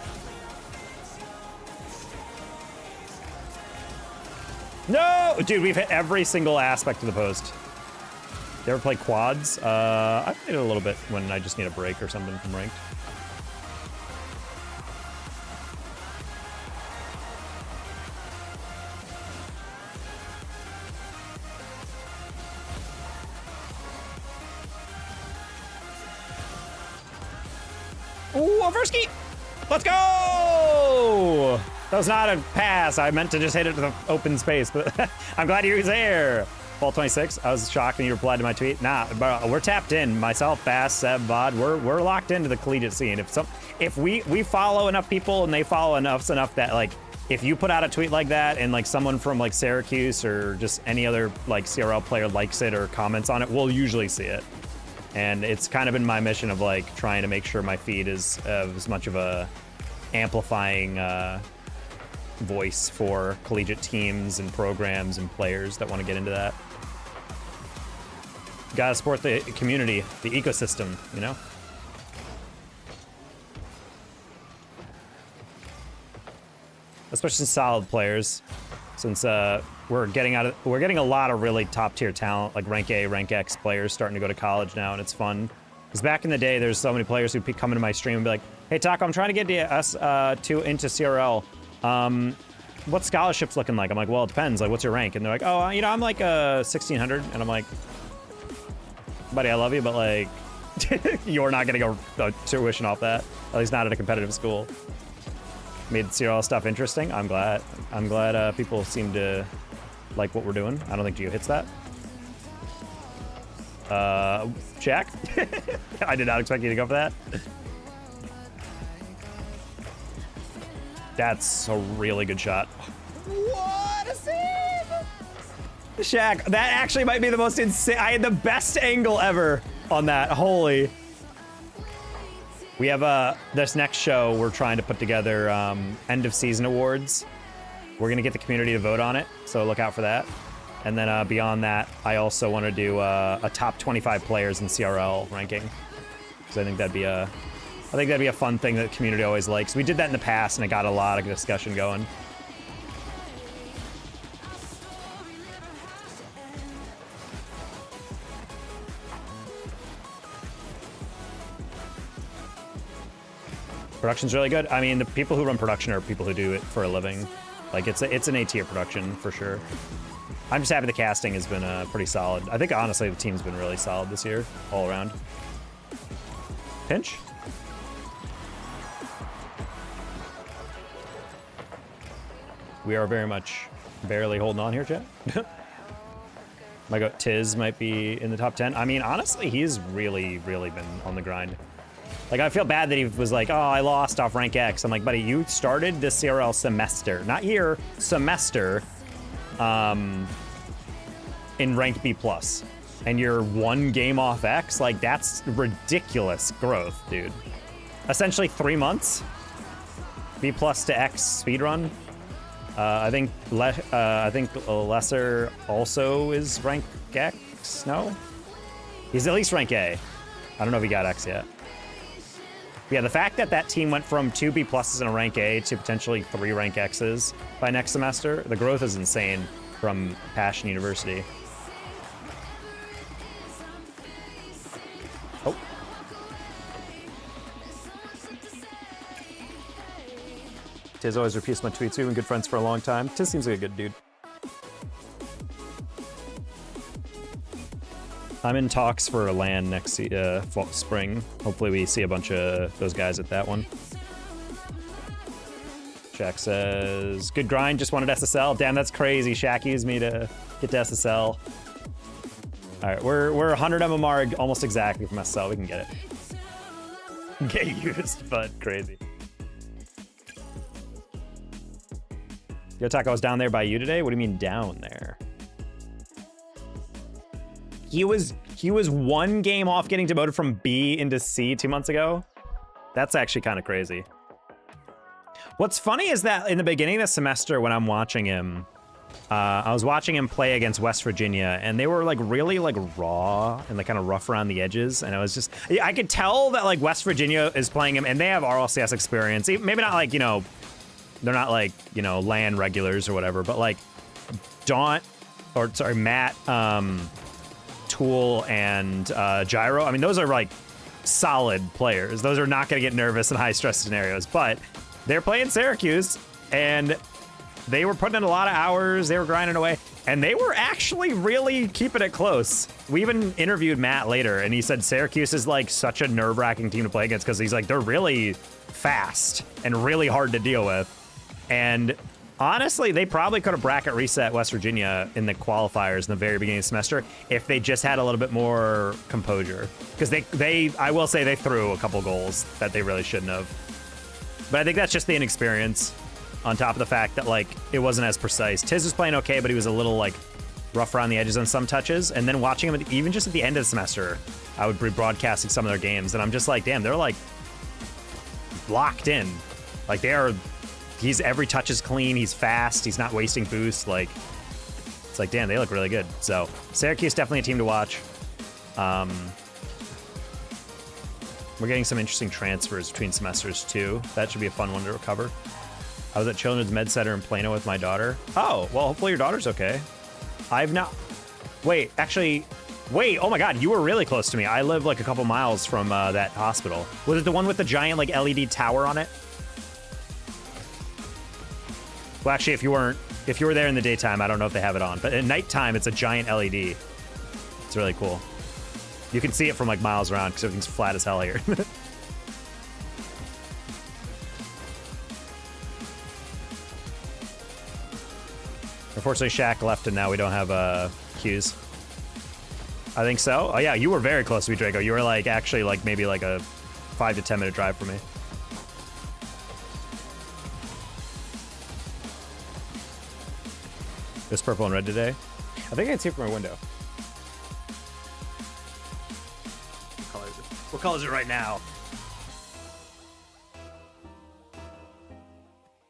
No! Dude, we've hit every single aspect of the post. You ever play quads? I played it a little bit when I just need a break or something from ranked. Ooh, Overski! Let's go! That was not a pass. I meant to just hit it to the open space, but I'm glad you were there. Fall 26, I was shocked when you replied to my tweet. Nah, bro, we're tapped in. Myself, Bass, Seb, Bod, we're locked into the collegiate scene. If we follow enough people and they follow enough that, like, if you put out a tweet like that and like someone from like Syracuse or just any other like CRL player likes it or comments on it, we'll usually see it. And it's kind of been my mission of like trying to make sure my feed is as much of a amplifying voice for collegiate teams and programs and players that want to get into that. Gotta support the community, the ecosystem, you know? Especially solid players, since we're getting a lot of really top tier talent, like rank A, rank X players starting to go to college now, and it's fun. Because back in the day, there's so many players who'd come into my stream and be like, "Hey Taco, I'm trying to get us into CRL. What scholarship's looking like?" I'm like, "Well, it depends. Like, what's your rank?" And they're like, "Oh, you know, I'm like 1600," and I'm like, "Buddy, I love you, but like, you're not getting a tuition off that. At least not at a competitive school." Made CRL stuff interesting. I'm glad people seem to like what we're doing. I don't think Gio hits that. Jack? I did not expect you to go for that. That's a really good shot. What a save! Shaq, that actually might be the most insane. I had the best angle ever on that. Holy. We have this next show we're trying to put together end of season awards. We're gonna get the community to vote on it, so look out for that. And then beyond that, I also want to do a top 25 players in CRL ranking, because I think that'd be a fun thing that the community always likes. We did that in the past, and it got a lot of discussion going. Production's really good. I mean, the people who run production are people who do it for a living. Like, it's an A-tier production, for sure. I'm just happy the casting has been pretty solid. I think, honestly, the team's been really solid this year, all around. Pinch? We are very much barely holding on here, chat. My goat Tiz might be in the top 10. I mean, honestly, he's really, really been on the grind. Like, I feel bad that he was like, oh, I lost off rank X. I'm like, buddy, you started this CRL semester, not year, semester, in rank B+. And you're 1 game off X? Like, that's ridiculous growth, dude. Essentially 3 months. B+ to X speedrun. I think Lesser also is rank X, no? He's at least rank A. I don't know if he got X yet. Yeah, the fact that that team went from 2 B+ in a rank A to potentially 3 rank X's by next semester, the growth is insane from Passion University. Oh. Tiz always repeats my tweets. We've been good friends for a long time. Tiz seems like a good dude. I'm in talks for a LAN next spring. Hopefully we see a bunch of those guys at that one. Shaq says, good grind, just wanted SSL. Damn, that's crazy. Shaq used me to get to SSL. All right, we're 100 MMR almost exactly from SSL. We can get it. Get used, but crazy. Yo, Taco, I was down there by you today. What do you mean down there? He was 1 game off getting demoted from B into C 2 months ago. That's actually kind of crazy. What's funny is that in the beginning of the semester when I'm watching him, I was watching him play against West Virginia, and they were like really like raw and like kind of rough around the edges. And I was just, I could tell that like West Virginia is playing him, and they have RLCS experience. Maybe not like, you know, they're not like, you know, LAN regulars or whatever, but like Matt, Tool and Gyro. I mean, those are like solid players. Those are not going to get nervous in high stress scenarios, but they're playing Syracuse and they were putting in a lot of hours. They were grinding away and they were actually really keeping it close. We even interviewed Matt later and he said Syracuse is like such a nerve-wracking team to play against because he's like, they're really fast and really hard to deal with. And honestly, they probably could have bracket reset West Virginia in the qualifiers in the very beginning of the semester if they just had a little bit more composure. Because I will say they threw a couple goals that they really shouldn't have. But I think that's just the inexperience on top of the fact that like it wasn't as precise. Tiz was playing okay, but he was a little like rough around the edges on some touches. And then watching him even just at the end of the semester, I would be broadcasting some of their games. And I'm just like, damn, they're like locked in. Like they are... every touch is clean, he's fast, he's not wasting boost, like, it's like, damn, they look really good. So, Syracuse, definitely a team to watch. We're getting some interesting transfers between semesters, too. That should be a fun one to recover. I was at Children's Med Center in Plano with my daughter. Oh, well, hopefully your daughter's okay. I've not... Wait, actually... Wait, oh my god, you were really close to me. I live, like, a couple miles from that hospital. Was it the one with the giant, like, LED tower on it? Well, actually, if you were there in the daytime, I don't know if they have it on. But at nighttime, it's a giant LED. It's really cool. You can see it from like miles around because everything's flat as hell here. Unfortunately, Shaq left and now we don't have queues. I think so. Oh yeah, you were very close to me, Draco. You were like actually like maybe like a 5 to 10 minute drive from me. This purple and red today. I think I can see it from my window. What color is it right now?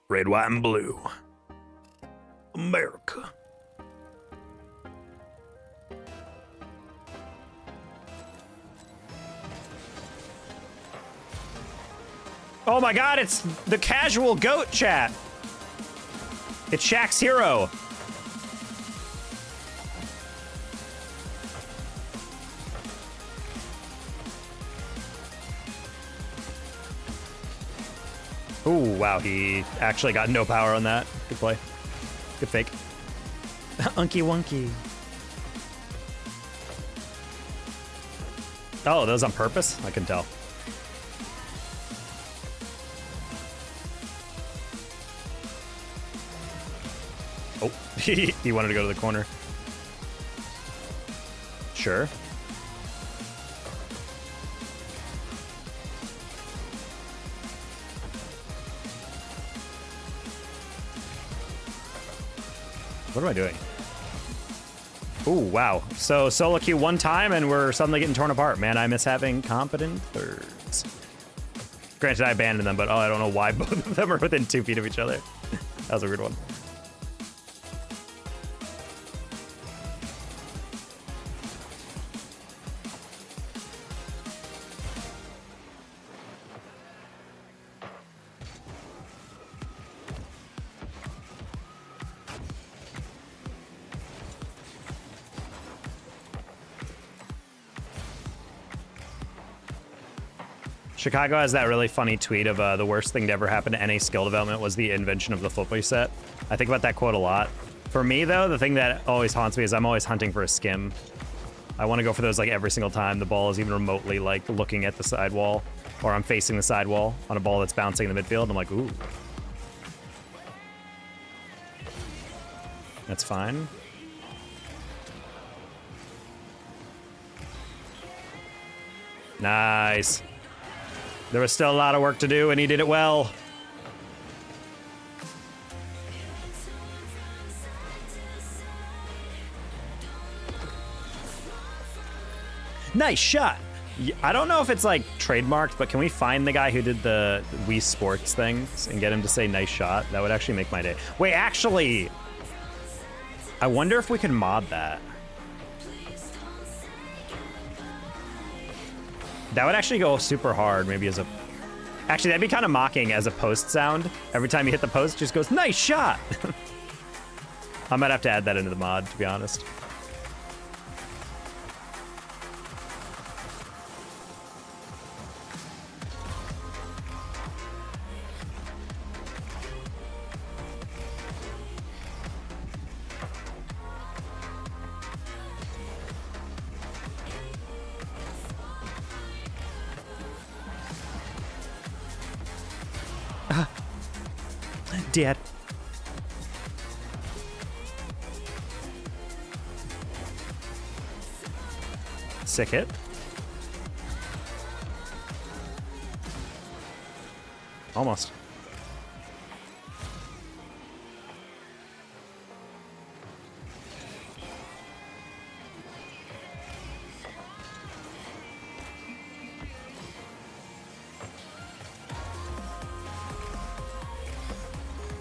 Red, white, and blue. America. Oh my god, it's the casual goat chat. It's Shaq's hero. Ooh, wow, he actually got no power on that. Good play. Good fake. Unky wonky. Oh, that was on purpose? I can tell. He wanted to go to the corner. Sure. What am I doing? Ooh, wow. So solo queue one time and we're suddenly getting torn apart. Man, I miss having competent thirds. Granted, I abandoned them, but oh, I don't know why both of them are within 2 feet of each other. That was a weird one. Chicago has that really funny tweet of the worst thing to ever happen to NA skill development was the invention of the flip reset. I think about that quote a lot. For me, though, the thing that always haunts me is I'm always hunting for a skim. I want to go for those like every single time the ball is even remotely like looking at the sidewall, or I'm facing the sidewall on a ball that's bouncing in the midfield. I'm like, ooh. That's fine. Nice. There was still a lot of work to do, and he did it well. Nice shot. I don't know if it's like trademarked, but can we find the guy who did the Wii Sports things and get him to say nice shot? That would actually make my day. Wait, actually, I wonder if we can mod that. That would actually go super hard, maybe as a... Actually, that'd be kind of mocking as a post sound. Every time you hit the post, it just goes, nice shot! I might have to add that into the mod, to be honest. Dead. Sick hit. Almost.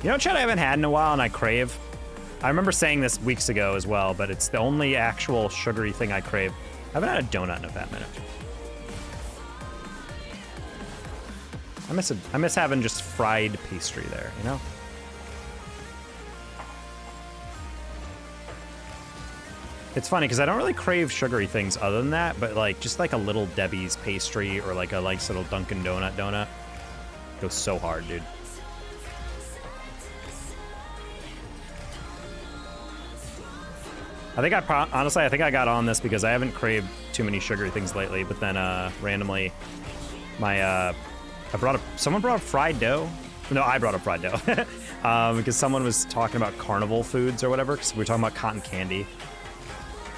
You know, chat I haven't had in a while and I crave? I remember saying this weeks ago as well, but it's the only actual sugary thing I crave. I haven't had a donut in a fat minute. I miss having just fried pastry there, you know? It's funny because I don't really crave sugary things other than that, but like just like a little Debbie's pastry or like a nice little Dunkin' donut goes so hard, dude. I think honestly, I think I got on this because I haven't craved too many sugary things lately, but then randomly someone brought up fried dough. No, I brought up fried dough because someone was talking about carnival foods or whatever, because we were talking about cotton candy.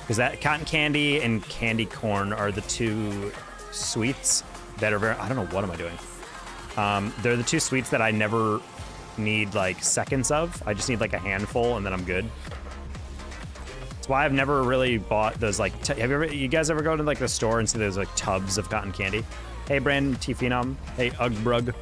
Because that cotton candy and candy corn are the two sweets that are very, I don't know, what am I doing? They're the two sweets that I never need like seconds of. I just need like a handful and then I'm good. Why I've never really bought those like you guys ever go to like the store and see those like tubs of cotton candy? Hey Brandon T Phenom. Hey Ugbrug.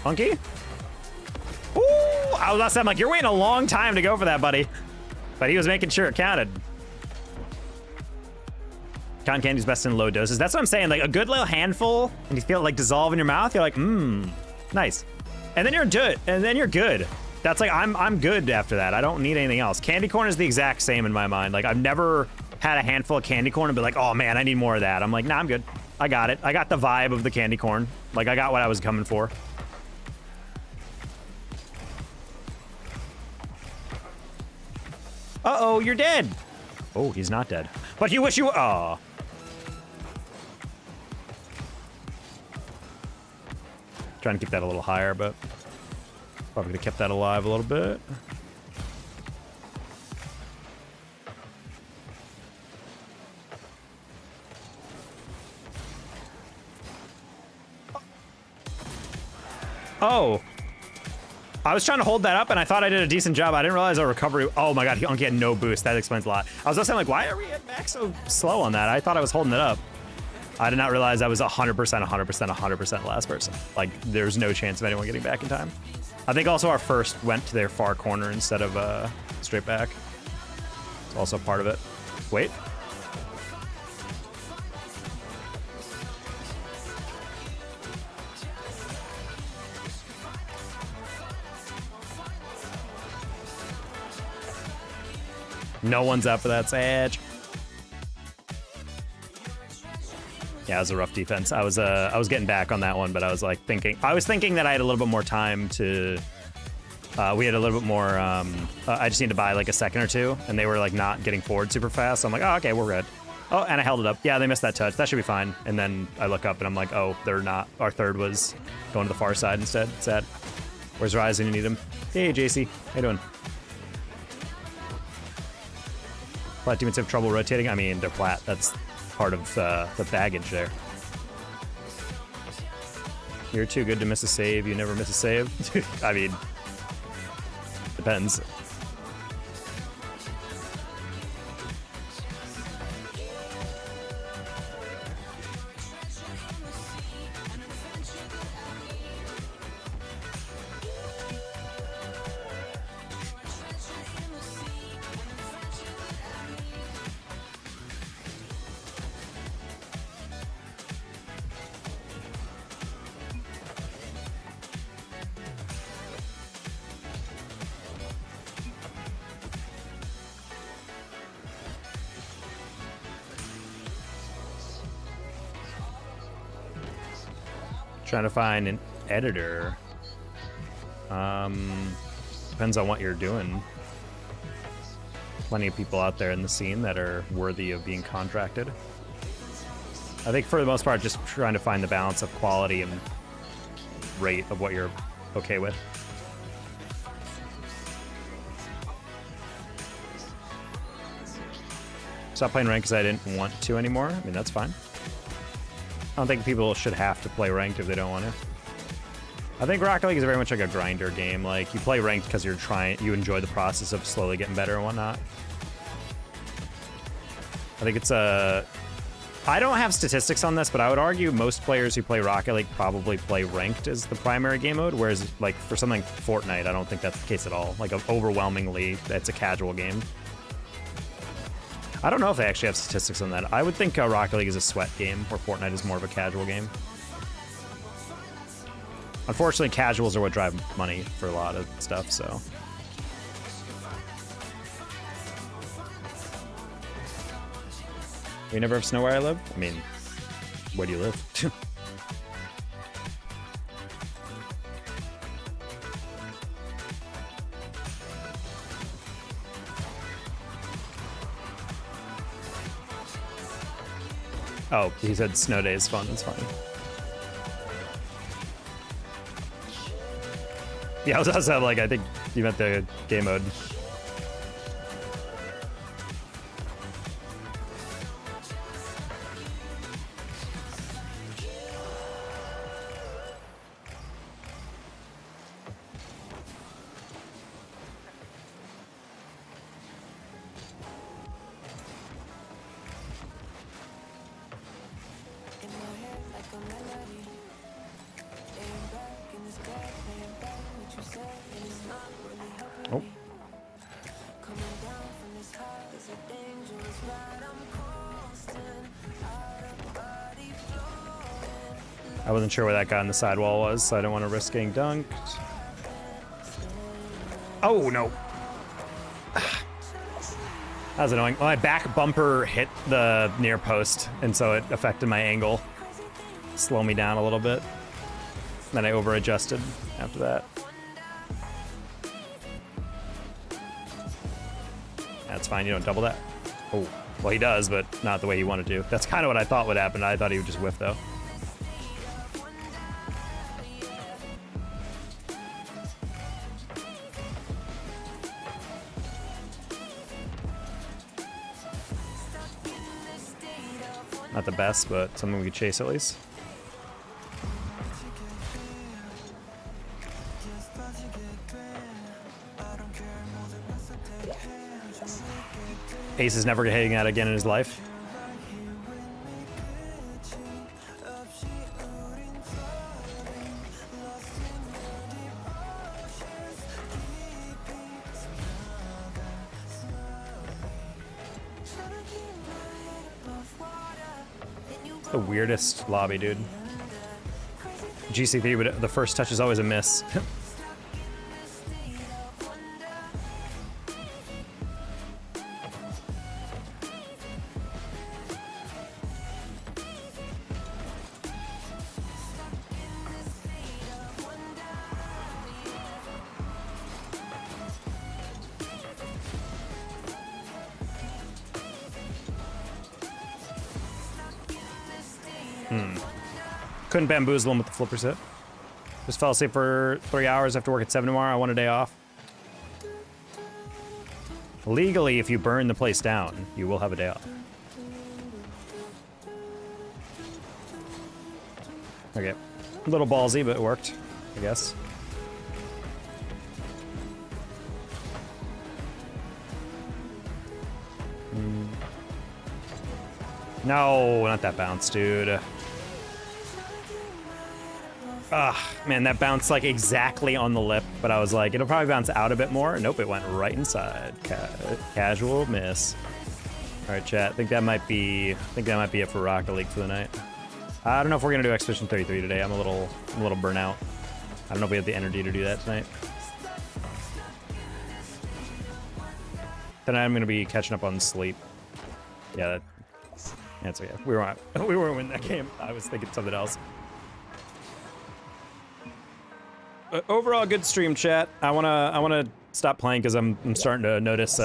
Funky? Ooh, I was last time like, you're waiting a long time to go for that, buddy. But he was making sure it counted. Cotton candy's best in low doses. That's what I'm saying. Like a good little handful, and you feel it like dissolve in your mouth. You're like, nice. And then you're good. And then you're good. That's like I'm good after that. I don't need anything else. Candy corn is the exact same in my mind. Like I've never had a handful of candy corn and be like, oh man, I need more of that. I'm like, nah, I'm good. I got it. I got the vibe of the candy corn. Like I got what I was coming for. Uh-oh, you're dead. Oh, he's not dead. But you wish you were. Oh. Trying to keep that a little higher, but probably could have kept that alive a little bit. Oh. I was trying to hold that up, and I thought I did a decent job. I didn't realize our recovery... Oh my god, he only had no boost. That explains a lot. I was just saying, like, why are we back so slow on that? I thought I was holding it up. I did not realize I was 100%, 100%, 100% last person. Like, there's no chance of anyone getting back in time. I think also our first went to their far corner instead of straight back. It's also part of it. Wait. No one's up for that, Sage. Yeah, it was a rough defense. I was getting back on that one, but I was like thinking that I had a little bit more time to. We had a little bit more. I just need to buy like a second or two, and they were like not getting forward super fast. So I'm like, oh, okay, we're good. Oh, and I held it up. Yeah, they missed that touch. That should be fine. And then I look up and I'm like, oh, they're not. Our third was going to the far side instead. Sad. Where's Ryzen? You need him. Hey, JC. How you doing? Flat teammates have trouble rotating. I mean, they're flat. That's part of the baggage there. You're too good to miss a save. You never miss a save. I mean, depends. Trying to find an editor. Depends on what you're doing. Plenty of people out there in the scene that are worthy of being contracted. I think for the most part, just trying to find the balance of quality and rate of what you're okay with. Stop playing ranked because I didn't want to anymore. I mean, that's fine. I don't think people should have to play ranked if they don't want to. I think Rocket League is very much like a grinder game. Like, you play ranked because you enjoy the process of slowly getting better and whatnot. I think it's a... I don't have statistics on this, but I would argue most players who play Rocket League probably play ranked as the primary game mode, whereas, like, for something like Fortnite, I don't think that's the case at all. Like, overwhelmingly, it's a casual game. I don't know if they actually have statistics on that. I would think Rocket League is a sweat game, where Fortnite is more of a casual game. Unfortunately, casuals are what drive money for a lot of stuff, so... You never have snow where I live? I mean, where do you live? Oh, he said snow day is fun. That's fine. Yeah, I was also like, I think you meant the game mode. Oh. I wasn't sure where that guy on the sidewall was, so I don't want to risk getting dunked. Oh, no. That was annoying. Well, my back bumper hit the near post, and so it affected my angle. Slow me down a little bit. Then I over-adjusted after that. That's fine, you don't double that. Oh, well, he does, but not the way he wanted to. That's kind of what I thought would happen. I thought he would just whiff, though. Not the best, but something we could chase at least. Ace is never hitting that again in his life. The weirdest lobby, dude. GC3, but the first touch is always a miss. Couldn't bamboozle him with the flipper set. Just fell asleep for 3 hours after work at 7 tomorrow. I want a day off. Legally, if you burn the place down, you will have a day off. Okay. A little ballsy, but it worked, I guess. No, not that bounce, dude. Man, that bounced like exactly on the lip, but I was like, it'll probably bounce out a bit more. Nope, it went right inside. Casual miss. All right, chat. I think that might be it for Rocket League for the night. I don't know if we're gonna do Expedition 33 today. I'm a little burnout. I don't know if we have the energy to do that tonight. Tonight I'm gonna be catching up on sleep. Yeah, that's okay. We weren't winning that game. I was thinking something else. Overall, good stream, chat. I wanna stop playing because I'm starting to notice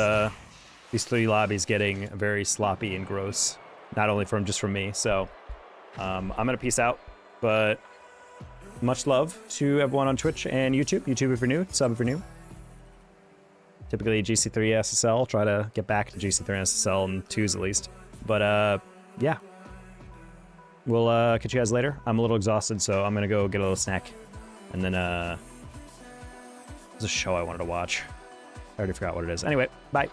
these 3 lobbies getting very sloppy and gross. Not only from me. So I'm gonna peace out. But much love to everyone on Twitch and YouTube. YouTube if you're new, sub if you're new. Typically GC3 SSL. Try to get back to GC3 SSL in 2s at least. But yeah, we'll catch you guys later. I'm a little exhausted, so I'm gonna go get a little snack. And then, there's a show I wanted to watch. I already forgot what it is. Anyway, bye.